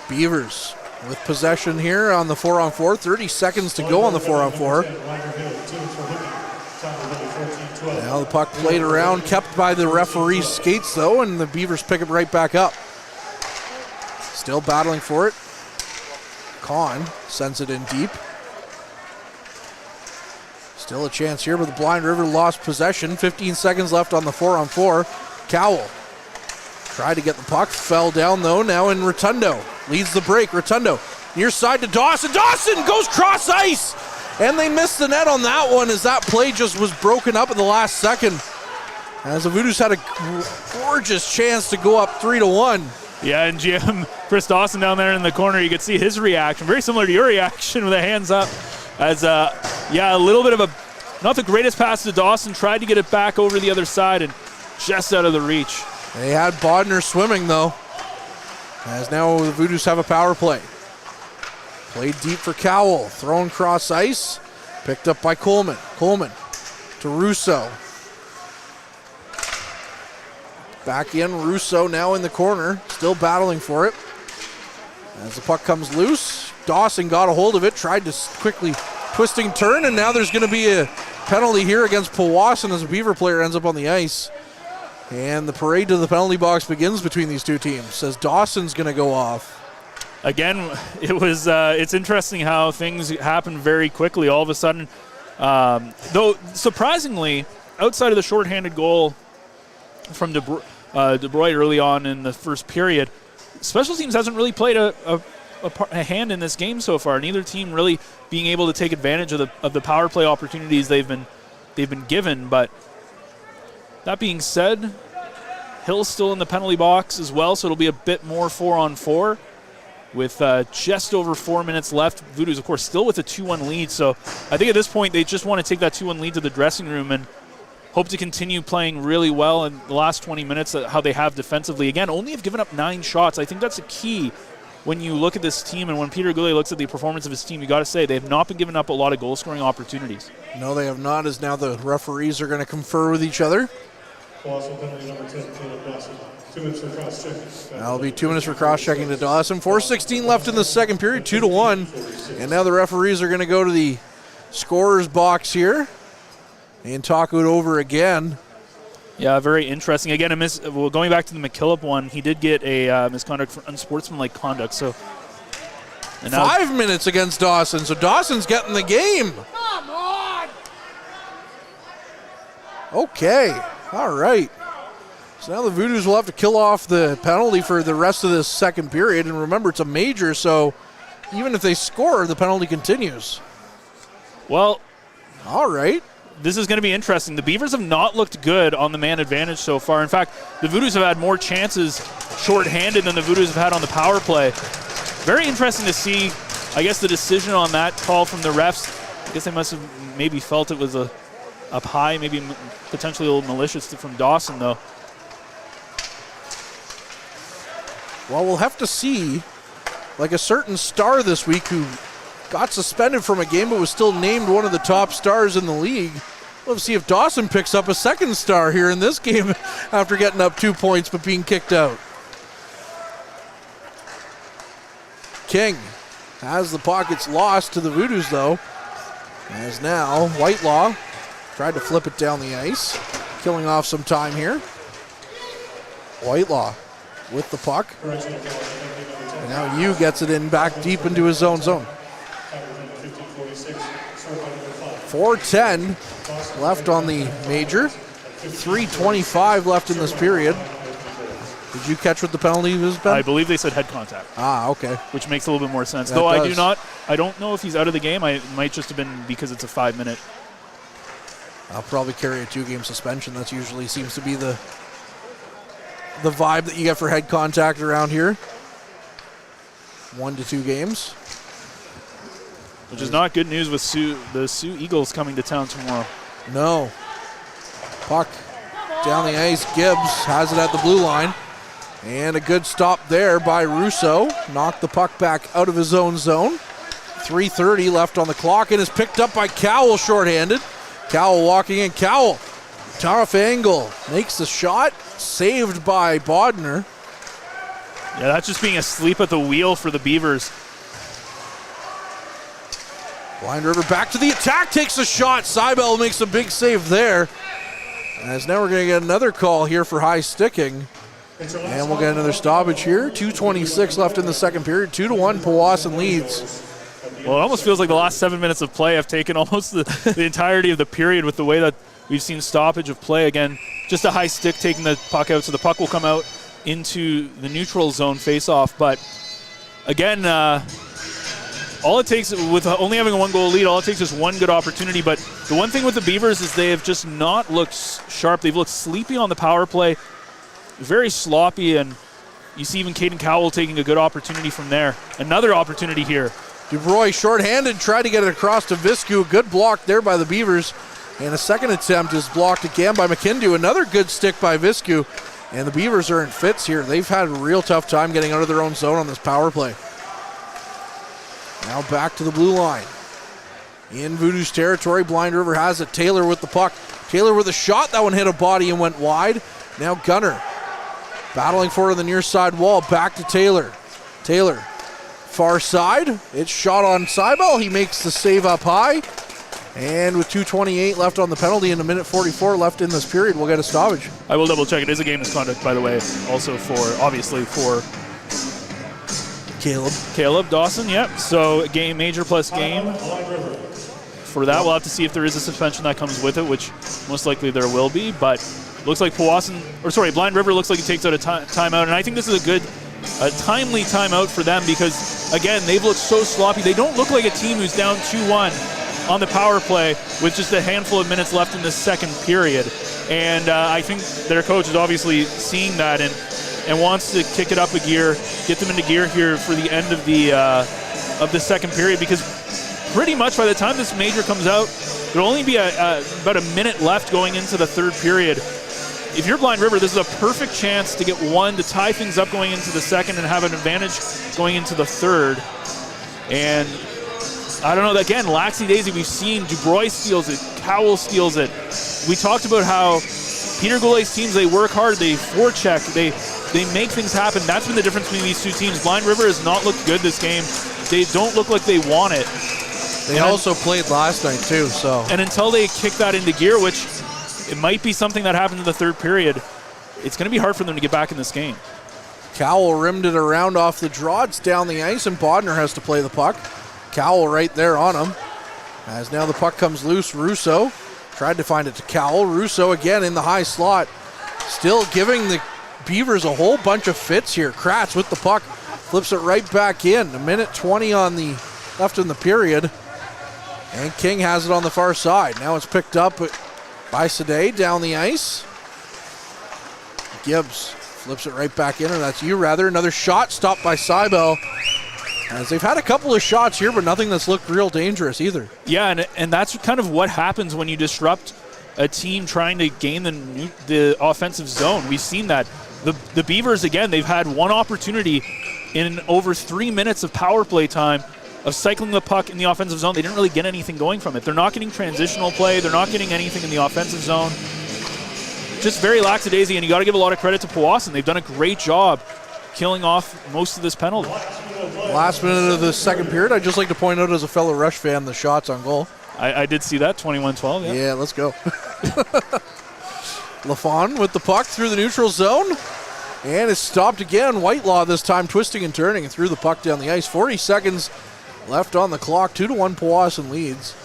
Beavers with possession here on the 4-on-4. 30 seconds to go on the 4-on-4. Now the puck played around, kept by the referee's skates though, and the Beavers pick it right back up. Still battling for it. Kahn sends it in deep. Still a chance here, but the Blind River lost possession. 15 seconds left on the 4-on-4. Cowell tried to get the puck, fell down though, now in Rotundo. Leads the break, Rotundo. Near side to Dawson. Dawson goes cross ice! And they missed the net on that one as that play just was broken up in the last second. As the Voodoos had a gorgeous chance to go up 3-1. Yeah, and GM Chris Dawson down there in the corner, you could see his reaction, very similar to your reaction with the hands up. As, a little bit of a, not the greatest pass to Dawson, tried to get it back over the other side and just out of the reach. They had Bodner swimming though, as now the Voodoos have a power play. Played deep for Cowell, thrown cross ice, picked up by Coleman. Coleman to Russo. Back in, Russo now in the corner, still battling for it. As the puck comes loose, Dawson got a hold of it, tried to quickly twisting turn, and now there's going to be a penalty here against Powassan as a Beaver player ends up on the ice. And the parade to the penalty box begins between these two teams, as Dawson's going to go off. Again, it's interesting how things happen very quickly all of a sudden. Though, surprisingly, outside of the shorthanded goal from De Bruyne early on in the first period, special teams hasn't really played a hand in this game so far. Neither team really being able to take advantage of the power play opportunities they've been given. But that being said, Hill's still in the penalty box as well, so it'll be a bit more 4-on-4 with just over 4 minutes left. Voodoos, of course, still with a 2-1 lead. So I think at this point they just want to take that 2-1 lead to the dressing room and hope to continue playing really well in the last 20 minutes, how they have defensively. Again, only have given up 9 shots. I think that's a key when you look at this team, and when Peter Goulet looks at the performance of his team, you got to say they have not been giving up a lot of goal-scoring opportunities. No, they have not, as now the referees are going to confer with each other. That'll be 2 minutes for cross-checking to Dawson. 4:16 left in the second period, 2-1. And now the referees are going to go to the scorer's box here and talk it over again. Yeah, very interesting. Again, going back to the McKillop one, he did get a misconduct for unsportsmanlike conduct. So, and 5 minutes against Dawson, so Dawson's getting the game. Come on! Okay, all right. So now the Voodoos will have to kill off the penalty for the rest of this second period. And remember, it's a major, so even if they score, the penalty continues. Well, all right. This is going to be interesting. The Beavers have not looked good on the man advantage so far. In fact, the Voodoos have had more chances shorthanded than the Voodoos have had on the power play. Very interesting to see, I guess, the decision on that call from the refs. I guess they must have maybe felt it was up high, maybe potentially a little malicious from Dawson, though. Well, we'll have to see, like a certain star this week who got suspended from a game but was still named one of the top stars in the league. We'll see if Dawson picks up a second star here in this game after getting up 2 points but being kicked out. King has the puck. It's lost to the Voodoos though. As now Whitelaw tried to flip it down the ice, killing off some time here. Whitelaw with the puck. And now Yu gets it in back deep into his own zone. 4:10 left on the major. 3:25 left in this period. Did you catch what the penalty was, Ben? I believe they said head contact. Ah, okay. Which makes a little bit more sense. That Though does. I don't know if he's out of the game. It might just have been because it's a 5-minute. I'll probably carry a 2-game suspension. That usually seems to be the vibe that you get for head contact around here. 1 to 2 games. Which is not good news with the Sioux Eagles coming to town tomorrow. No. Puck down the ice. Gibbs has it at the blue line. And a good stop there by Russo. Knocked the puck back out of his own zone. 3:30 left on the clock and is picked up by Cowell shorthanded. Cowell walking in. Cowell, tough angle. Makes the shot. Saved by Bodner. Yeah, that's just being asleep at the wheel for the Beavers. Blind River back to the attack, takes a shot. Seibel makes a big save there. As now we're going to get another call here for high sticking. And we'll get another stoppage here. 2:26 left in the second period. 2-1, Powassan leads. Well, it almost feels like the last 7 minutes of play have taken almost the entirety of the period with the way that we've seen stoppage of play. Again, just a high stick taking the puck out, so the puck will come out into the neutral zone face-off. But again, all it takes, with only having a one-goal lead, all it takes is one good opportunity. But the one thing with the Beavers is they have just not looked sharp. They've looked sleepy on the power play, very sloppy, and you see even Caden Cowell taking a good opportunity from there. Another opportunity here. DuBrois shorthanded, tried to get it across to Viscu. Good block there by the Beavers. And a second attempt is blocked again by McKindu. Another good stick by Viscu. And the Beavers are in fits here. They've had a real tough time getting out of their own zone on this power play. Now back to the blue line. In Voodoo's territory, Blind River has it. Taylor with the puck. Taylor with a shot. That one hit a body and went wide. Now Gunner battling for the near side wall. Back to Taylor. Taylor, far side. It's shot on Seibel. He makes the save up high. And with 2:28 left on the penalty and a minute 44 left in this period, we'll get a stoppage. I will double check. It is a game misconduct, by the way, also obviously for Caleb Dawson, yep. So a game, major plus game. For that, we'll have to see if there is a suspension that comes with it, which most likely there will be. But looks like Blind River looks like it takes out a timeout. And I think this is a timely timeout for them because, again, they've looked so sloppy. They don't look like a team who's down 2-1 on the power play with just a handful of minutes left in the second period. And I think their coach is obviously seeing that and wants to kick it up a gear, get them into gear here for the end of the second period, because pretty much by the time this major comes out, there'll only be about a minute left going into the third period. If you're Blind River, this is a perfect chance to get one, to tie things up going into the second and have an advantage going into the third. And I don't know, again, Laxey Daisy, we've seen DuBrois steals it, Cowell steals it. We talked about how Peter Goulet's teams, they work hard, they forecheck, they make things happen. That's been the difference between these two teams. Blind River has not looked good this game. They don't look like they want it. They also played last night too, so. And until they kick that into gear, which it might be something that happens in the third period, it's going to be hard for them to get back in this game. Cowell rimmed it around off the draw. It's down the ice, and Bodner has to play the puck. Cowell right there on him. As now the puck comes loose, Russo tried to find it to Cowell. Russo again in the high slot. Still giving the Beavers a whole bunch of fits here. Kratz with the puck, flips it right back in. A minute 20 on the left in the period. And King has it on the far side. Now it's picked up by Sade down the ice. Gibbs flips it right back in, and that's you rather. Another shot stopped by Seibel. As they've had a couple of shots here, but nothing that's looked real dangerous either. Yeah, and that's kind of what happens when you disrupt a team trying to gain the offensive zone. We've seen that. The Beavers, again, they've had one opportunity in over 3 minutes of power play time of cycling the puck in the offensive zone. They didn't really get anything going from it. They're not getting transitional play. They're not getting anything in the offensive zone. Just very lackadaisy, and you got to give a lot of credit to Powassan. They've done a great job killing off most of this penalty. Last minute of the second period, I'd just like to point out as a fellow Rush fan, the shots on goal. I did see that, 21-12. Yeah, let's go. Lafon with the puck through the neutral zone. And it's stopped again. Whitelaw this time twisting and turning and threw the puck down the ice. 40 seconds left on the clock. 2-1 Powassan leads.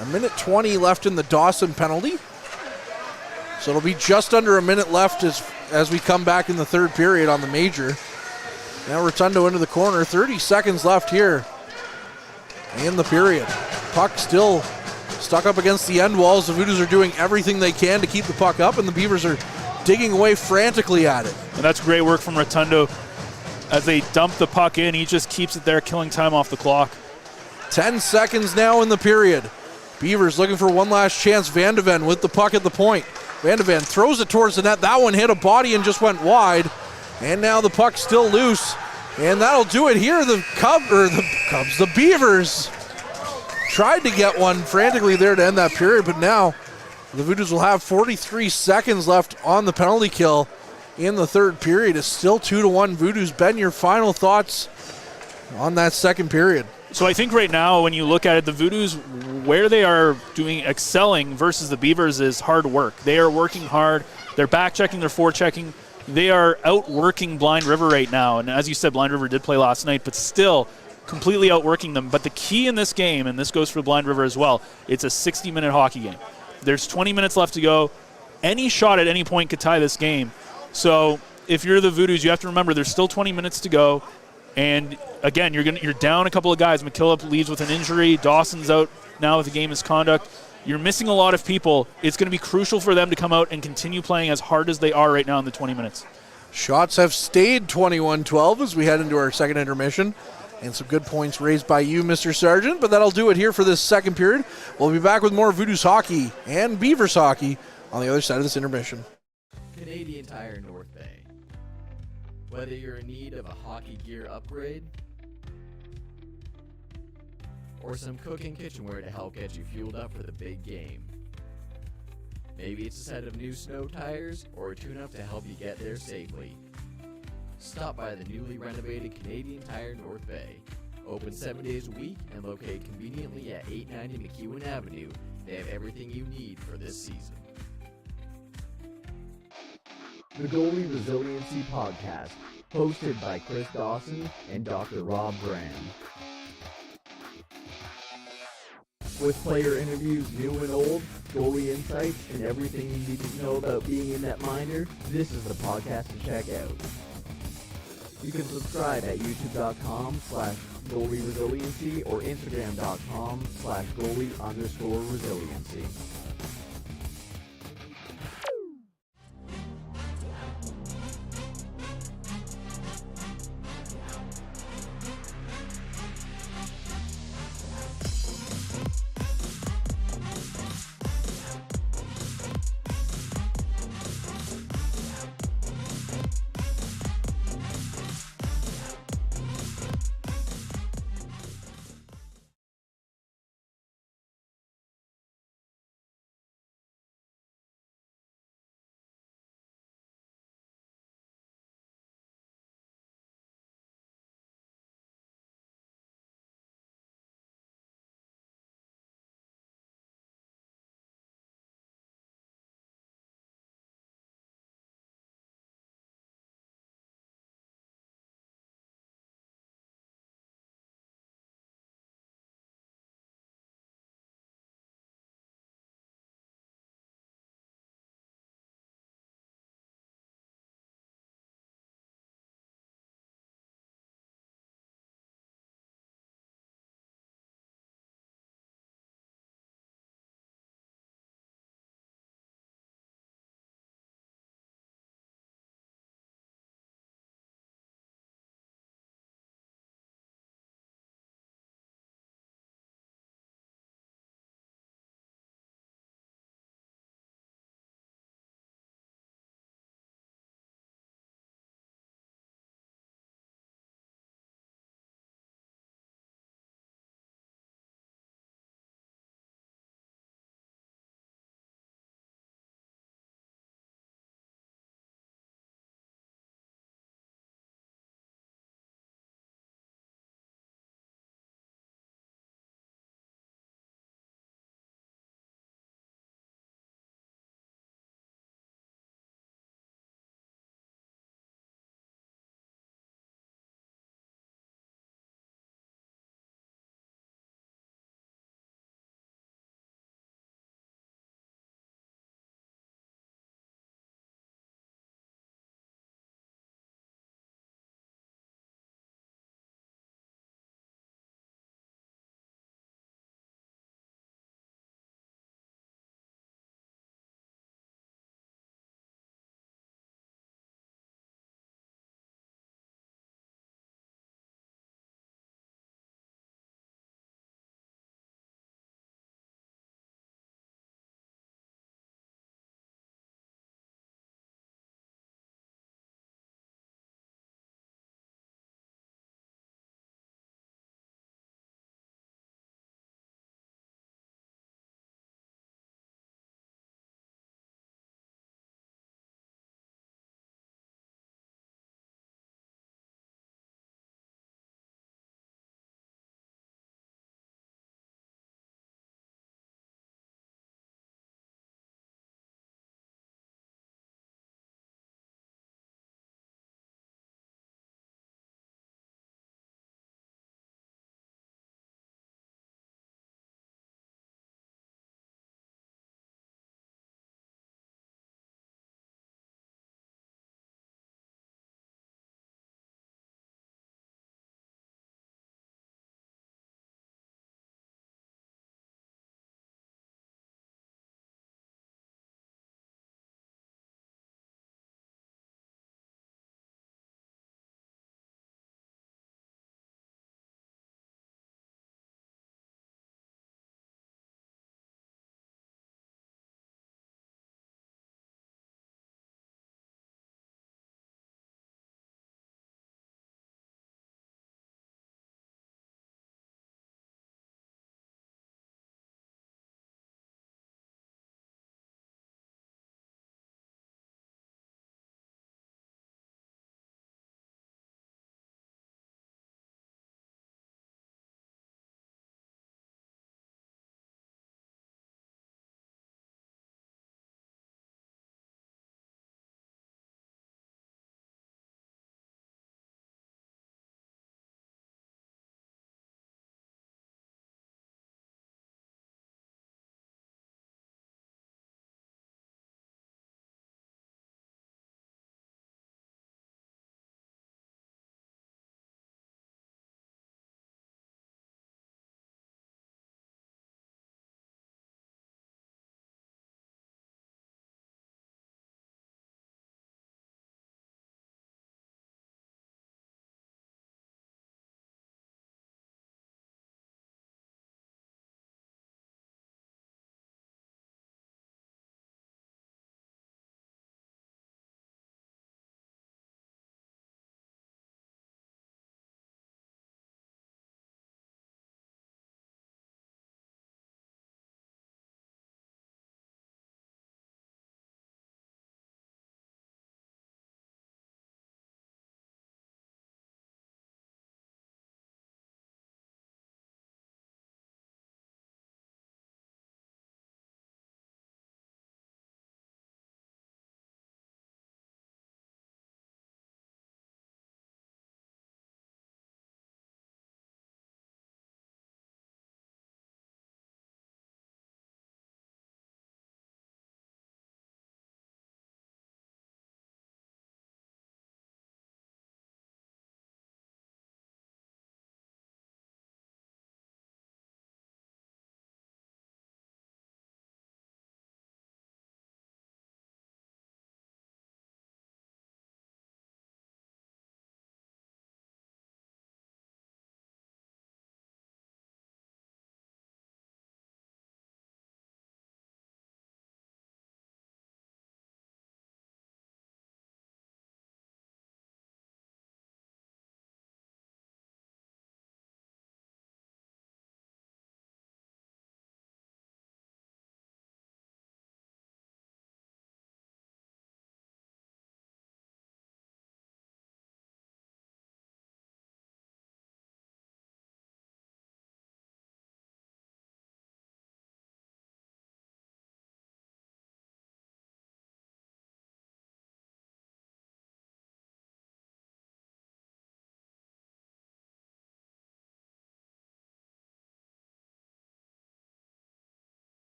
A minute 20 left in the Dawson penalty. So it'll be just under a minute left as we come back in the third period on the major. Now Rotundo into the corner. 30 seconds left here in the period. Puck still stuck up against the end walls. The Voodoos are doing everything they can to keep the puck up, and the Beavers are digging away frantically at it. And that's great work from Rotundo. As they dump the puck in, he just keeps it there, killing time off the clock. 10 seconds now in the period. Beavers looking for one last chance. Van de Ven with the puck at the point. Van de Ven throws it towards the net. That one hit a body and just went wide. And now the puck's still loose. And that'll do it here. The Beavers tried to get one frantically there to end that period, but now the Voodoos will have 43 seconds left on the penalty kill in the third period. It's still 2-1 Voodoos. Ben, your final thoughts on that second period? So I think right now when you look at it, the Voodoos, where they are excelling versus the Beavers is hard work. They are working hard. They're back checking, they're forechecking. They are outworking Blind River right now. And as you said, Blind River did play last night, but still completely outworking them. But the key in this game, and this goes for Blind River as well, it's a 60-minute hockey game. There's 20 minutes left to go. Any shot at any point could tie this game. So if you're the Voodoos, you have to remember there's still 20 minutes to go. And again, you're down a couple of guys. McKillop leaves with an injury. Dawson's out now with a game misconduct. You're missing a lot of people. It's going to be crucial for them to come out and continue playing as hard as they are right now in the 20 minutes. Shots have stayed 21-12 as we head into our second intermission. And some good points raised by you, Mr. Sargent. But that'll do it here for this second period. We'll be back with more Voodoos hockey and Beavers hockey on the other side of this intermission. Canadian Tire North Bay. Whether you're in need of a hockey gear upgrade or some cooking kitchenware to help get you fueled up for the big game. Maybe it's a set of new snow tires or a tune-up to help you get there safely. Stop by the newly renovated Canadian Tire North Bay. Open 7 days a week and located conveniently at 890 McEwen Avenue. They have everything you need for this season. The Goalie Resiliency Podcast, hosted by Chris Dawson and Dr. Rob Brand. With player interviews new and old, goalie insights, and everything you need to know about being a netminder, this is the podcast to check out. You can subscribe at youtube.com/goalie-resiliency or instagram.com/goalie_resiliency.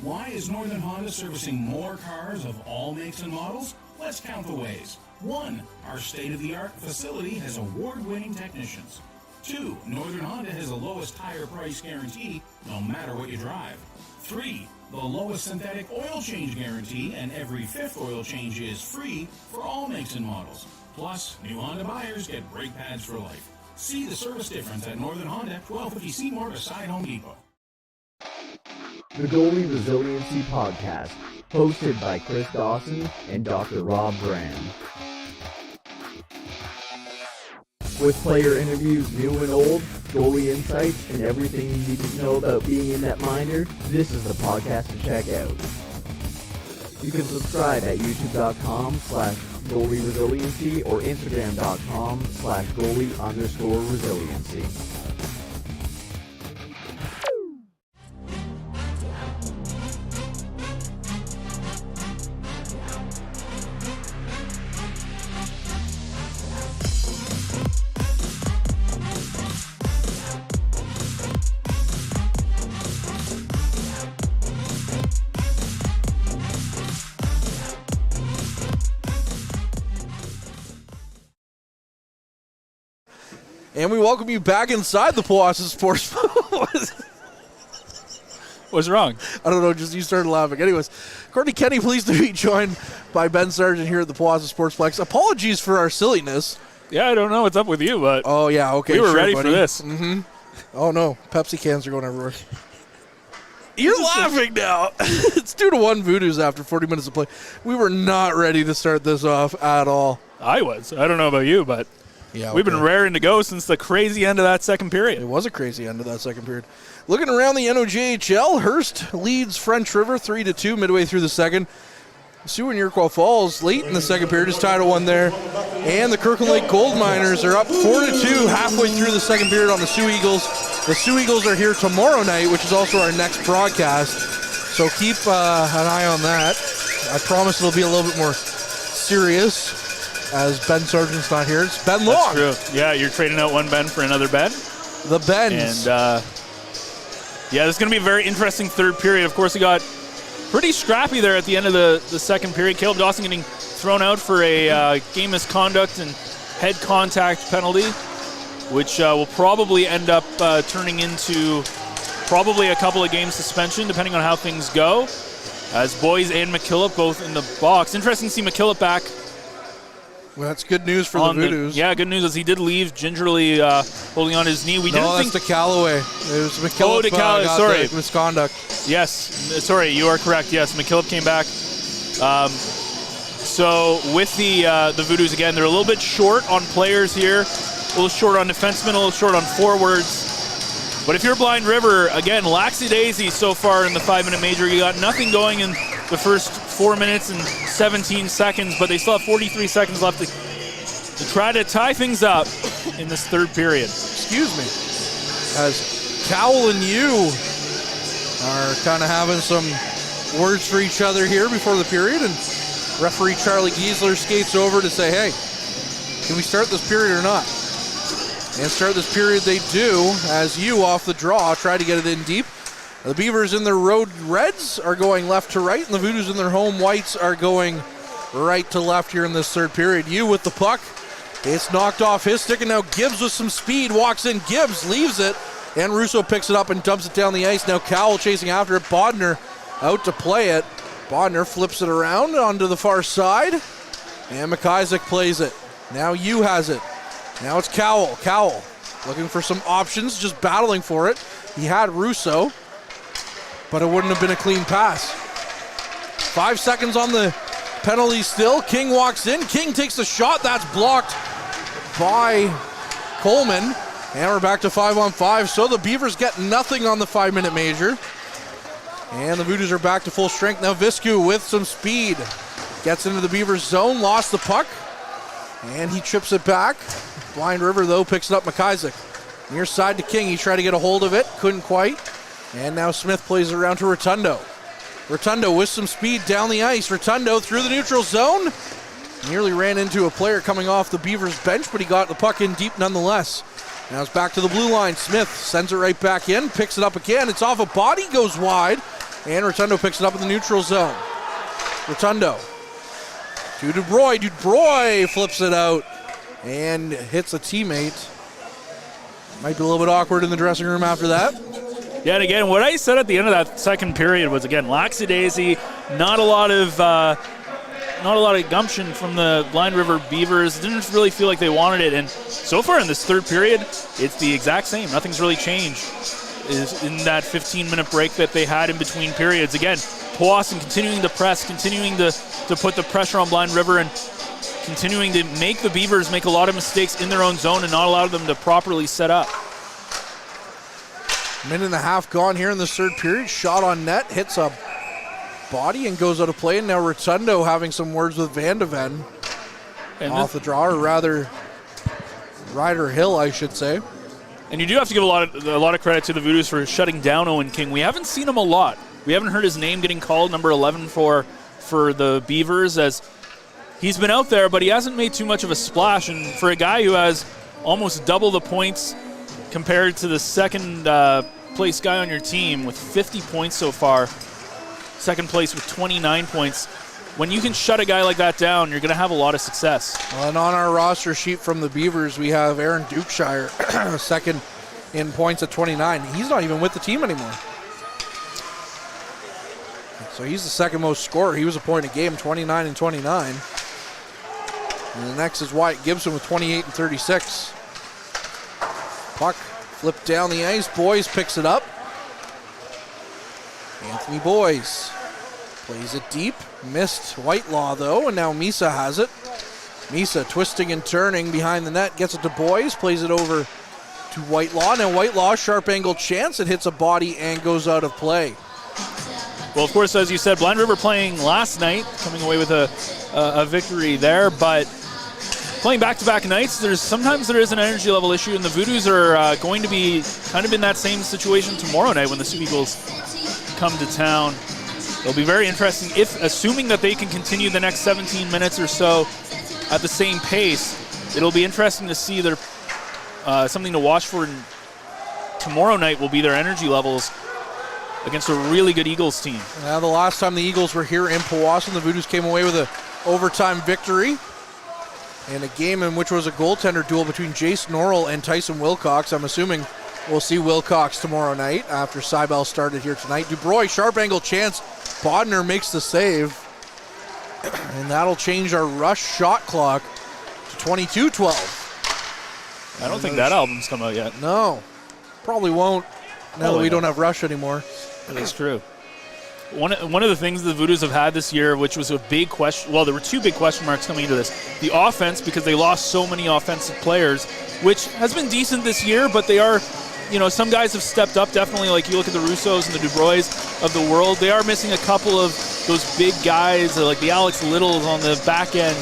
Why is Northern Honda servicing more cars of all makes and models? Let's count the ways. 1. Our state-of-the-art facility has award-winning technicians. 2. Northern Honda has the lowest tire price guarantee, no matter what you drive. 3. The lowest synthetic oil change guarantee, and every 5th oil change is free for all makes and models. Plus, new Honda buyers get brake pads for life. See the service difference at Northern Honda, 1250 Seymour beside Home Depot. The Goalie Resiliency Podcast, hosted by Chris Dawson and Dr. Rob Graham. With player interviews new and old, goalie insights, and everything you need to know about being in that minder, this is the podcast to check out. You can subscribe at youtube.com/goalie resiliency or instagram.com/goalie_resiliency. And we welcome you back inside the Powassan Sportsplex. What's wrong? I don't know, just you started laughing. Anyways, Courtney Kenny, pleased to be joined by Ben Sargent here at the Powassan Sportsplex. Apologies for our silliness. Yeah, I don't know what's up with you, but oh yeah, okay, we were sure, ready buddy. for this. Mm-hmm. Oh no, Pepsi cans are going everywhere. You're laughing now. It's 2-1 Voodoos after 40 minutes of play. We were not ready to start this off at all. I was. I don't know about you, but yeah, we've been raring to go since the crazy end of that second period. It was a crazy end of that second period. Looking around the NOJHL, Hearst leads French River 3-2 midway through the second. Sioux and Iroquois Falls late in the second period is tied at 1 there. And the Kirkland Lake Gold Miners are up 4-2 halfway through the second period on the Sioux Eagles. The Sioux Eagles are here tomorrow night, which is also our next broadcast. So keep an eye on that. I promise it'll be a little bit more serious as Ben Sargent's not here. It's Ben Long. That's true. Yeah, you're trading out one Ben for another Ben. The Bens. And, yeah, this is going to be a very interesting third period. Of course, we got pretty scrappy there at the end of the second period. Caleb Dawson getting thrown out for a game misconduct and head contact penalty, which will probably end up turning into probably a couple of game suspension, depending on how things go, as Boys and McKillop both in the box. Interesting to see McKillop back. Well, that's good news for the Voodoos. Yeah, good news as he did leave gingerly holding on his knee. That's the Callaway. It was McKillop got the misconduct. Yes, sorry, you are correct. Yes, McKillop came back. So with the Voodoos, again, they're a little bit short on players here, a little short on defensemen, a little short on forwards. But if you're Blind River, again, laxy-daisy so far in the 5-minute major. You got nothing going in the first 4 minutes and 17 seconds, but they still have 43 seconds left to try to tie things up in this third period. Excuse me. As Cowell and you are kind of having some words for each other here before the period, and referee Charlie Giesler skates over to say, hey, can we start this period or not? And start this period they do, as you off the draw try to get it in deep. The Beavers in their road reds are going left to right, and the Voodoos in their home whites are going right to left here in this third period. You with the puck. It's knocked off his stick, and now Gibbs with some speed walks in. Gibbs leaves it, and Russo picks it up and dumps it down the ice. Now Cowell chasing after it. Bodner out to play it. Bodner flips it around onto the far side, and McIsaac plays it. Now you has it. Now it's Cowell. Cowell looking for some options, just battling for it. He had Russo, but it wouldn't have been a clean pass. 5 seconds on the penalty still. King walks in. King takes the shot. That's blocked by Coleman. And we're back to 5-on-5. So the Beavers get nothing on the 5-minute major. And the Voodoos are back to full strength. Now Viscu with some speed. Gets into the Beavers zone. Lost the puck. And he trips it back. Blind River, though, picks it up. McIsaac near side to King. He tried to get a hold of it. Couldn't quite. And now Smith plays it around to Rotundo. Rotundo with some speed down the ice. Rotundo through the neutral zone. Nearly ran into a player coming off the Beavers bench, but he got the puck in deep nonetheless. Now it's back to the blue line. Smith sends it right back in. Picks it up again. It's off a body. Goes wide. And Rotundo picks it up in the neutral zone. Rotundo to Dubroy. Dubroy flips it out and hits a teammate. Might be a little bit awkward in the dressing room after that. Yeah, and again, what I said at the end of that second period was, again, lackadaisy, not a lot of gumption from the Blind River Beavers. Didn't really feel like they wanted it, and so far in this third period, it's the exact same. Nothing's really changed. Is in that 15-minute break that they had in between periods. Again, Powassan continuing to press, continuing to put the pressure on Blind River, and continuing to make the Beavers make a lot of mistakes in their own zone and not allow them to properly set up. Minute and a half gone here in this third period. Shot on net, hits a body and goes out of play. And now Rotundo having some words with Van de Ven off the draw, or rather Ryder Hill, I should say. And you do have to give a lot of credit to the Voodoos for shutting down Owen King. We haven't seen him a lot. We haven't heard his name getting called, number 11 for the Beavers, as he's been out there, but he hasn't made too much of a splash. And for a guy who has almost double the points compared to the second place guy on your team with 50 points so far, second place with 29 points, when you can shut a guy like that down, you're going to have a lot of success. Well, and on our roster sheet from the Beavers, we have Aaron Dukeshire, second in points at 29. He's not even with the team anymore. So he's the second most scorer. He was a point a game, 29 and 29. And the next is Wyatt Gibson with 28 and 36. Puck flipped down the ice. Boyes picks it up. Anthony Boyes plays it deep. Missed Whitelaw, though, and now Misa has it. Misa twisting and turning behind the net, gets it to Boyes, plays it over to Whitelaw. Now Whitelaw, sharp angle chance. It hits a body and goes out of play. Well, of course, as you said, Blind River playing last night, coming away with a victory there, but playing back-to-back nights, sometimes there is an energy level issue, and the Voodoos are going to be kind of in that same situation tomorrow night when the Sioux Eagles come to town. It'll be very interesting, assuming that they can continue the next 17 minutes or so at the same pace. It'll be interesting to see something to watch for tomorrow night will be their energy levels against a really good Eagles team. Now, the last time the Eagles were here in Powassan, the Voodoos came away with an overtime victory in a game in which was a goaltender duel between Jace Norrell and Tyson Wilcox. I'm assuming we'll see Wilcox tomorrow night after Cybel started here tonight. Dubroy, sharp angle chance. Bodner makes the save. And that'll change our rush shot clock to 22-12. I don't think that album's come out yet. No, probably won't now that we don't have rush anymore. That is true. One of the things the Voodoos have had this year, which was a big question, well, there were two big question marks coming into this. The offense, because they lost so many offensive players, which has been decent this year, but they are, some guys have stepped up, definitely, like you look at the Russos and the Dubroys of the world. They are missing a couple of those big guys, like the Alex Littles on the back end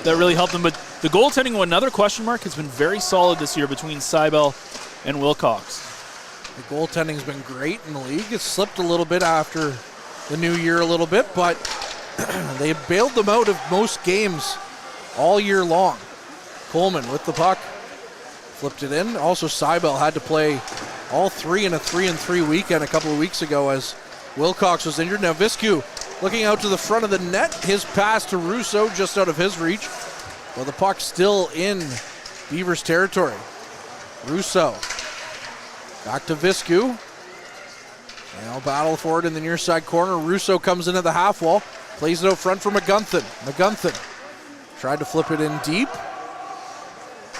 that really helped them. But the goaltending, another question mark, has been very solid this year between Cybel and Wilcox. The goaltending's been great in the league. It's slipped a little bit after the new year a little bit, but they bailed them out of most games all year long. Coleman with the puck, flipped it in. Also, Cybel had to play all three in a 3-3 weekend a couple of weeks ago as Wilcox was injured. Now Viscu looking out to the front of the net. His pass to Russo just out of his reach. Well, the puck's still in Beavers territory. Russo back to Viscu. Now battle for it in the near side corner. Russo comes in at the half wall. Plays it out front for McGunthin. McGunthin tried to flip it in deep.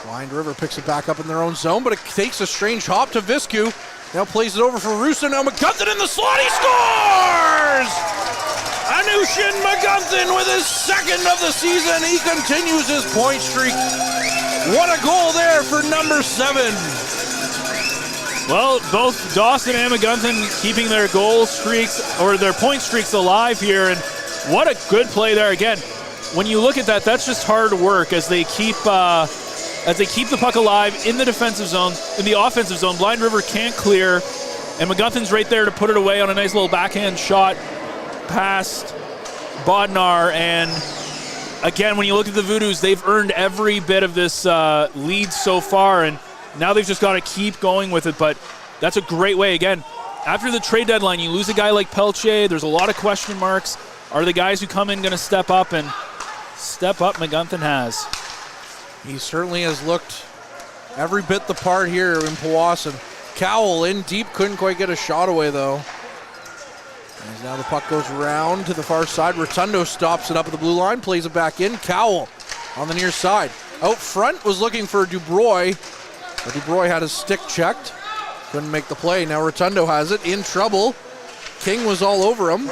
Blind River picks it back up in their own zone, but it takes a strange hop to Viscu. Now plays it over for Russo. Now McGunthin in the slot. He scores! Anushin McGunthin with his second of the season. He continues his point streak. What a goal there for number 7. Well, both Dawson and McGunthin keeping their goal streaks or their point streaks alive here, and what a good play there again. When you look at that, that's just hard work as they keep the puck alive in the defensive zone. In the offensive zone, Blind River can't clear, and McGunthin's right there to put it away on a nice little backhand shot past Bodnar. And again, when you look at the Voodoos, they've earned every bit of this lead so far, and now they've just got to keep going with it. But that's a great way, again, after the trade deadline, you lose a guy like Pelche. There's a lot of question marks. Are the guys who come in going to step up? And step up McGunthin has. He certainly has looked every bit the part here in Powassan. Cowell in deep, couldn't quite get a shot away though. As now the puck goes around to the far side. Rotundo stops it up at the blue line, plays it back in. Cowell on the near side. Out front was looking for Dubroy, but Dubroy had his stick checked. Couldn't make the play. Now Rotundo has it, in trouble. King was all over him.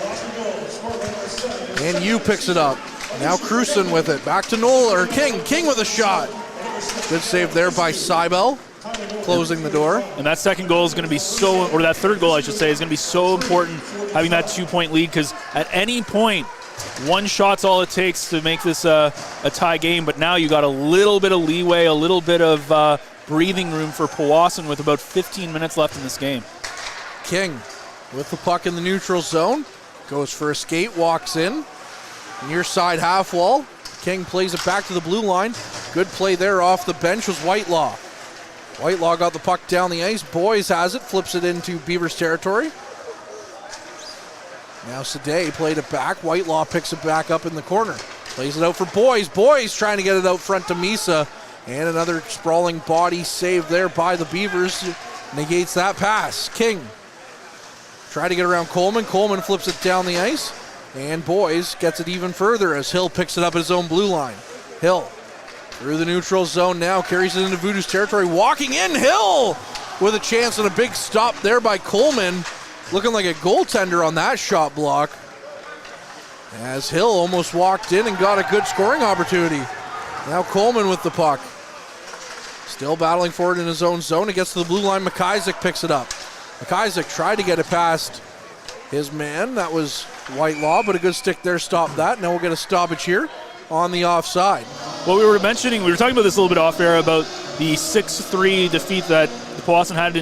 And Yu picks it up. Now Cruson with it. Back to King. King with a shot. Good save there by Seibel, closing the door. And that second goal is going to be or that third goal, I should say, is going to be so important, having that 2-point lead, because at any point, one shot's all it takes to make this a tie game. But now you got a little bit of leeway, a little bit of breathing room for Powassan with about 15 minutes left in this game. King with the puck in the neutral zone. Goes for a skate, walks in. Near side half wall. King plays it back to the blue line. Good play there off the bench was Whitelaw. Whitelaw got the puck down the ice. Boys has it, flips it into Beavers territory. Now Sadeh played it back. Whitelaw picks it back up in the corner. Plays it out for Boys. Boys trying to get it out front to Misa. And another sprawling body saved there by the Beavers. Negates that pass. King try to get around Coleman. Coleman flips it down the ice. And Boys gets it even further as Hill picks it up at his own blue line. Hill through the neutral zone now, carries it into Voodoo's territory. Walking in, Hill with a chance and a big stop there by Coleman. Looking like a goaltender on that shot block. As Hill almost walked in and got a good scoring opportunity. Now Coleman with the puck. Still battling for it in his own zone. It gets to the blue line. McIsaac picks it up. McIsaac tried to get it past his man. That was Whitelaw, but a good stick there stopped that. Now we'll get a stoppage here on the offside. Well, we were talking about this a little bit off air about the 6-3 defeat that the Powassan had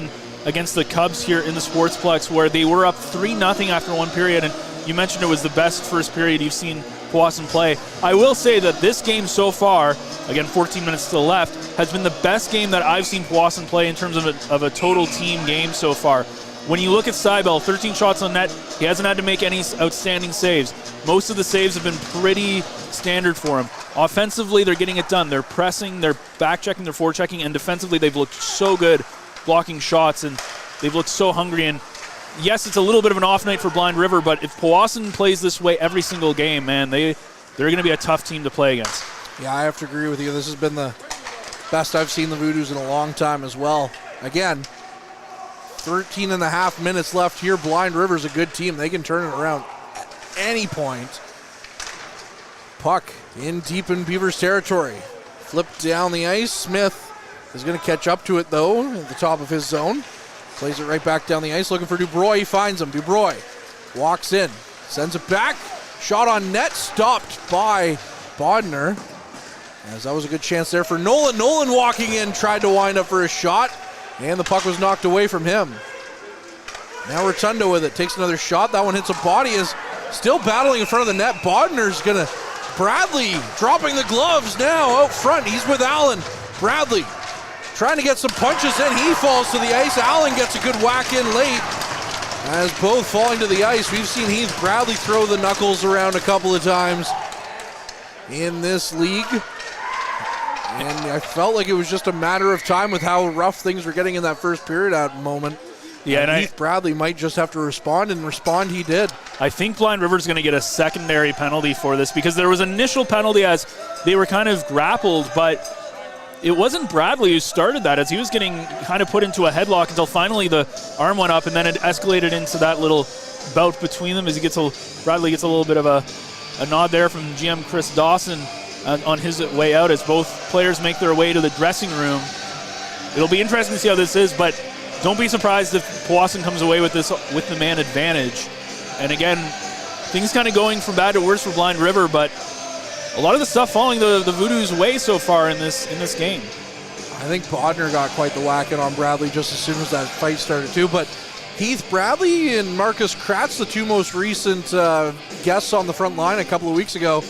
against the Cubs here in the Sportsplex, where they were up 3-0 after one period, and you mentioned it was the best first period you've seen Powassan play. I will say that this game so far, again 14 minutes still left, has been the best game that I've seen Powassan play in terms of a total team game so far. When you look at Seibel, 13 shots on net, he hasn't had to make any outstanding saves. Most of the saves have been pretty standard for him. Offensively, they're getting it done. They're pressing, they're back-checking, they're forechecking, and defensively, they've looked so good blocking shots, and they've looked so hungry. And yes, it's a little bit of an off night for Blind River, but if Powassan plays this way every single game, man, they're going to be a tough team to play against. Yeah, I have to agree with you. This has been the best I've seen the Voodoos in a long time as well. Again, 13 and a half minutes left here. Blind River's a good team. They can turn it around at any point. Puck in deep in Beavers territory. Flipped down the ice. Smith is going to catch up to it, though, at the top of his zone. Plays it right back down the ice, looking for Dubroy. He finds him. Dubroy walks in, sends it back. Shot on net, stopped by Bodner. As that was a good chance there for Nolan. Nolan walking in, tried to wind up for a shot. And the puck was knocked away from him. Now Rotundo with it. Takes another shot. That one hits a body. Is still battling in front of the net. Bodner's going to... Bradley dropping the gloves now out front. He's with Allen. Bradley trying to get some punches in. He falls to the ice. Allen gets a good whack in late. As both falling to the ice. We've seen Heath Bradley throw the knuckles around a couple of times in this league. And I felt like it was just a matter of time with how rough things were getting in that first period at the moment. Yeah, and Heath Bradley might just have to respond, and respond he did. I think Blind River's going to get a secondary penalty for this, because there was an initial penalty as they were kind of grappled, but it wasn't Bradley who started that, as he was getting kind of put into a headlock until finally the arm went up, and then it escalated into that little bout between them as Bradley gets a little bit of a nod there from GM Chris Dawson on his way out as both players make their way to the dressing room. It'll be interesting to see how this is, but don't be surprised if Powassan comes away with this with the man advantage. And again, things kind of going from bad to worse for Blind River, but a lot of the stuff falling the Voodoos' way so far in this game. I think Bodner got quite the whack-in on Bradley just as soon as that fight started too, but Heath Bradley and Marcus Kratz, the two most recent guests on the front line a couple of weeks ago,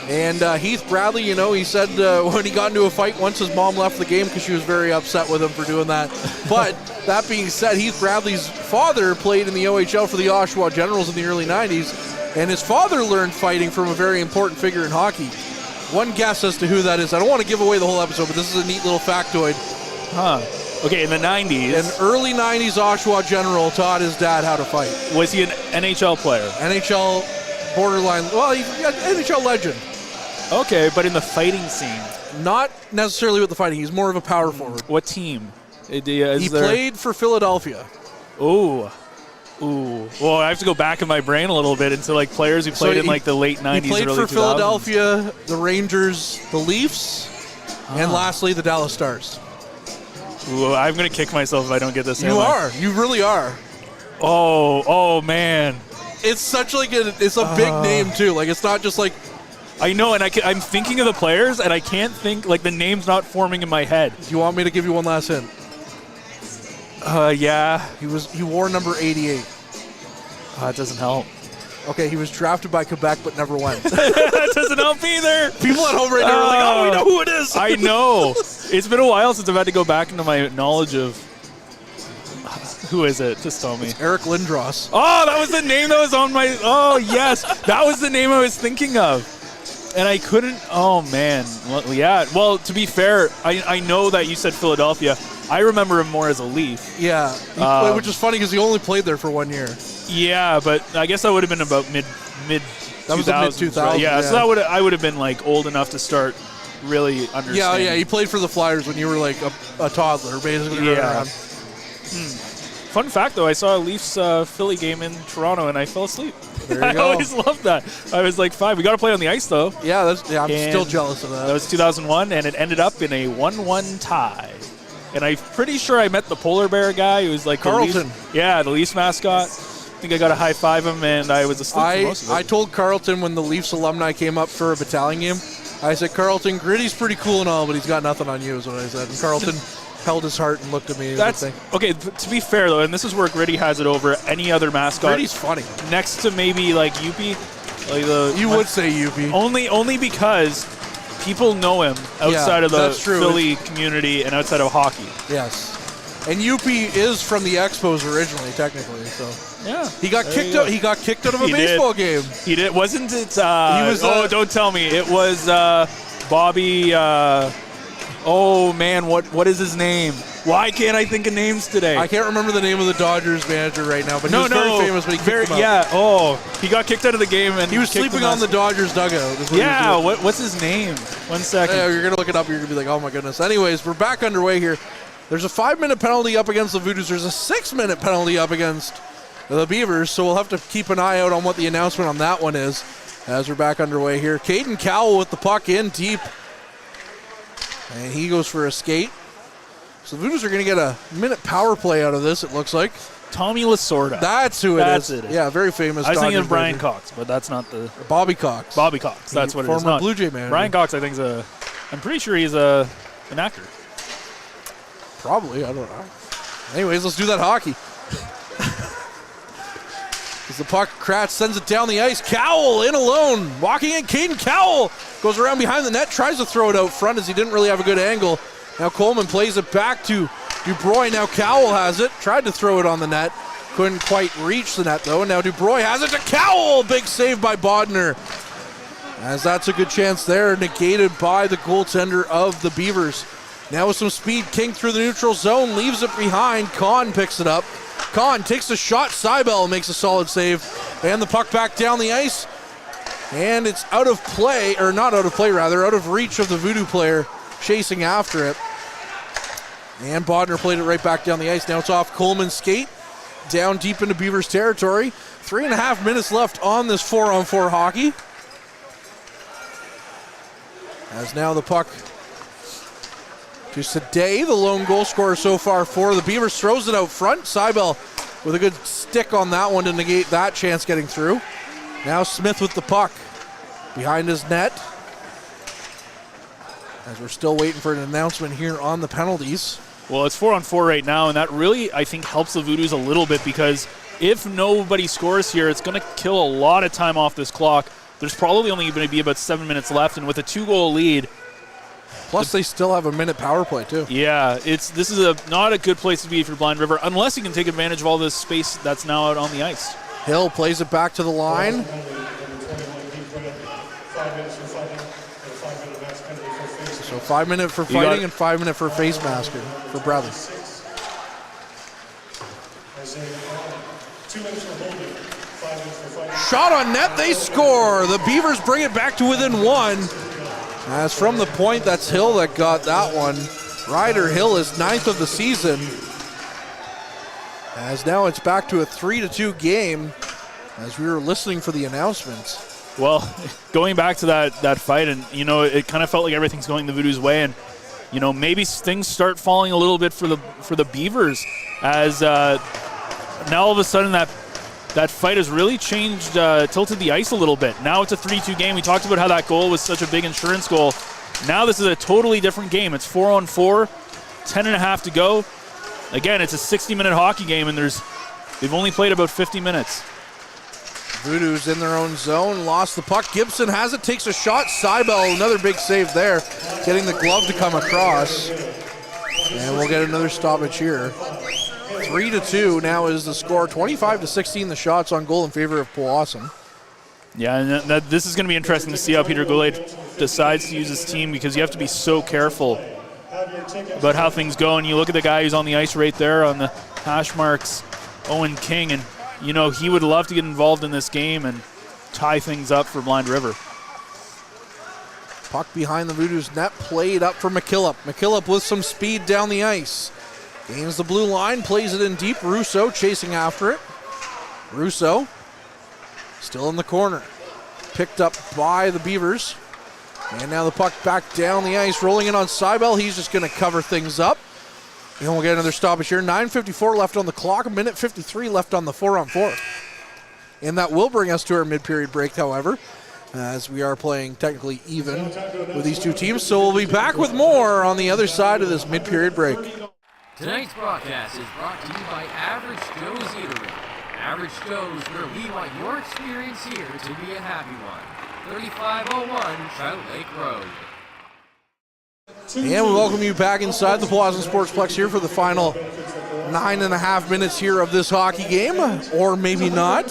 And Heath Bradley, he said when he got into a fight once, his mom left the game because she was very upset with him for doing that. But that being said, Heath Bradley's father played in the OHL for the Oshawa Generals in the early 90s, and his father learned fighting from a very important figure in hockey. One guess as to who that is. I don't want to give away the whole episode, but this is a neat little factoid. Huh. Okay, in the 90s. An early 90s Oshawa General taught his dad how to fight. Was he an NHL player? NHL borderline, NHL legend. Okay, but in the fighting scene. Not necessarily with the fighting. He's more of a power forward. What team? He played for Philadelphia. Ooh. Well, I have to go back in my brain a little bit into players who played in the late 90s. He played early for 2000s. Philadelphia, the Rangers, the Leafs, and lastly the Dallas Stars. Ooh, I'm going to kick myself if I don't get this. You are. You really are. Oh man. It's such it's a big name too. It's not just I know, and I'm thinking of the players, and I can't think, the name's not forming in my head. Do you want me to give you one last hint? Yeah. He wore number 88. It doesn't help. Okay, he was drafted by Quebec but never went. That doesn't help either. People at home right now are like, we know who it is. I know. It's been a while since I've had to go back into my knowledge of who is it? Just tell me. It's Eric Lindros. Oh, that was the name that was on my... Oh, yes. That was the name I was thinking of. And I couldn't... Oh, man. Well, yeah. Well, to be fair, I know that you said Philadelphia. I remember him more as a Leaf. Yeah. Which is funny because he only played there for 1 year. Yeah, but I guess that would have been about mid that was the mid-2000s. Right? Yeah, so I would have been old enough to start really understanding. Yeah. He played for the Flyers when you were a toddler, basically. Yeah. Around. Fun fact, though, I saw a Leafs Philly game in Toronto, and I fell asleep. There you I go. always loved that. I was 5. We got to play on the ice, though. Yeah, I'm still jealous of that. That was 2001, and it ended up in a 1-1 tie. And I'm pretty sure I met the polar bear guy who was Carlton. The Leafs mascot. I think I got to high-five him, and I was asleep for most of it. I told Carlton when the Leafs alumni came up for a battalion game, I said, Carlton, Gritty's pretty cool and all, but he's got nothing on you, is what I said. And Carlton held his heart and looked at me. Okay, to be fair, though, and this is where Gritty has it over any other mascot. Gritty's funny. Next to maybe, Youppi. You would say Youppi. Only because people know him outside of the Philly community and outside of hockey. Yes. And Youppi is from the Expos originally, technically. So yeah, he got kicked out. He got kicked out of a baseball game. He did. Wasn't it? He was. Don't tell me. It was Bobby. Oh man, what is his name? Why can't I think of names today? I can't remember the name of the Dodgers manager right now, but he was very famous when he kicked him out. Yeah. Oh, he got kicked out of the game and he was sleeping on the Dodgers dugout. What's his name? 1 second. You're gonna look it up. You're gonna be like, oh my goodness. Anyways, we're back underway here. There's a 5-minute penalty up against the Voodoos. There's a 6-minute penalty up against the Beavers, so we'll have to keep an eye out on what the announcement on that one is as we're back underway here. Caden Cowell with the puck in deep, and he goes for a skate. So the Voodoos are going to get a minute power play out of this, it looks like. Tommy Lasorda. That's who it is. Yeah, very famous. I was thinking of Brian Cox, but that's not the... Bobby Cox. Bobby Cox, that's what it is. Former Blue Jay manager. Brian Cox, I think, I'm pretty sure he's an actor. Probably, I don't know. Anyways, let's do that hockey. As the puck, Kratz sends it down the ice. Cowell in alone. Walking in, Caden Cowell goes around behind the net, tries to throw it out front as he didn't really have a good angle. Now Coleman plays it back to Dubroy. Now Cowell has it. Tried to throw it on the net. Couldn't quite reach the net, though. And now Dubroy has it to Cowell. Big save by Bodner. As that's a good chance there, negated by the goaltender of the Beavers. Now with some speed, King through the neutral zone, leaves it behind. Kahn picks it up. Kahn takes a shot. Seibel makes a solid save. And the puck back down the ice. And it's out of play, or not out of play rather, out of reach of the Voodoo player chasing after it. And Bodner played it right back down the ice. Now it's off Coleman's skate. Down deep into Beavers territory. 3.5 minutes left on this 4-on-4 hockey. As now the puck to Sadeh, the lone goal scorer so far for the Beavers, throws it out front. Seibel with a good stick on that one to negate that chance getting through. Now Smith with the puck behind his net. As we're still waiting for an announcement here on the penalties. Well, it's 4-on-4 right now, and that really, I think, helps the Voodoos a little bit because if nobody scores here, it's going to kill a lot of time off this clock. there's probably only going to be about 7 minutes left, and with a 2-goal lead. Plus, they still have a minute power play, too. Yeah, this is not a good place to be if you're Blind River, unless you can take advantage of all this space that's now out on the ice. Hill plays it back to the line. So 5 minute for fighting and 5 minute for face masking for Bradley. 2 minutes for holding, 5 minutes for fighting. Shot on net, they score. The Beavers bring it back to within 1. As from the point, that's Hill that got that one. Ryder Hill is 9th of the season. As now it's back to a 3-2 game as we were listening for the announcements. Well, going back to that fight, and, it kind of felt like everything's going the Voodoo's way, and, maybe things start falling a little bit for the Beavers as now all of a sudden that fight has really changed, tilted the ice a little bit. Now it's a 3-2 game. We talked about how that goal was such a big insurance goal. Now this is a totally different game. It's 4-on-4, 10.5 to go. Again, it's a 60-minute hockey game, and they've only played about 50 minutes. Voodoos in their own zone, lost the puck. Gibson has it, takes a shot. Seibel, another big save there, getting the glove to come across. And we'll get another stoppage here. 3-2 now is the score. 25-16 the shots on goal in favor of Powassan. Yeah, and this is going to be interesting to see how Peter Goulet decides to use his team, because you have to be so careful about how things go. And you look at the guy who's on the ice right there on the hash marks, Owen King, and he would love to get involved in this game and tie things up for Blind River. Puck behind the Voodoo's net, played up for McKillop. McKillop with some speed down the ice. Gains the blue line, plays it in deep. Russo chasing after it. Russo still in the corner. Picked up by the Beavers. And now the puck back down the ice, rolling in on Seibel. He's just going to cover things up. And we'll get another stoppage here. 9:54 left on the clock, a minute 53 left on the 4-on-4. And that will bring us to our mid-period break, however, as we are playing technically even with these two teams. So we'll be back with more on the other side of this mid-period break. Tonight's broadcast is brought to you by Average Joe's Eatery. Average Joe's, where we want your experience here to be a happy one. 3501 Trout Lake Road. And we welcome you back inside the Powassan Sportsplex here for the final 9.5 minutes here of this hockey game, or maybe not,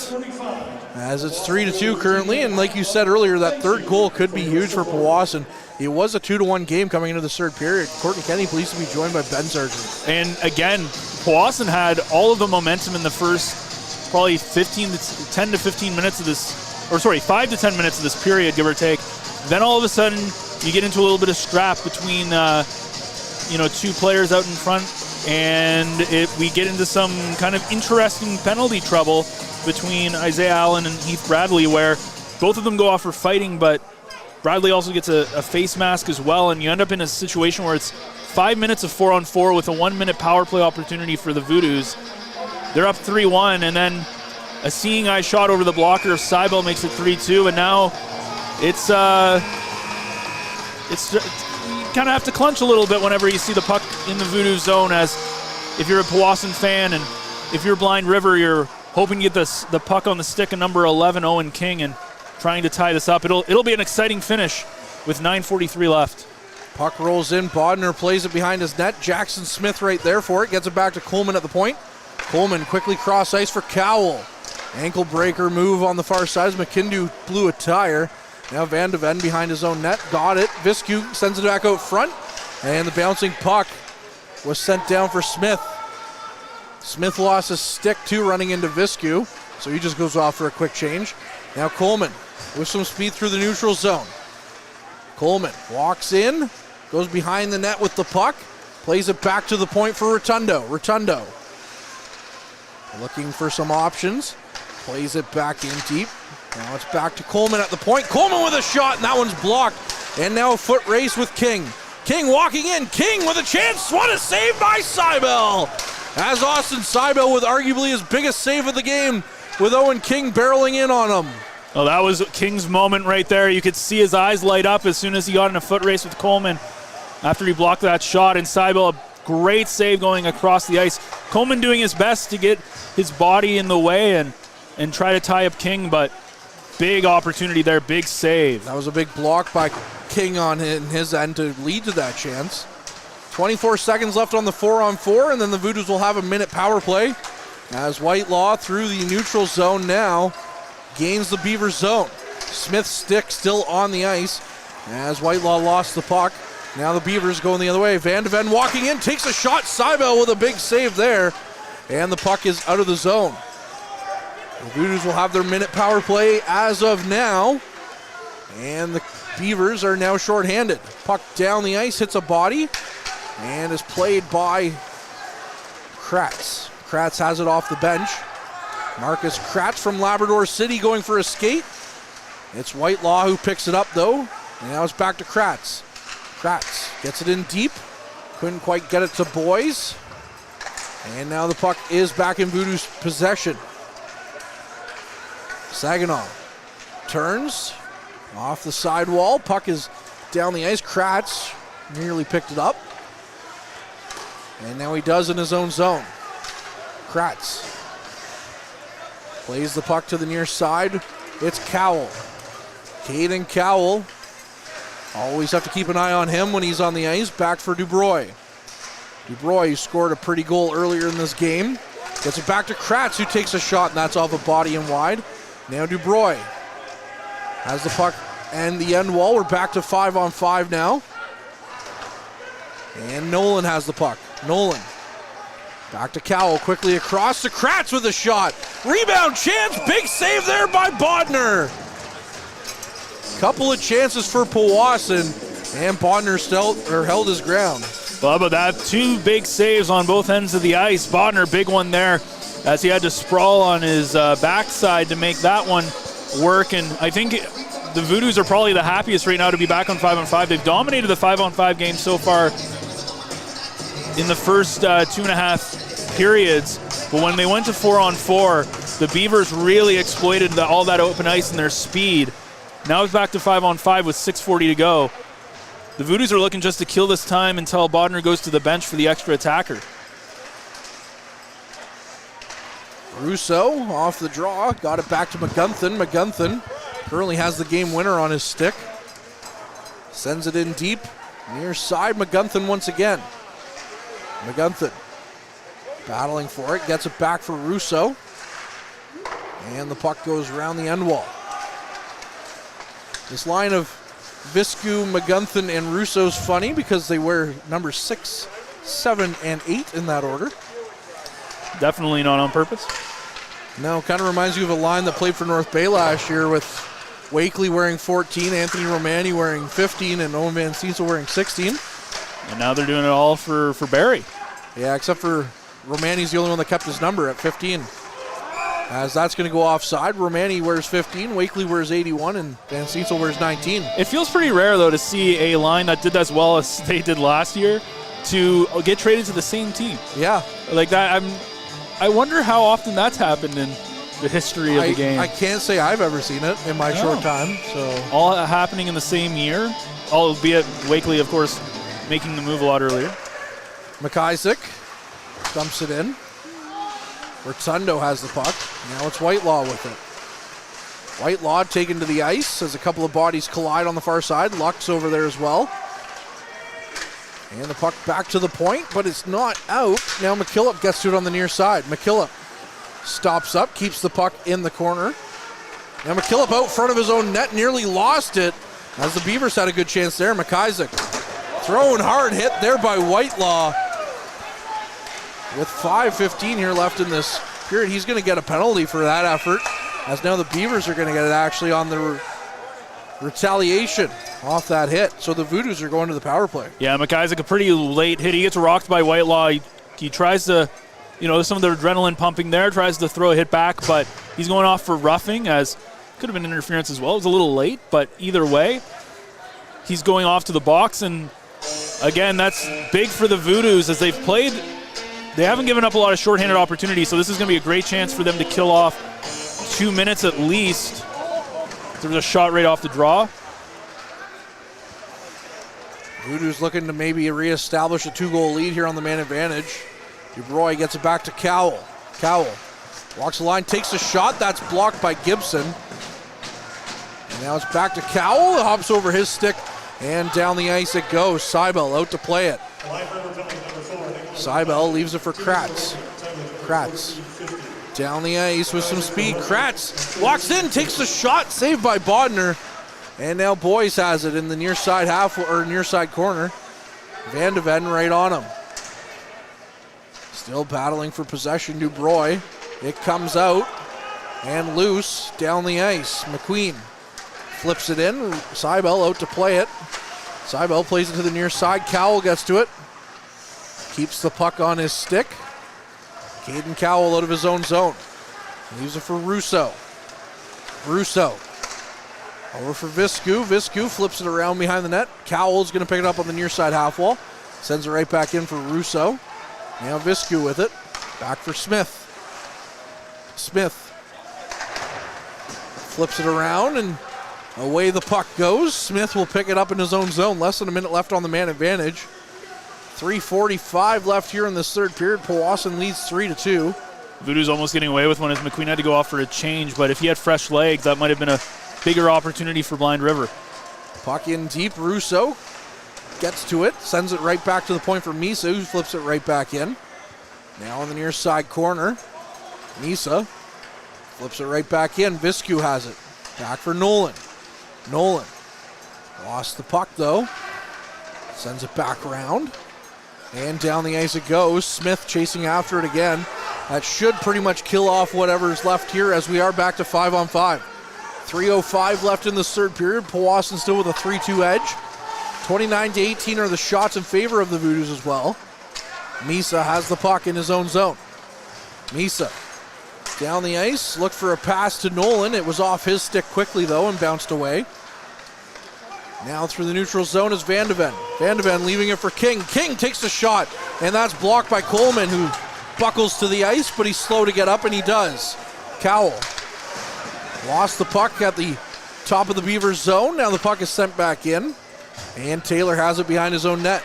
as it's 3-2 currently. And like you said earlier, that third goal could be huge for Powassan. It was a 2-1 game coming into the third period. Courtney Kenny pleased to be joined by Ben Sargent. And again, Powassan had all of the momentum in the first probably 10 to 15 minutes of this, or sorry, 5 to 10 minutes of this period, give or take. Then all of a sudden, you get into a little bit of scrap between, two players out in front, and we get into some kind of interesting penalty trouble between Isaiah Allen and Heath Bradley, where both of them go off for fighting, but Bradley also gets a face mask as well, and you end up in a situation where it's 5 minutes of 4-on-4 with a 1-minute power play opportunity for the Voodoos. They're up 3-1, and then a seeing eye shot over the blocker of Seibel makes it 3-2, and now it's you kind of have to clench a little bit whenever you see the puck in the Voodoo zone, as if you're a Powassan fan and if you're Blind River, you're hoping to get the puck on the stick of number 11, Owen King, and trying to tie this up. It'll be an exciting finish with 9:43 left. Puck rolls in, Bodner plays it behind his net. Jackson Smith right there for it, gets it back to Coleman at the point. Coleman quickly cross ice for Cowell. Ankle breaker move on the far side. McKindu blew a tire. Now Van de Ven behind his own net. Got it. Viscu sends it back out front. And the bouncing puck was sent down for Smith. Smith lost his stick too, running into Viscu. So he just goes off for a quick change. Now Coleman with some speed through the neutral zone. Coleman walks in, goes behind the net with the puck, plays it back to the point for Rotundo. Rotundo looking for some options, plays it back in deep. Now it's back to Coleman at the point. Coleman with a shot, and that one's blocked. And now a foot race with King. King walking in. King with a chance. What a save by Seibel. As Austin Seibel with arguably his biggest save of the game, with Owen King barreling in on him. Well, that was King's moment right there. You could see his eyes light up as soon as he got in a foot race with Coleman after he blocked that shot. And Seibel, a great save going across the ice. Coleman doing his best to get his body in the way and try to tie up King, but Big opportunity there, big save. That was a big block by King on his end to lead to that chance. 24 seconds left on the 4-on-4, and then the Voodoos will have a minute power play as Whitelaw through the neutral zone now gains the Beaver zone. Smith's stick still on the ice as Whitelaw lost the puck. Now the Beavers going the other way. Van de Ven walking in, takes a shot. Seibel with a big save there, and the puck is out of the zone. The Voodoos will have their minute power play as of now, and the Beavers are now shorthanded. Puck down the ice, hits a body, and is played by Kratz. Kratz has it off the bench. Marcus Kratz from Labrador City going for a skate. It's Whitelaw who picks it up though, and now it's back to Kratz. Kratz gets it in deep, couldn't quite get it to Boys, and now the puck is back in Voodoo's possession. Saginaw turns off the sidewall, puck is down the ice. Kratz nearly picked it up, and now he does in his own zone. Kratz plays the puck to the near side. It's Cowell. Caden Cowell. Always have to keep an eye on him when he's on the ice. Back for Dubroy. Dubroy, who scored a pretty goal earlier in this game, gets it back to Kratz, who takes a shot, and that's off a body and wide. Now Dubroy has the puck and the end wall. We're back to 5-on-5 now. And Nolan has the puck. Nolan back to Cowell, quickly across to Kratz with a shot. Rebound chance, big save there by Bodner. Couple of chances for Powassan, and Bodner held his ground. Well, but that, two big saves on both ends of the ice. Bodner, big one there, as he had to sprawl on his backside to make that one work. And I think the Voodoos are probably the happiest right now to be back on 5-on-5. They've dominated the 5-on-5 game so far in the first 2.5 periods. But when they went to 4-on-4, the Beavers really exploited all that open ice and their speed. Now it's back to 5-on-5 with 6:40 to go. The Voodoos are looking just to kill this time until Bodner goes to the bench for the extra attacker. Russo off the draw, got it back to McGunthin. McGunthin currently has the game winner on his stick. Sends it in deep, near side. McGunthin once again. McGunthin battling for it, gets it back for Russo. And the puck goes around the end wall. This line of Viscu, McGunthin, and Russo's funny because they wear number 6, 7, and 8 in that order. Definitely not on purpose. No, kind of reminds you of a line that played for North Bay last year with Wakely wearing 14, Anthony Romani wearing 15, and Owen Van Cecil wearing 16. And now they're doing it all for Barrie. Yeah, except for Romani's the only one that kept his number at 15. As that's going to go offside. Romani wears 15, Wakely wears 81, and Van Cecil wears 19. It feels pretty rare, though, to see a line that did as well as they did last year to get traded to the same team. Yeah. Like that, I wonder how often that's happened in the history of the game. I can't say I've ever seen it in my short time. So all happening in the same year, albeit Wakely, of course, making the move a lot earlier. McIsaac dumps it in. Rotundo has the puck. Now it's Whitelaw with it. Whitelaw taken to the ice as a couple of bodies collide on the far side. Luck's over there as well. And the puck back to the point, but it's not out. Now McKillop gets to it on the near side. McKillop stops up, keeps the puck in the corner. Now McKillop out front of his own net, nearly lost it as the Beavers had a good chance there. McIsaac throwing hard, hit there by Whitelaw. With 5:15 here left in this period, he's going to get a penalty for that effort, as now the Beavers are going to get it actually on the retaliation off that hit. So the Voodoos are going to the power play. Yeah, McIsaac, a pretty late hit. He gets rocked by Whitelaw. He tries to, some of the adrenaline pumping there, tries to throw a hit back, but he's going off for roughing, as could have been interference as well. It was a little late, but either way, he's going off to the box. And again, that's big for the Voodoos as they've played. They haven't given up a lot of shorthanded opportunities, so this is going to be a great chance for them to kill off 2 minutes at least. There was a shot right off the draw. Voodoos looking to maybe reestablish a 2-goal lead here on the man advantage. Dubroy gets it back to Cowell. Cowell walks the line, takes a shot. That's blocked by Gibson. And now it's back to Cowell. It hops over his stick, and down the ice it goes. Seibel out to play it. Seibel leaves it for Kratz. Kratz down the ice with some speed. Kratz walks in, takes the shot, saved by Bodner. And now Boyes has it in the near side near side corner. Van de Ven right on him. Still battling for possession, Dubroy. It comes out and loose down the ice. McQueen flips it in. Seibel out to play it. Seibel plays it to the near side. Cowell gets to it. Keeps the puck on his stick. Caden Cowell out of his own zone. Leaves it for Russo. Russo over for Viscu. Viscu flips it around behind the net. Cowell's going to pick it up on the near side half wall. Sends it right back in for Russo. Now Viscu with it. Back for Smith. Smith flips it around and away the puck goes. Smith will pick it up in his own zone. Less than a minute left on the man advantage. 3:45 left here in this third period. Powassan leads 3-2. Voodoo's almost getting away with one as McQueen had to go off for a change, but if he had fresh legs, that might have been a bigger opportunity for Blind River. Puck in deep. Russo gets to it, sends it right back to the point for Misa, who flips it right back in. Now on the near side corner, Misa flips it right back in. Viscu has it. Back for Nolan. Nolan lost the puck though. Sends it back around. And down the ice it goes. Smith chasing after it again. That should pretty much kill off whatever's left here as we are back to 5-on-5. 3:05 left in this third period. Powassan still with a 3-2 edge. 29-18 are the shots in favor of the Voodoos as well. Misa has the puck in his own zone. Misa down the ice. Looked for a pass to Nolan. It was off his stick quickly though and bounced away. Now through the neutral zone is Van de Ven. Van de Ven leaving it for King. King takes the shot, and that's blocked by Coleman, who buckles to the ice, but he's slow to get up, and he does. Cowell lost the puck at the top of the Beavers zone. Now the puck is sent back in, and Taylor has it behind his own net.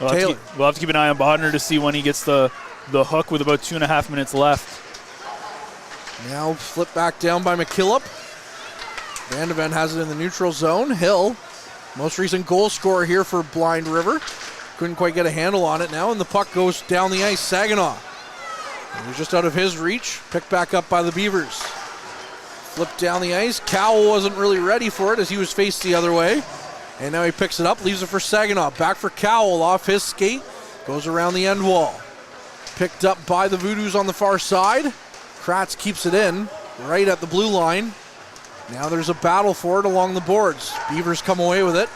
We'll have to keep an eye on Bodner to see when he gets the hook with about 2.5 minutes left. Now flip back down by McKillop. Van de Ven has it in the neutral zone. Hill, most recent goal scorer here for Blind River. Couldn't quite get a handle on it now, and the puck goes down the ice. Saginaw. It was just out of his reach. Picked back up by the Beavers. Flipped down the ice. Cowell wasn't really ready for it as he was faced the other way. And now he picks it up, leaves it for Saginaw. Back for Cowell off his skate. Goes around the end wall. Picked up by the Voodoos on the far side. Kratz keeps it in right at the blue line. Now there's a battle for it along the boards. Beavers come away with it.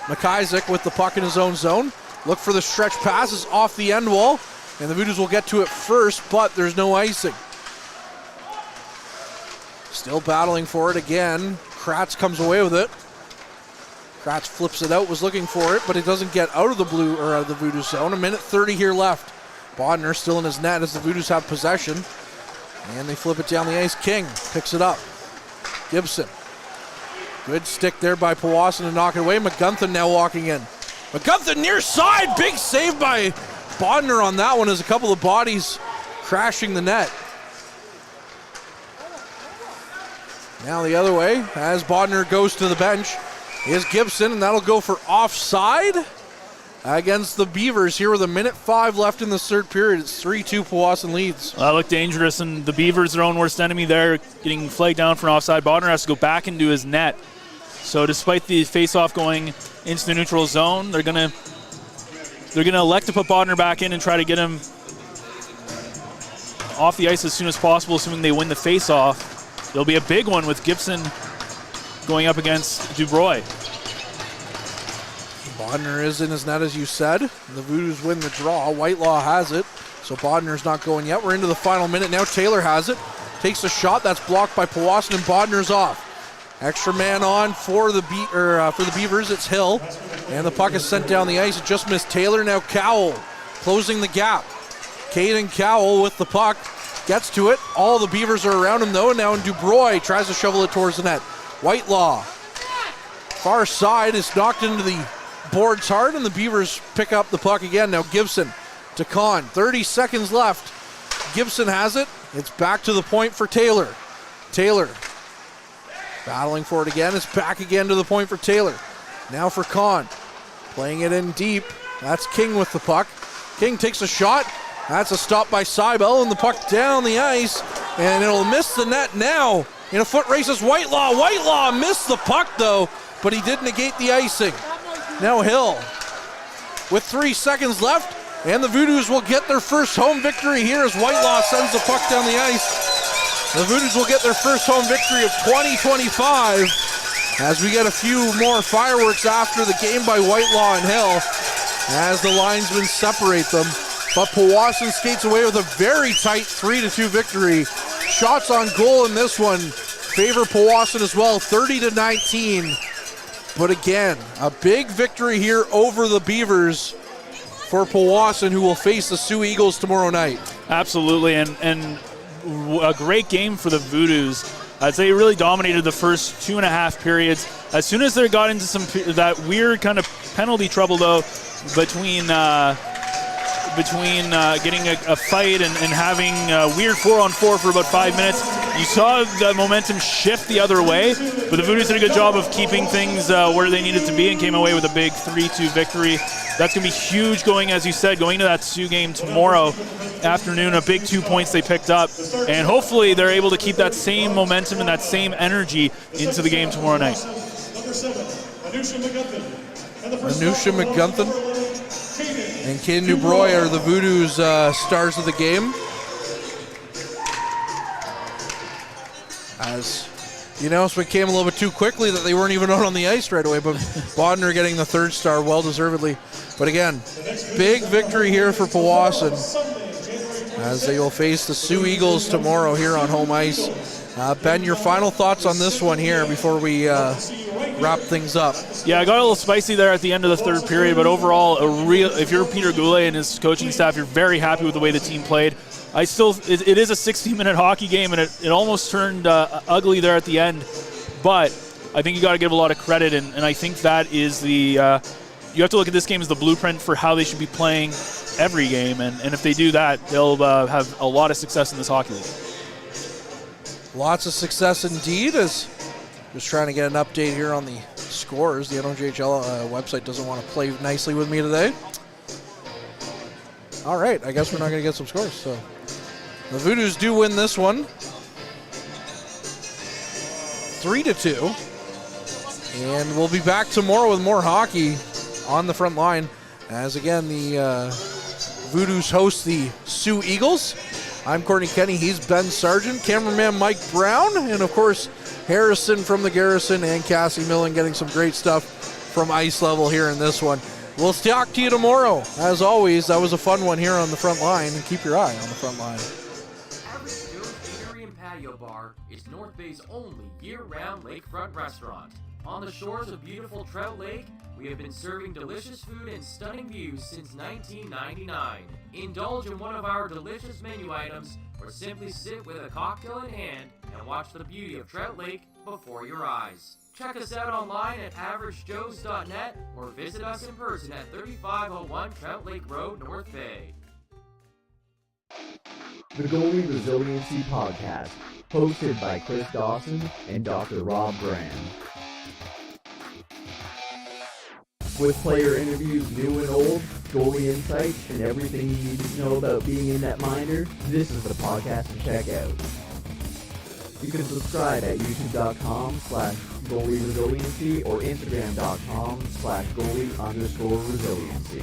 McIsaac with the puck in his own zone. Look for the stretch passes off the end wall. And the Voodoos will get to it first, but there's no icing. Still battling for it again. Kratz comes away with it. Kratz flips it out, was looking for it, but it doesn't get out of the blue or out of the Voodoo zone. 1:30 here left. Bodner still in his net as the Voodoos have possession. And they flip it down the ice. King picks it up. Gibson. Good stick there by Powassan to knock it away. McGunthin now walking in. McGunthin near side. Big save by Bodner on that one as a couple of bodies crashing the net. Now the other way as Bodner goes to the bench is Gibson, and that'll go for offside against the Beavers here with 1:05 left in the third period. It's 3-2 Powassan leads. That looked dangerous, and the Beavers, their own worst enemy there, getting flagged down for an offside. Bodner has to go back into his net. So despite the face-off going into the neutral zone, they're gonna elect to put Bodner back in and try to get him off the ice as soon as possible, assuming they win the face-off. There'll be a big one with Gibson going up against Dubroy. Bodner is in his net, as you said. The Voodoos win the draw. Whitelaw has it, so Bodner's not going yet. We're into the final minute now. Taylor has it. Takes a shot. That's blocked by Powassan, and Bodner's off. Extra man on for the Beavers. It's Hill, and the puck is sent down the ice. It just missed Taylor. Now Cowell closing the gap. Caden Cowell with the puck. Gets to it. All the Beavers are around him, though. Now Dubroy tries to shovel it towards the net. Whitelaw. Far side is knocked into the boards hard, and the Beavers pick up the puck again. Now Gibson to Kahn. 30 seconds left. Gibson has it. It's back to the point for Taylor. Taylor Battling for it again. It's back again to the point for Taylor. Now for Kahn. Playing it in deep. That's King with the puck. King takes a shot. That's a stop by Seibel, and the puck down the ice, and it'll miss the net now. In a foot race is Whitelaw. Whitelaw missed the puck though, but he did negate the icing. Now Hill with 3 seconds left, and the Voodoos will get their first home victory here as Whitelaw sends the puck down the ice. The Voodoos will get their first home victory of 2025 as we get a few more fireworks after the game by Whitelaw and Hill as the linesmen separate them. But Powassan skates away with a very tight 3-2 victory. Shots on goal in this one favor Powassan as well, 30-19. But again, a big victory here over the Beavers for Powassan, who will face the Sioux Eagles tomorrow night. Absolutely, and a great game for the Voodoos. I'd say really dominated the first 2.5 periods. As soon as they got into that weird kind of penalty trouble, though, between getting a fight and having a weird 4-on-4 for about 5 minutes, you saw the momentum shift the other way, but the Voodoos did a good job of keeping things where they needed to be and came away with a big 3-2 victory. That's going to be huge going, as you said, going to that Sioux game tomorrow afternoon. A big 2 points they picked up, and hopefully they're able to keep that same momentum and that same energy into the game tomorrow night. Anusha McGunthin and Caden Dubroy are the Voodoos stars of the game. As the announcement came a little bit too quickly that they weren't even out on the ice right away, but Bodner getting the third star, well-deservedly. But again, big victory here for Powassan as they will face the Sioux Eagles tomorrow here on home ice. Ben, your final thoughts on this one here before we wrap things up? Yeah, I got a little spicy there at the end of the third period, but overall, if you're Peter Goulet and his coaching staff, you're very happy with the way the team played. It is a 60-minute hockey game, and it almost turned ugly there at the end, but I think you got to give a lot of credit, and I think that is you have to look at this game as the blueprint for how they should be playing every game, and if they do that, they'll have a lot of success in this hockey league. Lots of success indeed. As just trying to get an update here on the scores. The NOJHL website doesn't want to play nicely with me today. All right, I guess we're not going to get some scores. So the Voodoos do win this one, 3-2, and we'll be back tomorrow with more hockey on the front line. As again, the Voodoos host the Sioux Eagles. I'm Courtney Kenny. He's Ben Sargent, cameraman Mike Brown, and of course Harrison from the Garrison and Cassie Millen getting some great stuff from ice level here in this one. We'll talk to you tomorrow. As always, that was a fun one here on the front line, and keep your eye on the front line. Average Joe's Eatery and Patio Bar is North Bay's only year-round lakefront restaurant. On the shores of beautiful Trout Lake, we have been serving delicious food and stunning views since 1999. Indulge in one of our delicious menu items, or simply sit with a cocktail in hand and watch the beauty of Trout Lake before your eyes. Check us out online at averagejoes.net or visit us in person at 3501 Trout Lake Road, North Bay. The Goalie Resiliency Podcast, hosted by Chris Dawson and Dr. Rob Graham. With player interviews new and old, goalie insights, and everything you need to know about being in that minder, this is the podcast to check out. You can subscribe at youtube.com/goalie resiliency or instagram.com/goalie_resiliency.